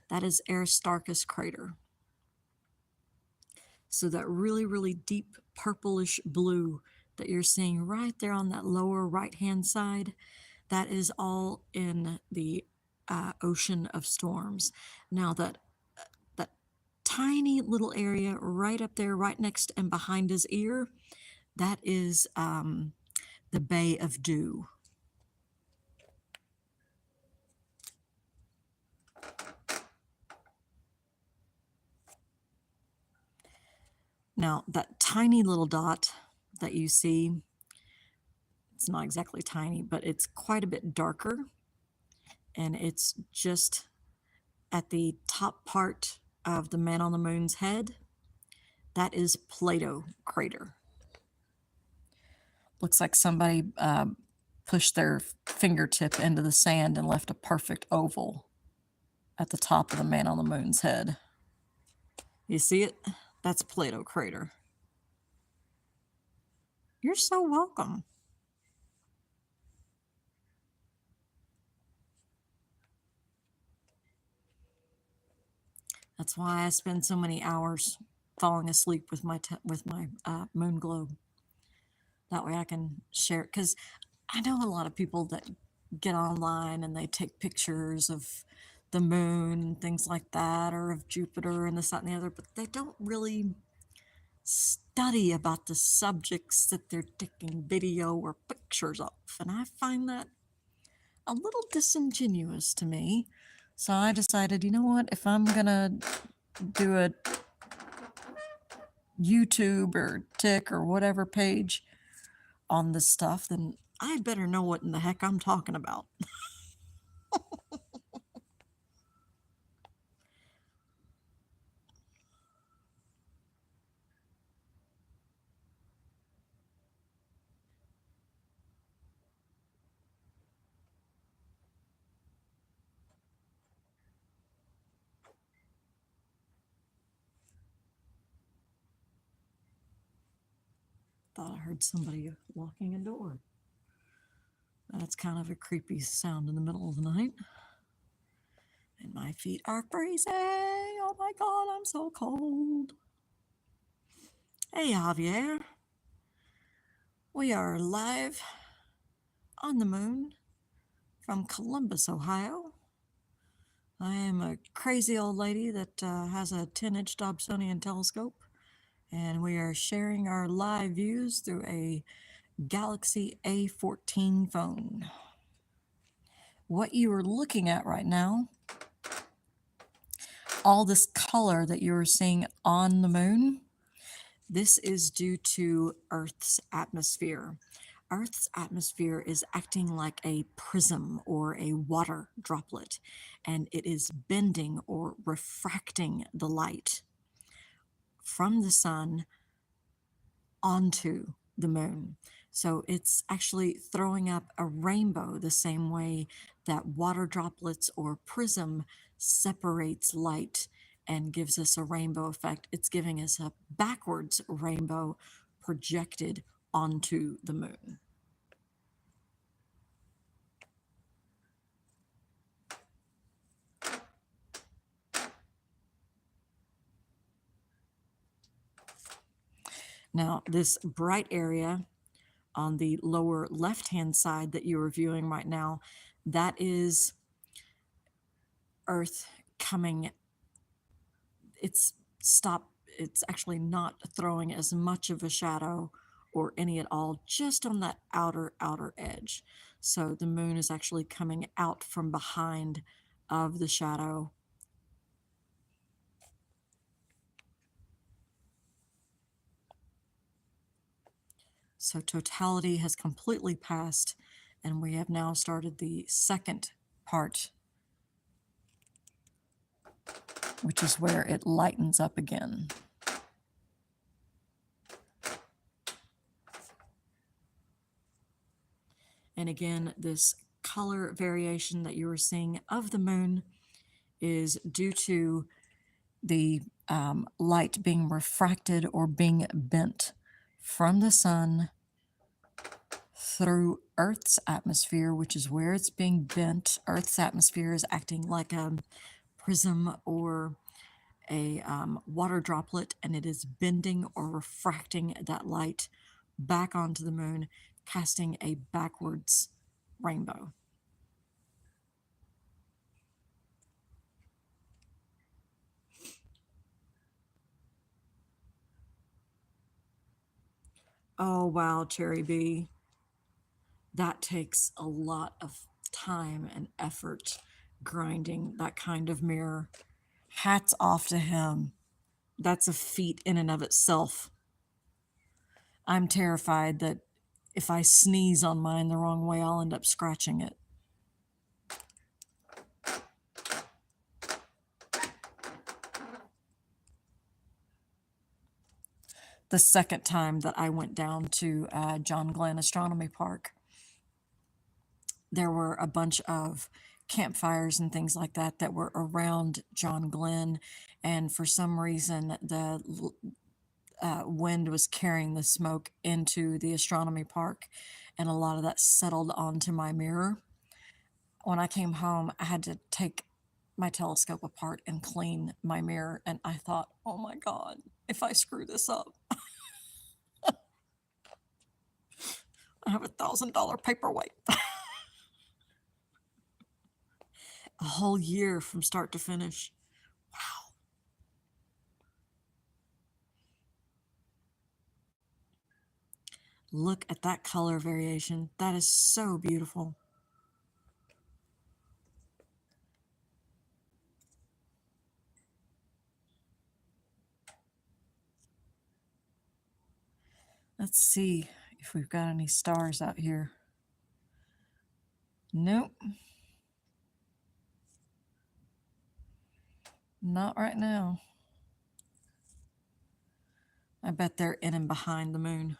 A: That is Aristarchus crater. So that really, really deep purplish blue that you're seeing right there on that lower right-hand side, that is all in the ocean of storms. Now that tiny little area right up there, right next and behind his ear, that is the Bay of Dew. Now, that tiny little dot that you see, it's not exactly tiny, but it's quite a bit darker, and it's just at the top part of the Man on the Moon's head. That is Plato crater. Looks like somebody pushed their fingertip into the sand and left a perfect oval at the top of the Man on the Moon's head. You see it? That's Plato crater. You're so welcome. That's why I spend so many hours falling asleep with my moon globe. That way I can share it, because I know a lot of people that get online and they take pictures of the moon, things like that, or of Jupiter and this, that, and the other, but they don't really study about the subjects that they're taking video or pictures of. And I find that a little disingenuous to me. So I decided, you know what, if I'm going to do a YouTube or Tick or whatever page on this stuff, then I better know what in the heck I'm talking about. Thought I heard somebody locking a door. That's kind of a creepy sound in the middle of the night. And my feet are freezing. Oh my God, I'm so cold. Hey, Javier. We are live on the moon from Columbus, Ohio. I am a crazy old lady that has a 10-inch Dobsonian telescope, and we are sharing our live views through a Galaxy A14 phone. What you are looking at right now, all this color that you are seeing on the moon, this is due to Earth's atmosphere. Earth's atmosphere is acting like a prism or a water droplet, and it is bending or refracting the light from the sun onto the moon. So it's actually throwing up a rainbow the same way that water droplets or prism separates light and gives us a rainbow effect. It's giving us a backwards rainbow projected onto the moon. Now, this bright area on the lower left-hand side that you are viewing right now, that is Earth coming. It's actually not throwing as much of a shadow or any at all, just on that outer edge. So the moon is actually coming out from behind of the shadow. So totality has completely passed, and we have now started the second part, which is where it lightens up again. And again, this color variation that you were seeing of the moon is due to the light being refracted or being bent from the sun through Earth's atmosphere, which is where it's being bent. Earth's atmosphere is acting like a prism or a water droplet, and it is bending or refracting that light back onto the moon, casting a backwards rainbow. Oh, wow, Cherry B. That takes a lot of time and effort grinding that kind of mirror. Hats off to him. That's a feat in and of itself. I'm terrified that if I sneeze on mine the wrong way, I'll end up scratching it. The second time that I went down to John Glenn Astronomy Park, there were a bunch of campfires and things like that that were around John Glenn, and for some reason the wind was carrying the smoke into the astronomy park, and a lot of that settled onto my mirror. When I came home, I had to take my telescope apart and clean my mirror, and I thought, oh my God, if I screw this up, I have $1,000 paperweight. A whole year from start to finish. Wow. Look at that color variation. That is so beautiful. Let's see if we've got any stars out here. Nope. Not right now. I bet they're in and behind the moon.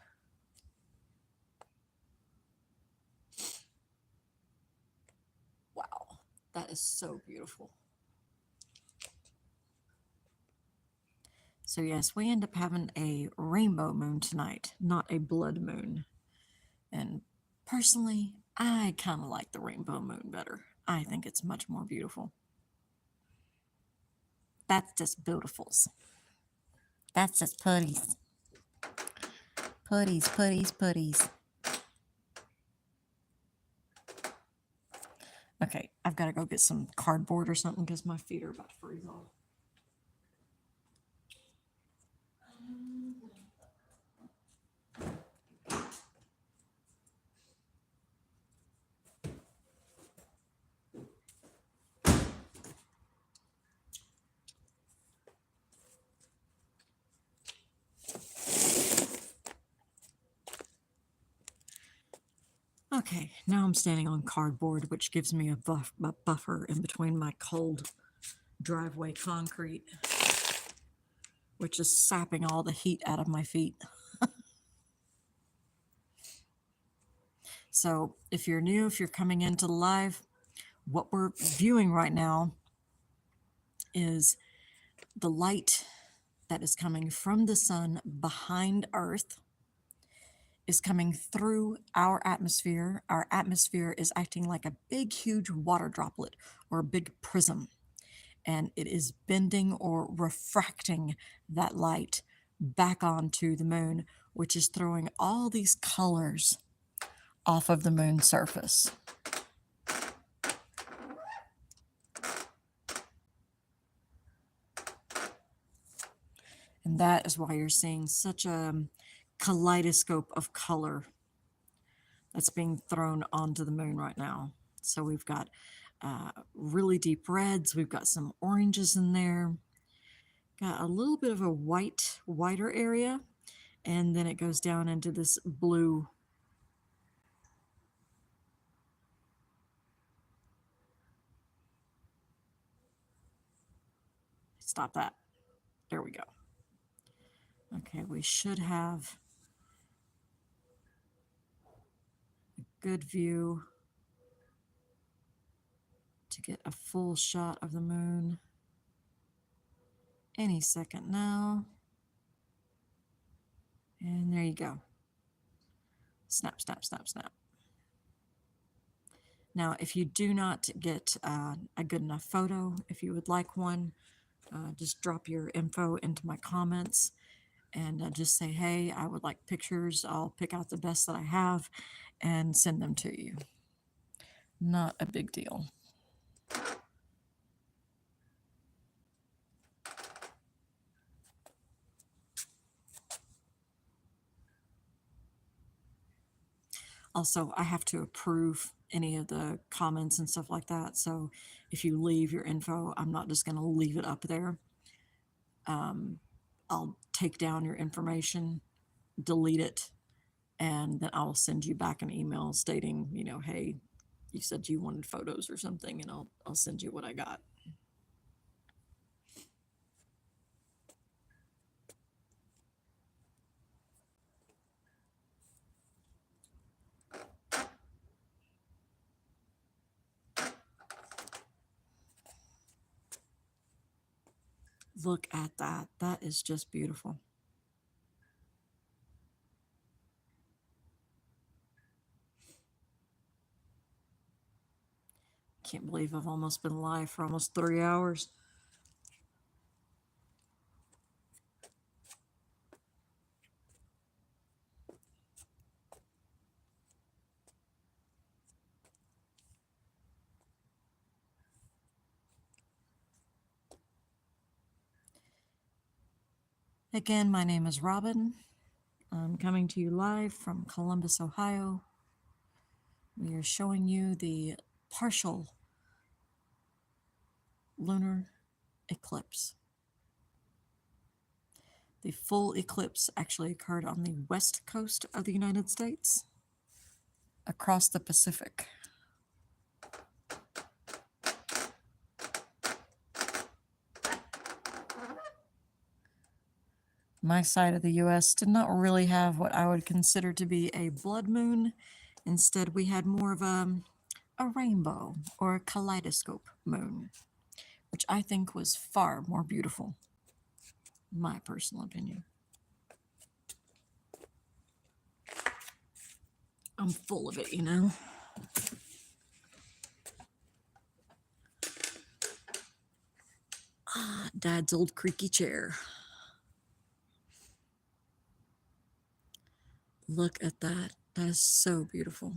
A: Wow, that is so beautiful. So yes, we end up having a rainbow moon tonight, not a blood moon. And personally, I kind of like the rainbow moon better. I think it's much more beautiful. That's just beautifuls.
B: That's just putties. Putties, putties, putties.
A: Okay, I've got to go get some cardboard or something because my feet are about to freeze off. Okay, now I'm standing on cardboard, which gives me a buffer in between my cold driveway concrete, which is sapping all the heat out of my feet. So if you're new, if you're coming into the live, what we're viewing right now is the light that is coming from the sun behind Earth is coming through our atmosphere. Our atmosphere is acting like a big, huge water droplet or a big prism, and it is bending or refracting that light back onto the moon, which is throwing all these colors off of the moon's surface. And that is why you're seeing such a kaleidoscope of color that's being thrown onto the moon right now. So we've got really deep reds, we've got some oranges in there, got a little bit of a whiter area, and then it goes down into this blue. Stop that. There we go. Okay, we should have a good view to get a full shot of the moon any second now. And there you go. Snap, snap, snap, snap. Now, if you do not get a good enough photo, if you would like one, just drop your info into my comments and just say, hey, I would like pictures. I'll pick out the best that I have and send them to you. Not a big deal. Also, I have to approve any of the comments and stuff like that. So if you leave your info, I'm not just going to leave it up there. I'll take down your information, delete it, and then I'll send you back an email stating, hey, you said you wanted photos or something, and I'll send you what I got. Look at that. That is just beautiful. Can't believe I've almost been live for almost 3 hours. Again, my name is Robin. I'm coming to you live from Columbus, Ohio. We are showing you the partial lunar eclipse. The full eclipse actually occurred on the west coast of the United States, across the Pacific. My side of the US did not really have what I would consider to be a blood moon. Instead, we had more of a rainbow or a kaleidoscope moon, which I think was far more beautiful, my personal opinion. I'm full of it. Dad's old creaky chair. Look at that. That is so beautiful.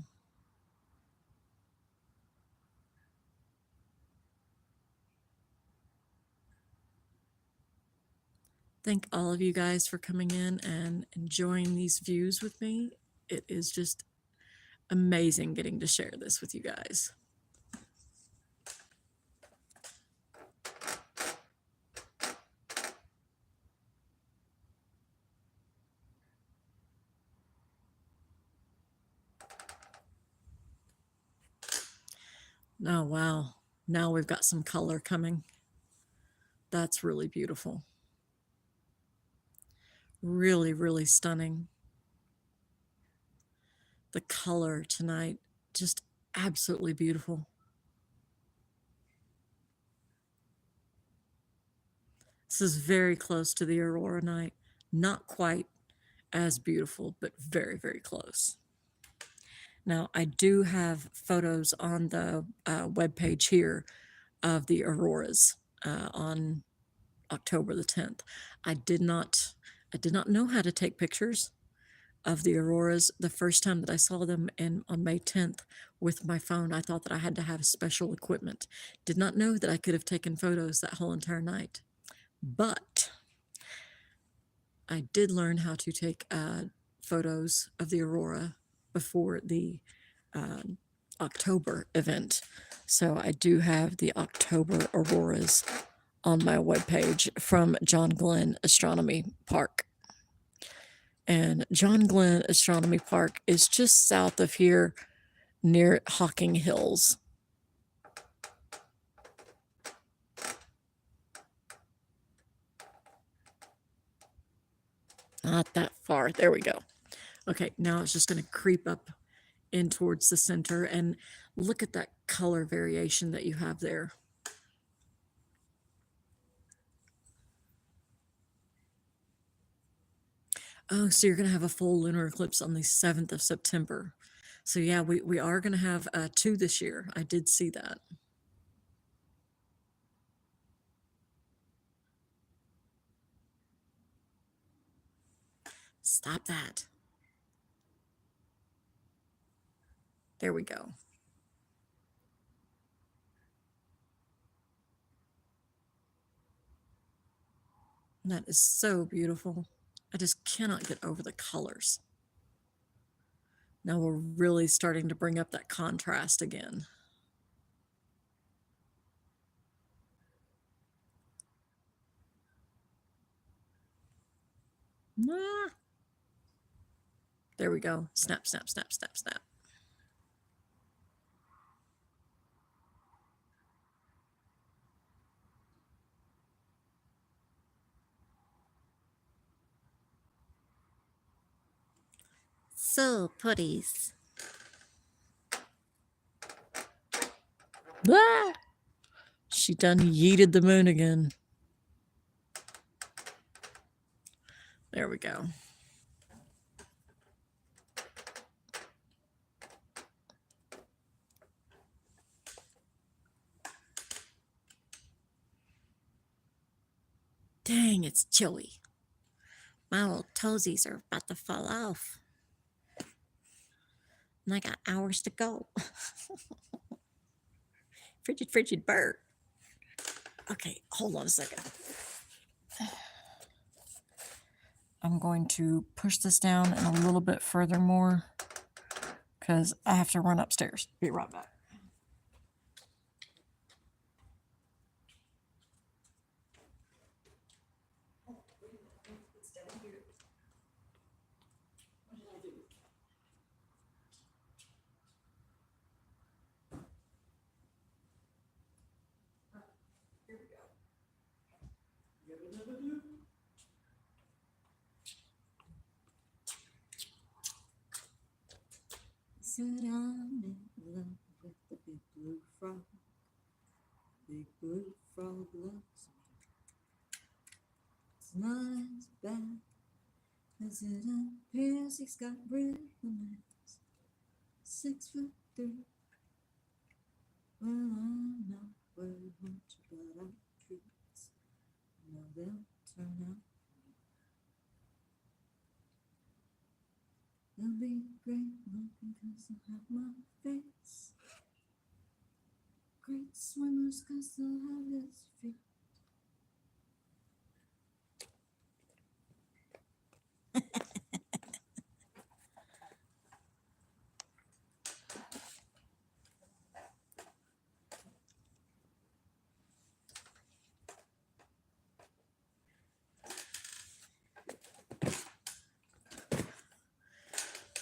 A: Thank all of you guys for coming in and enjoying these views with me. It is just amazing getting to share this with you guys. Oh, wow. Now we've got some color coming. That's really beautiful. Really, really stunning. The color tonight, just absolutely beautiful. This is very close to the aurora night. Not quite as beautiful, but very, very close. Now, I do have photos on the webpage here of the auroras on October the 10th. I did not know how to take pictures of the auroras the first time that I saw them on May 10th with my phone. I thought that I had to have special equipment. Did not know that I could have taken photos that whole entire night. But I did learn how to take photos of the aurora before the October event. So I do have the October auroras on my webpage from John Glenn Astronomy Park. And John Glenn Astronomy Park is just south of here near Hocking Hills. Not that far. There we go. Okay, now it's just going to creep up in towards the center and look at that color variation that you have there. Oh, so you're going to have a full lunar eclipse on the 7th of September. So yeah, we are going to have 2 this year. I did see that. Stop that. There we go. That is so beautiful. I just cannot get over the colors. Now we're really starting to bring up that contrast again. Ah. There we go. Snap, snap, snap, snap, snap. So, putties. Ah! She done yeeted the moon again. There we go. Dang, it's chilly. My old toesies are about to fall off. And I got hours to go. Frigid, frigid bird. Okay, hold on a second. I'm going to push this down and a little bit further more because I have to run upstairs. Be right back. Said I'm in love with the big blue frog. Big blue frog loves me. It's not as bad as it appears. He's got rhythm legs, 6'3". Well, I'm not worried much about our treats. No, they'll turn out. They'll be great looking 'cause they'll have my face. Great swimmers 'cause they'll have his feet.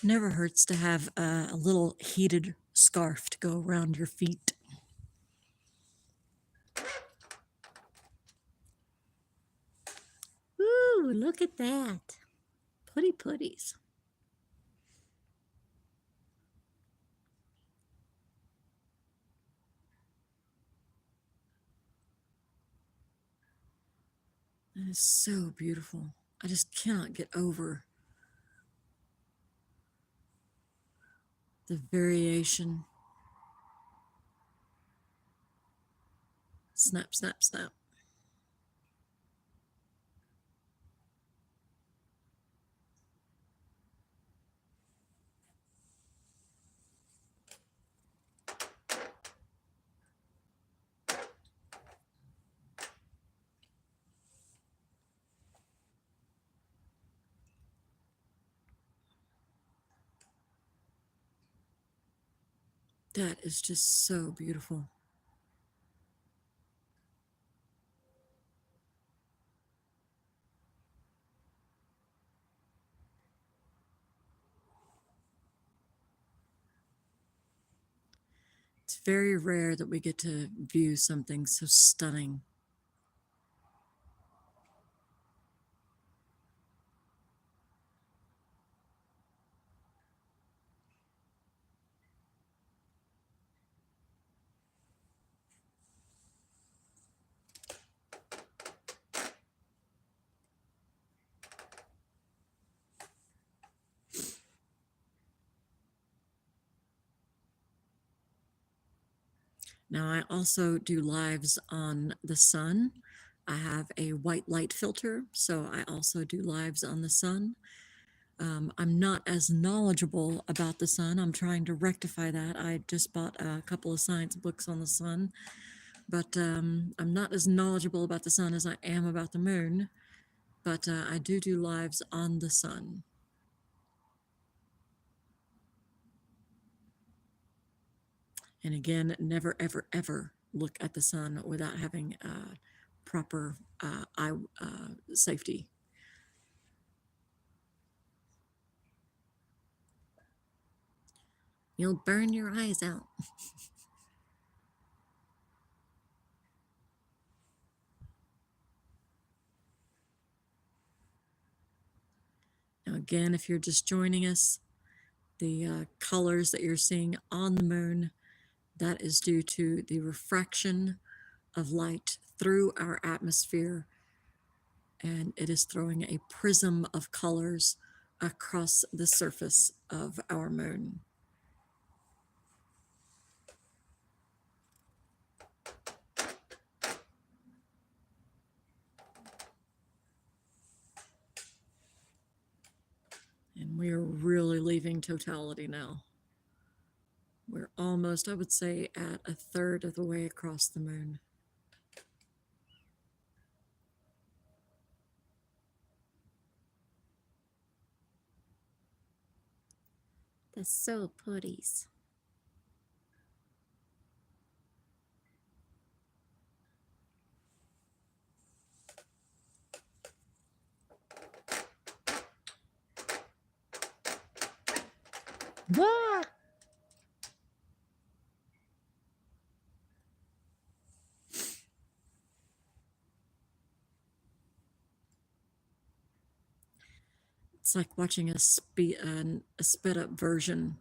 A: Never hurts to have a little heated scarf to go around your feet. Ooh, look at that. Putty putties. That is so beautiful. I just cannot get over the variation. Snap, snap, snap. That is just so beautiful. It's very rare that we get to view something so stunning. Now, I also do lives on the sun. I have a white light filter, so I also do lives on the sun. I'm not as knowledgeable about the sun. I'm trying to rectify that. I just bought a couple of science books on the sun, but I'm not as knowledgeable about the sun as I am about the moon. But I do lives on the sun. And again, never, ever, ever look at the sun without having proper eye safety. You'll burn your eyes out. Now, again, if you're just joining us, the colors that you're seeing on the moon, that is due to the refraction of light through our atmosphere, and it is throwing a prism of colors across the surface of our moon. And we are really leaving totality now. We're almost, I would say, at a third of the way across the moon. That's so pretty. Ah! It's like watching a sped up version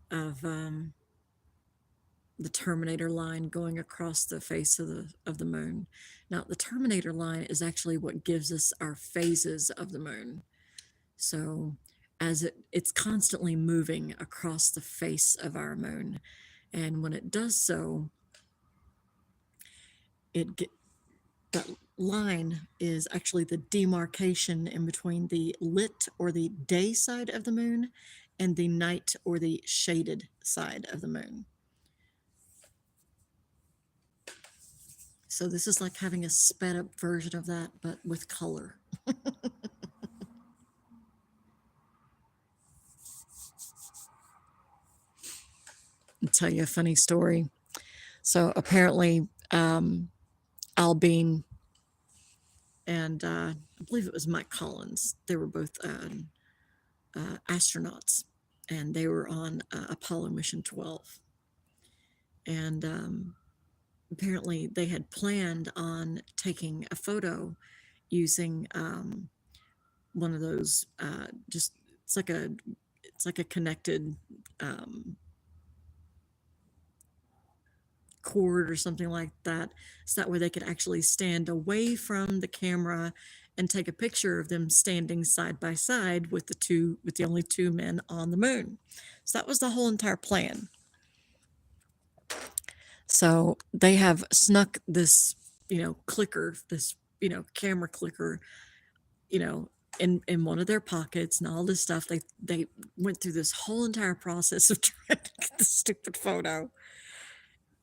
A: of the Terminator line going across the face of the moon. Now, the Terminator line is actually what gives us our phases of the moon. So, as it's constantly moving across the face of our moon, and when it does so, that line is actually the demarcation in between the lit or the day side of the moon and the night or the shaded side of the moon. So this is like having a sped up version of that, but with color. I'll tell you a funny story. So apparently, Al Bean and I believe it was Mike Collins, they were both astronauts, and they were on Apollo Mission 12. And apparently, they had planned on taking a photo using one of those just it's like a connected cord or something like that, so that way they could actually stand away from the camera and take a picture of them standing side by side with the only two men on the moon. So that was the whole entire plan. So they have snuck this, clicker, this, camera clicker, in one of their pockets and all this stuff. They went through this whole entire process of trying to get the stupid photo.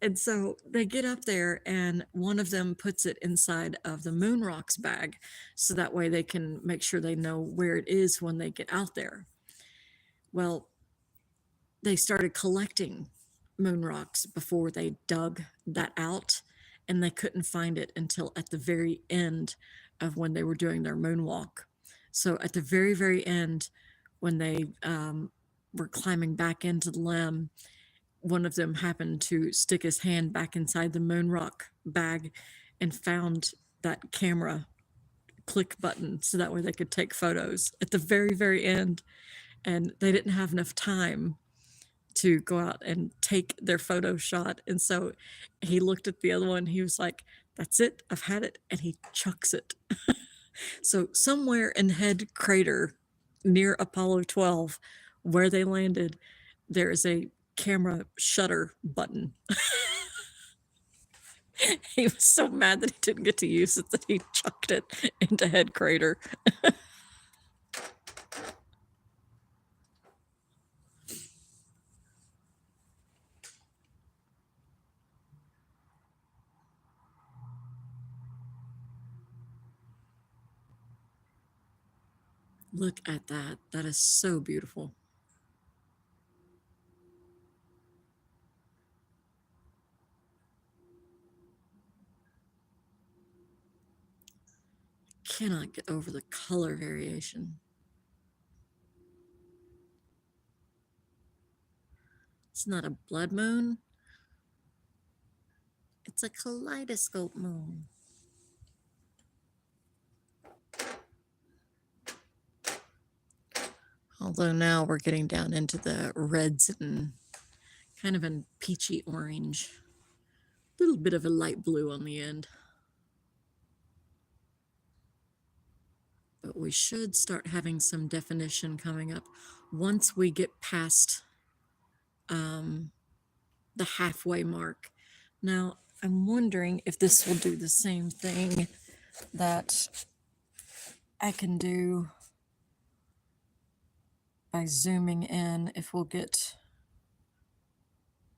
A: And so they get up there, and one of them puts it inside of the moon rocks bag, so that way they can make sure they know where it is when they get out there. Well, they started collecting moon rocks before they dug that out, and they couldn't find it until at the very end of when they were doing their moonwalk. So at the very, very end, when they were climbing back into the limb, one of them happened to stick his hand back inside the moon rock bag and found that camera click button, so that way they could take photos at the very, very end. And they didn't have enough time to go out and take their photo shot. And so he looked at the other one. He was like, "That's it. I've had it." And he chucks it. So somewhere in Head Crater near Apollo 12, where they landed, there is a camera shutter button. He was so mad that he didn't get to use it that he chucked it into Head Crater. Look at that. That is so beautiful. cannot get over the color variation. It's not a blood moon. It's a kaleidoscope moon. Although now we're getting down into the reds and kind of a peachy orange. A little bit of a light blue on the end. But we should start having some definition coming up once we get past the halfway mark. Now, I'm wondering if this will do the same thing that I can do by zooming in, if we'll get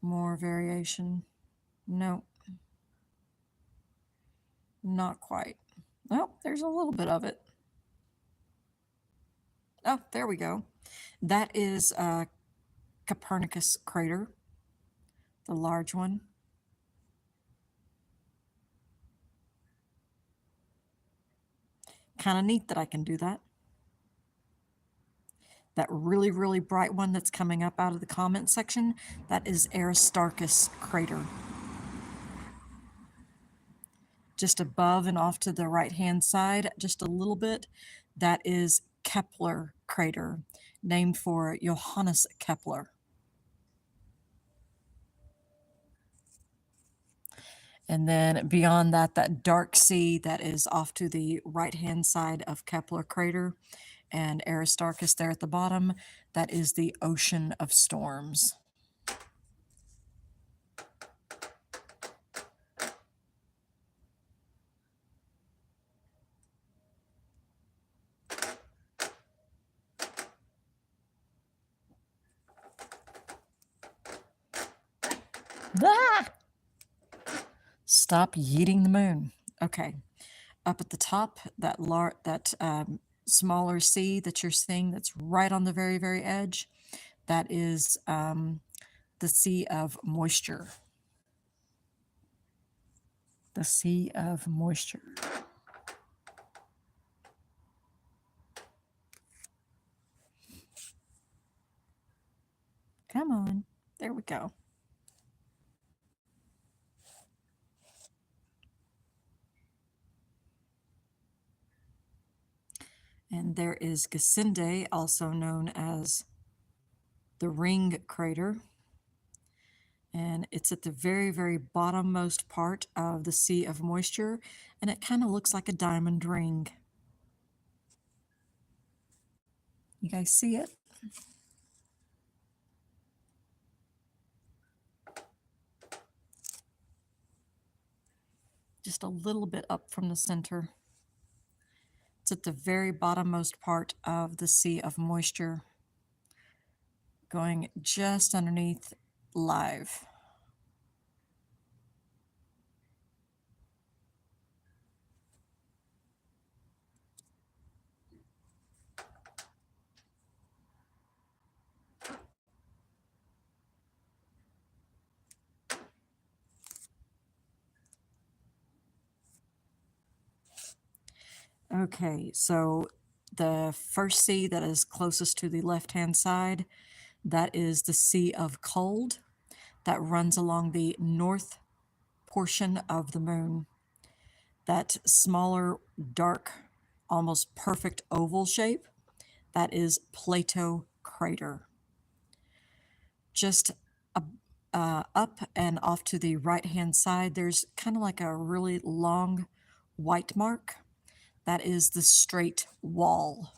A: more variation. No, not quite. Oh, there's a little bit of it. Oh, there we go. That is Copernicus crater, the large one. Kind of neat that I can do that. That really, really bright one that's coming up out of the comment section, that is Aristarchus crater. Just above and off to the right-hand side, just a little bit, that is Kepler crater, named for Johannes Kepler. And then beyond that, that dark sea that is off to the right-hand side of Kepler crater and Aristarchus there at the bottom, that is the ocean of storms. Ah! Stop yeeting the moon. Okay, up at the top, that smaller sea that you're seeing that's right on the very, very edge, that is the Sea of Moisture. The Sea of Moisture. Come on. There we go. And there is Gassendi, also known as the Ring Crater. And it's at the very, very bottommost part of the Sea of Moisture, and it kind of looks like a diamond ring. You guys see it? Just a little bit up from the center. It's at the very bottommost part of the Sea of Moisture, going just underneath live. Okay, so the first sea that is closest to the left-hand side, that is the Sea of Cold, that runs along the north portion of the moon. That smaller, dark, almost perfect oval shape, that is Plato crater. Just up and off to the right-hand side, there's kind of like a really long white mark. That is the Straight Wall.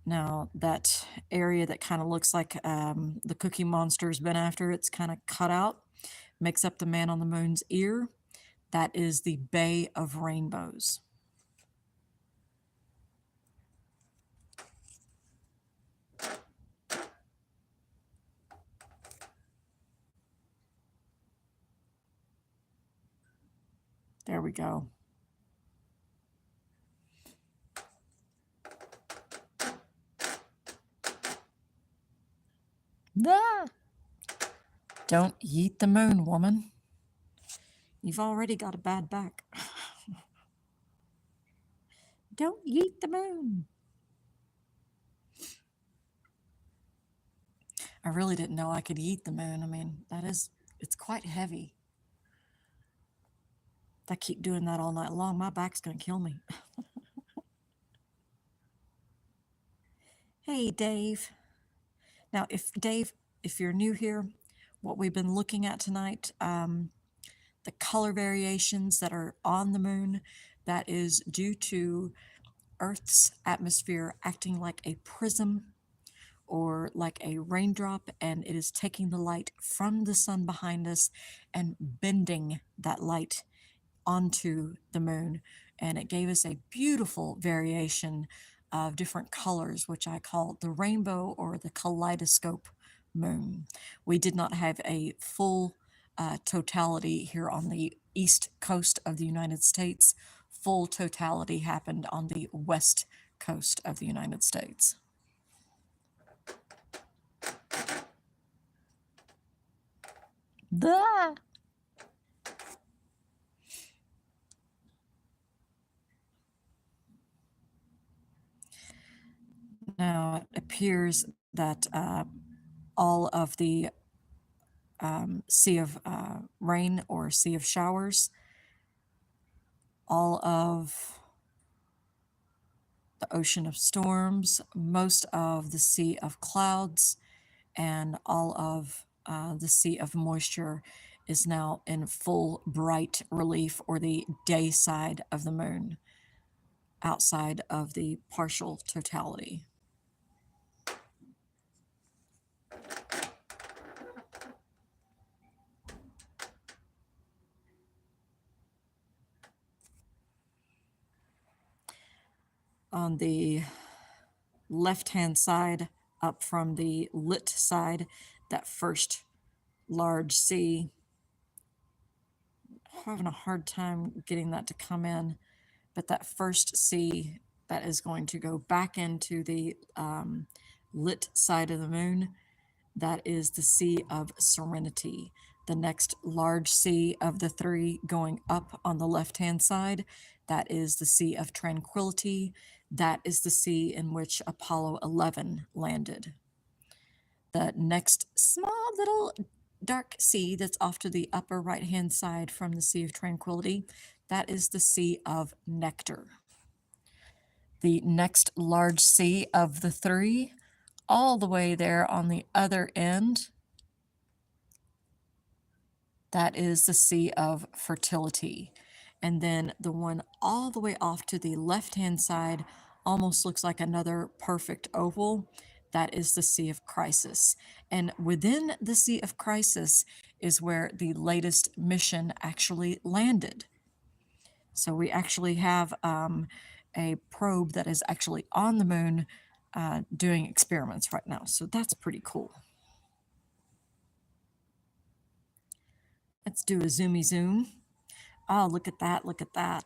A: Now, that area that kind of looks like the Cookie Monster's been after, it's kind of cut out, makes up the Man on the Moon's ear. That is the Bay of Rainbows. There we go. Ah! Don't yeet the moon, woman. You've already got a bad back. Don't yeet the moon. I really didn't know I could yeet the moon. I mean, it's quite heavy. If I keep doing that all night long, my back's going to kill me. Hey, Dave. Now, if you're new here, what we've been looking at tonight, the color variations that are on the moon, that is due to Earth's atmosphere acting like a prism or like a raindrop, and it is taking the light from the sun behind us and bending that light onto the moon. And it gave us a beautiful variation of different colors, which I call the rainbow or the kaleidoscope moon. We did not have a full totality here on the east coast of the United States. Full totality happened on the west coast of the United States. Ah! Now it appears that all of the sea of rain or sea of showers, all of the ocean of storms, most of the sea of clouds, and all of the sea of moisture is now in full bright relief, or the day side of the moon, outside of the partial totality. On the left-hand side, up from the lit side, that first large sea, having a hard time getting that to come in, but that first sea that is going to go back into the lit side of the moon, that is the Sea of Serenity. The next large sea of the three going up on the left-hand side, that is the Sea of Tranquility. That is the sea in which Apollo 11 landed. The next small little dark sea that's off to the upper right-hand side from the Sea of Tranquility, that is the Sea of Nectar. The next large sea of the three, all the way there on the other end, that is the Sea of Fertility. And then the one all the way off to the left-hand side almost looks like another perfect oval. That is the Sea of Crisis. And within the Sea of Crisis is where the latest mission actually landed. So we actually have a probe that is actually on the moon doing experiments right now. So that's pretty cool. Let's do a zoomy zoom. Oh, look at that, look at that.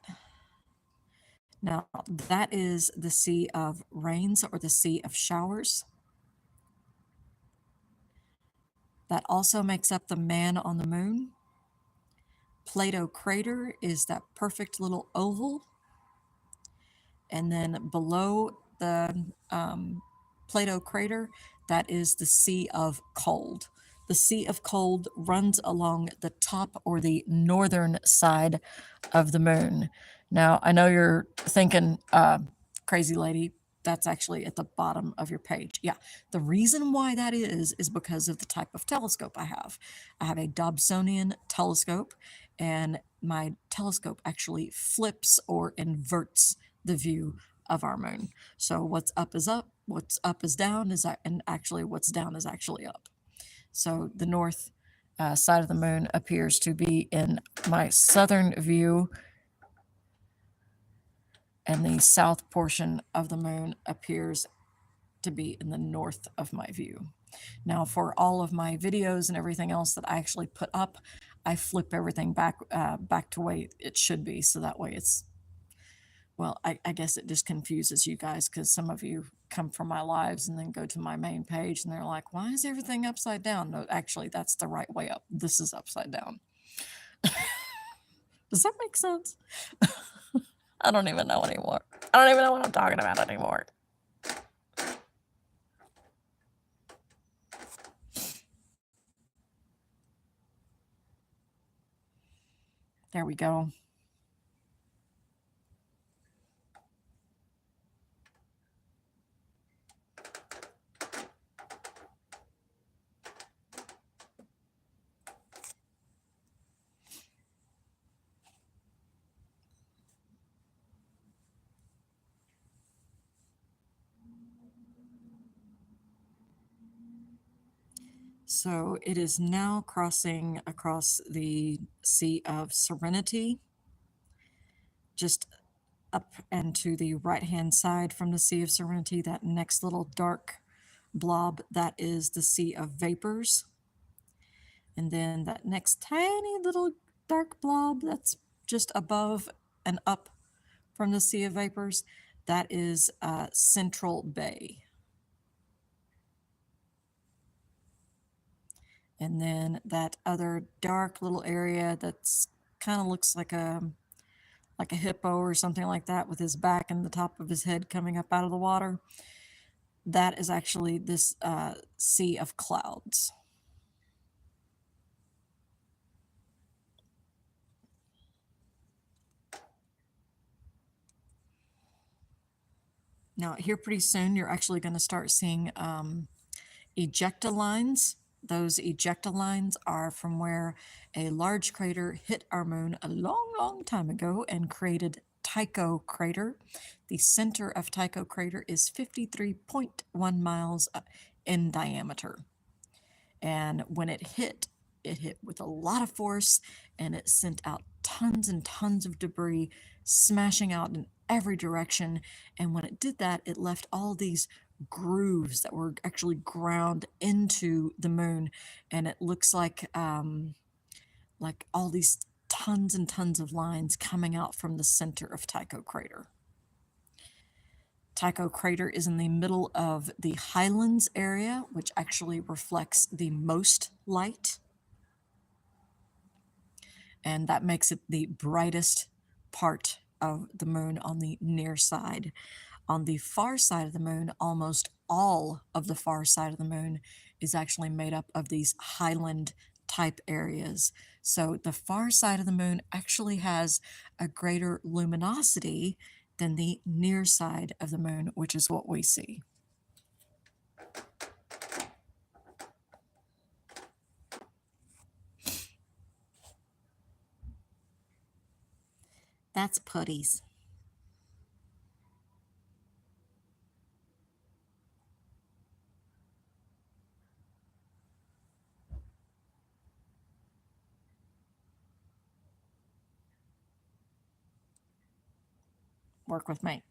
A: Now, that is the Sea of Rains or the Sea of Showers. That also makes up the man on the moon. Plato crater is that perfect little oval. And then below the Plato crater, that is the Sea of Cold. The Sea of Cold runs along the top or the northern side of the moon. Now, I know you're thinking, crazy lady, that's actually at the bottom of your page. Yeah, the reason why that is because of the type of telescope I have. I have a Dobsonian telescope, and my telescope actually flips or inverts the view of our moon. So what's up is up, what's up is down, and actually what's down is actually up. So the north side of the moon appears to be in my southern view, and the south portion of the moon appears to be in the north of my view. Now, for all of my videos and everything else that I actually put up, I flip everything back to way it should be, so that way it's Well, I guess it just confuses you guys because some of you come from my lives and then go to my main page and they're like, why is everything upside down? No, actually, that's the right way up. This is upside down. Does that make sense? I don't even know anymore. I don't even know what I'm talking about anymore. There we go. So it is now crossing across the Sea of Serenity, just up and to the right-hand side from the Sea of Serenity, that next little dark blob, that is the Sea of Vapors. And then that next tiny little dark blob that's just above and up from the Sea of Vapors, that is Central Bay. And then that other dark little area that's kind of looks like a hippo or something like that with his back and the top of his head coming up out of the water, that is actually this Sea of Clouds. Now, here pretty soon, you're actually going to start seeing ejecta lines. Those ejecta lines are from where a large crater hit our moon a long, long time ago and created Tycho crater. The center of Tycho crater is 53.1 miles in diameter. And when it hit with a lot of force and it sent out tons and tons of debris smashing out in every direction. And when it did that, it left all these grooves that were actually ground into the moon. And it looks like all these tons and tons of lines coming out from the center of Tycho crater. Tycho crater is in the middle of the Highlands area, which actually reflects the most light. And that makes it the brightest part of the moon on the near side. On the far side of the moon, almost all of the far side of the moon is actually made up of these highland type areas. So the far side of the moon actually has a greater luminosity than the near side of the moon, which is what we see. That's putties. Work with me.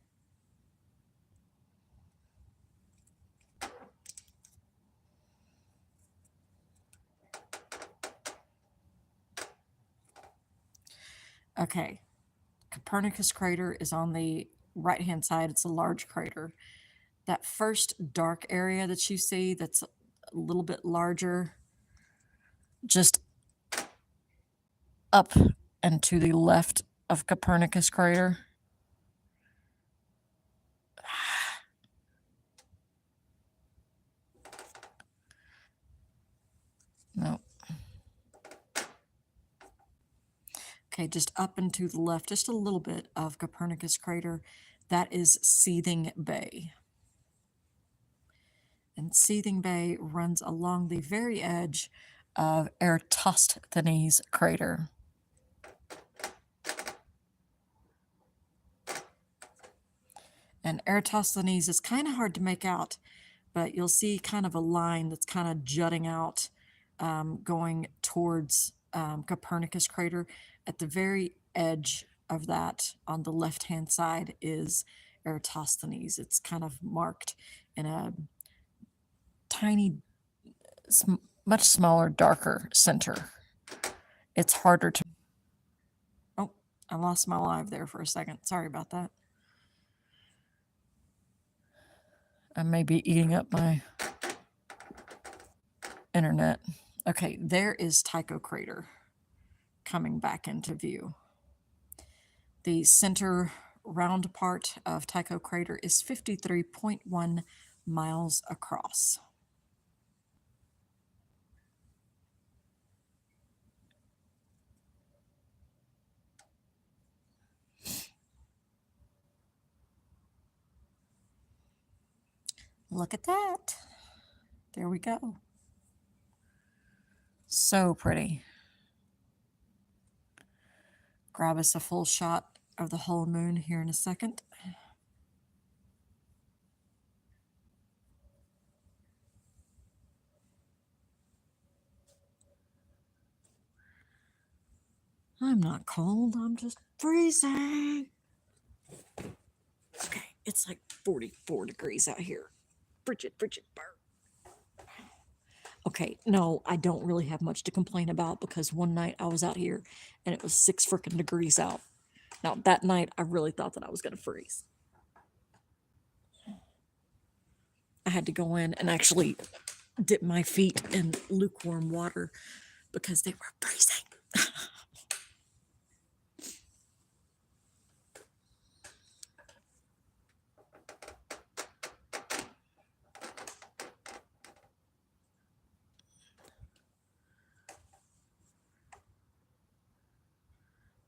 A: Okay, Copernicus crater is on the right-hand side. It's a large crater. That first dark area that you see that's a little bit larger, just up and to the left of Copernicus crater. No. Okay, just up and to the left, just a little bit of Copernicus crater. That is Seething Bay. And Seething Bay runs along the very edge of Eratosthenes crater. And Eratosthenes is kind of hard to make out, but you'll see kind of a line that's kind of jutting out, going towards Copernicus crater. At the very edge of that, on the left-hand side, is Eratosthenes. It's kind of marked in a tiny, much smaller, darker center. It's harder to... Oh, I lost my live there for a second. Sorry about that. I may be eating up my internet. Okay, there is Tycho crater coming back into view. The center round part of Tycho crater is 53.1 miles across. Look at that. There we go. So pretty. Grab us a full shot of the whole moon here in a second. I'm not cold, I'm just freezing. Okay, it's like 44 degrees out here. Frigid bird. Okay, no, I don't really have much to complain about because one night I was out here and it was 6 freaking degrees out. Now, that night I really thought that I was going to freeze. I had to go in and actually dip my feet in lukewarm water because they were freezing.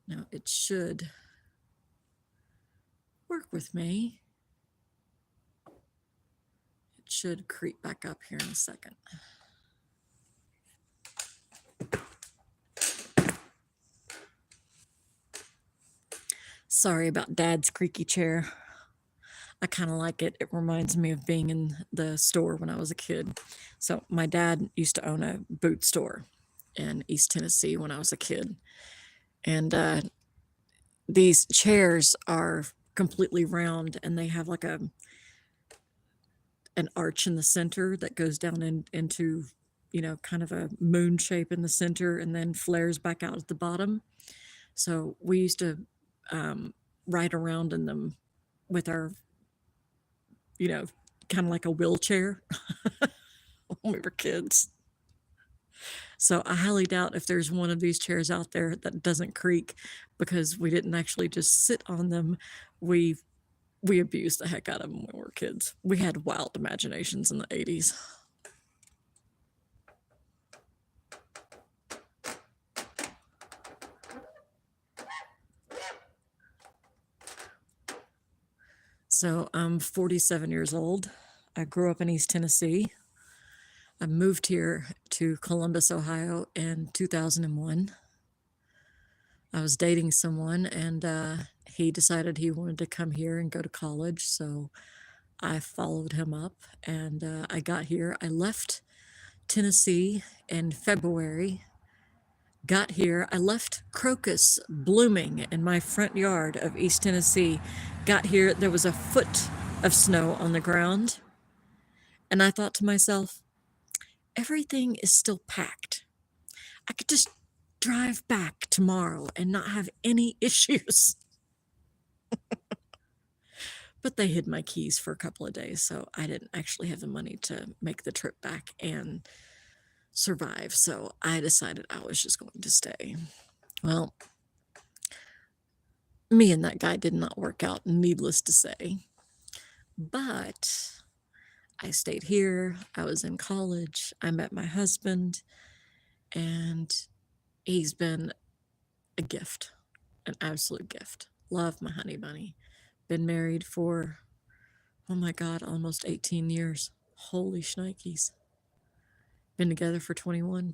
A: Now, it should work with me. It should creep back up here in a second. Sorry about Dad's creaky chair. I kind of like it. It reminds me of being in the store when I was a kid. So, my dad used to own a boot store in East Tennessee when I was a kid. And these chairs are completely round and they have like an arch in the center that goes down into, kind of a moon shape in the center and then flares back out at the bottom. So we used to ride around in them with our, kind of like a wheelchair when we were kids. So I highly doubt if there's one of these chairs out there that doesn't creak because we didn't actually just sit on them. We abused the heck out of them when we were kids. We had wild imaginations in the 80s. So I'm 47 years old. I grew up in East Tennessee. I moved here to Columbus, Ohio in 2001. I was dating someone and he decided he wanted to come here and go to college. So I followed him up and I got here. I left Tennessee in February. Got here. I left crocus blooming in my front yard of East Tennessee. Got here. There was a foot of snow on the ground. And I thought to myself, everything is still packed. I could just drive back tomorrow and not have any issues. But they hid my keys for a couple of days, so I didn't actually have the money to make the trip back and survive. So I decided I was just going to stay. Well, me and that guy did not work out, needless to say. But I stayed here. I was in college. I met my husband, and he's been a gift, an absolute gift. Love my honey bunny. Been married for, oh my God, almost 18 years. Holy shnikes. Been together for 21.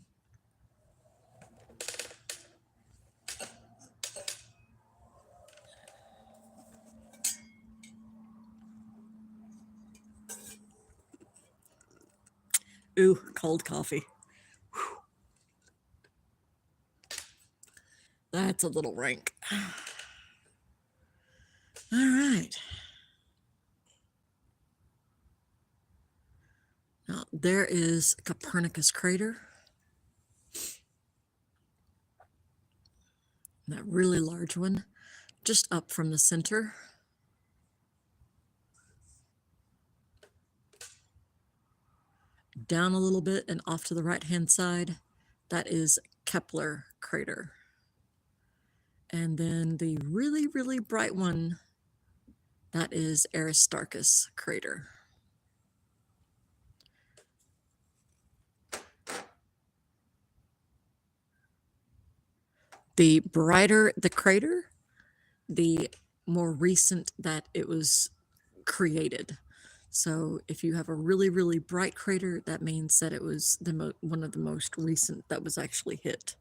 A: Ooh, cold coffee. Whew. That's a little rank. All right. Now, there is Copernicus crater. That really large one, just up from the center. down a little bit and off to the right-hand side, that is Kepler crater. And then the really, really bright one, that is Aristarchus crater. The brighter the crater, the more recent that it was created. So if you have a really, really bright crater, that means that it was one of the most recent that was actually hit.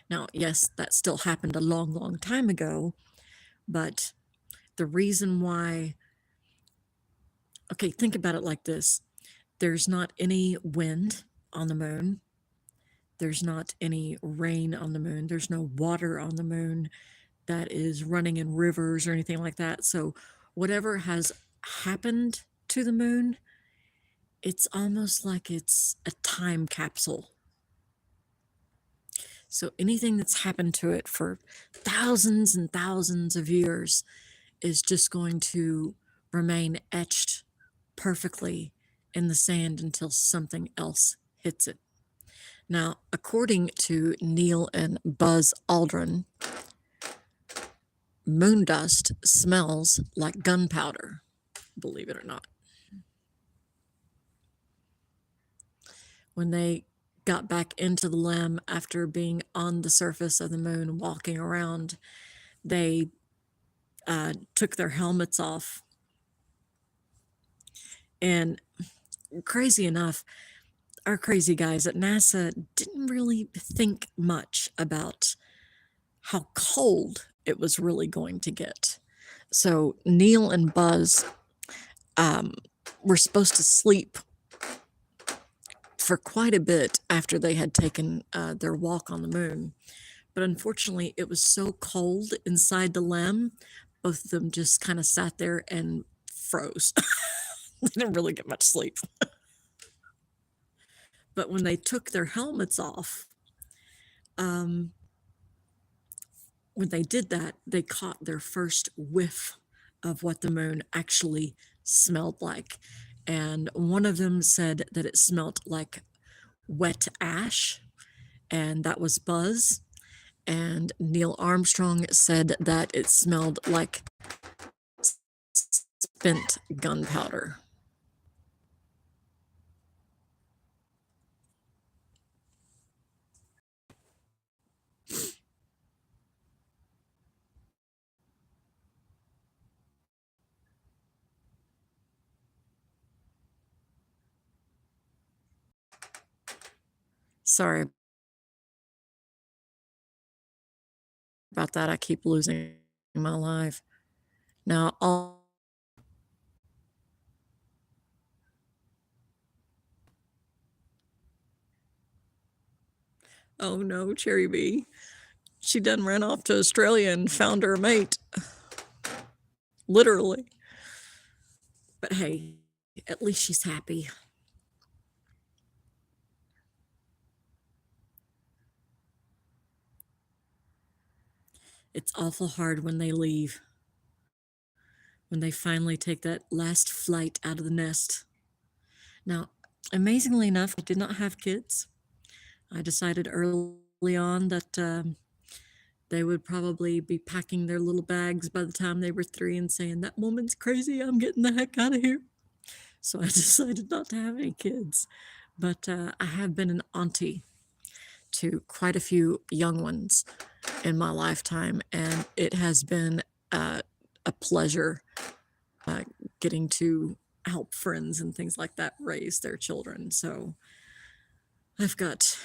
A: Now, yes, that still happened a long, long time ago, but the reason why, okay, think about it like this. There's not any wind on the moon. There's not any rain on the moon. There's no water on the moon that is running in rivers or anything like that. So whatever has happened to the moon, it's almost like it's a time capsule. So anything that's happened to it for thousands and thousands of years is just going to remain etched perfectly in the sand until something else hits it. Now, according to Neil and Buzz Aldrin, moon dust smells like gunpowder, believe it or not. When they got back into the LEM after being on the surface of the moon walking around, they took their helmets off. And crazy enough, our crazy guys at NASA didn't really think much about how cold it was really going to get. So Neil and Buzz were supposed to sleep for quite a bit after they had taken their walk on the moon. But unfortunately, it was so cold inside the LEM, both of them just kind of sat there and froze. They didn't really get much sleep. But when they took their helmets off, when they did that, they caught their first whiff of what the moon actually smelled like. And one of them said that it smelled like wet ash, and that was Buzz. And Neil Armstrong said that it smelled like spent gunpowder. Sorry about that. I keep losing my live. Now, oh no, Cherry Bee. She done ran off to Australia and found her mate. Literally. But hey, at least she's happy. It's awful hard when they leave. When they finally take that last flight out of the nest. Now, amazingly enough, I did not have kids. I decided early on that they would probably be packing their little bags by the time they were 3 and saying, "That woman's crazy, I'm getting the heck out of here." So I decided not to have any kids. But I have been an auntie to quite a few young ones in my lifetime, and it has been a pleasure getting to help friends and things like that raise their children. So I've got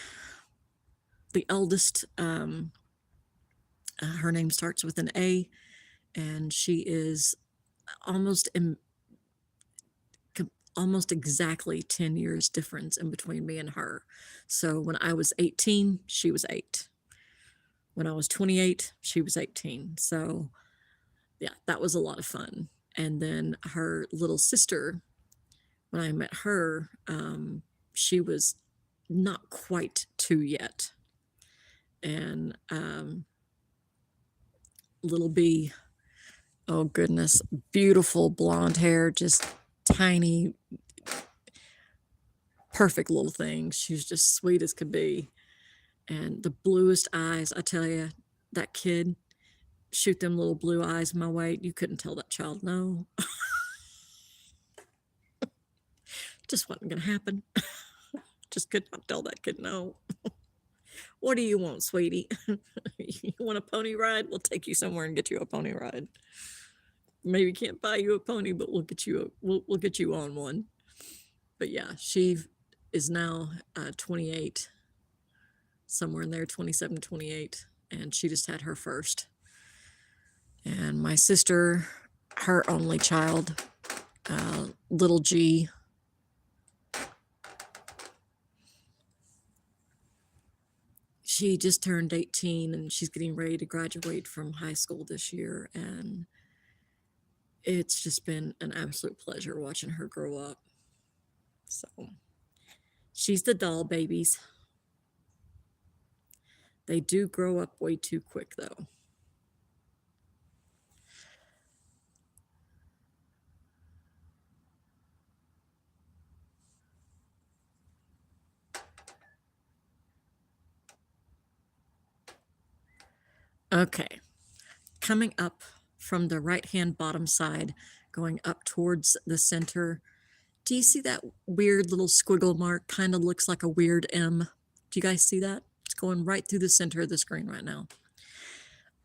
A: the eldest, her name starts with an A, and she is almost almost exactly 10 years difference in between me and her. So when I was 18, she was 8. When I was 28, she was 18. So yeah, that was a lot of fun. And then her little sister, when I met her, she was not quite 2 yet. And little B, oh goodness, beautiful blonde hair, just tiny, perfect little thing. She was just sweet as could be. And the bluest eyes, I tell you, that kid, shoot them little blue eyes my way. You couldn't tell that child no. Just wasn't going to happen. Just could not tell that kid no. What do you want, sweetie? You want a pony ride? We'll take you somewhere and get you a pony ride. Maybe can't buy you a pony, but we'll get you we'll get you on one. But yeah, she is now 28, somewhere in there, 27, 28, and she just had her first. And my sister, her only child, little G, she just turned 18 and she's getting ready to graduate from high school this year. And it's just been an absolute pleasure watching her grow up. So she's the doll babies. They do grow up way too quick, though. Okay, coming up from the right-hand bottom side, going up towards the center. Do you see that weird little squiggle mark? Kind of looks like a weird M. Do you guys see that? It's going right through the center of the screen right now.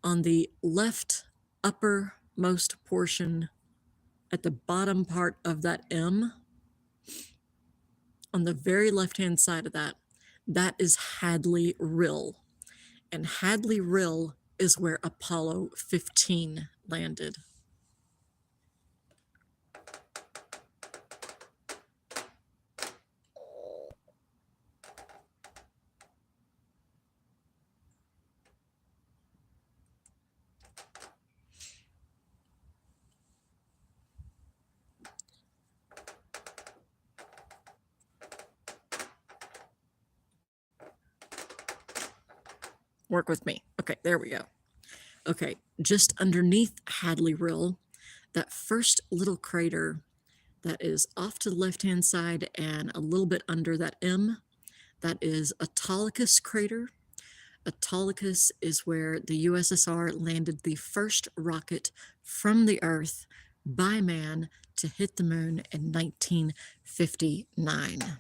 A: On the left uppermost portion, at the bottom part of that M, on the very left-hand side of that, that is Hadley Rill. And Hadley Rill is where Apollo 15 landed. Work with me. Okay, there we go. Okay, just underneath Hadley Rill, that first little crater that is off to the left-hand side and a little bit under that M, that is Autolycus crater. Autolycus is where the USSR landed the first rocket from the Earth by man to hit the moon in 1959.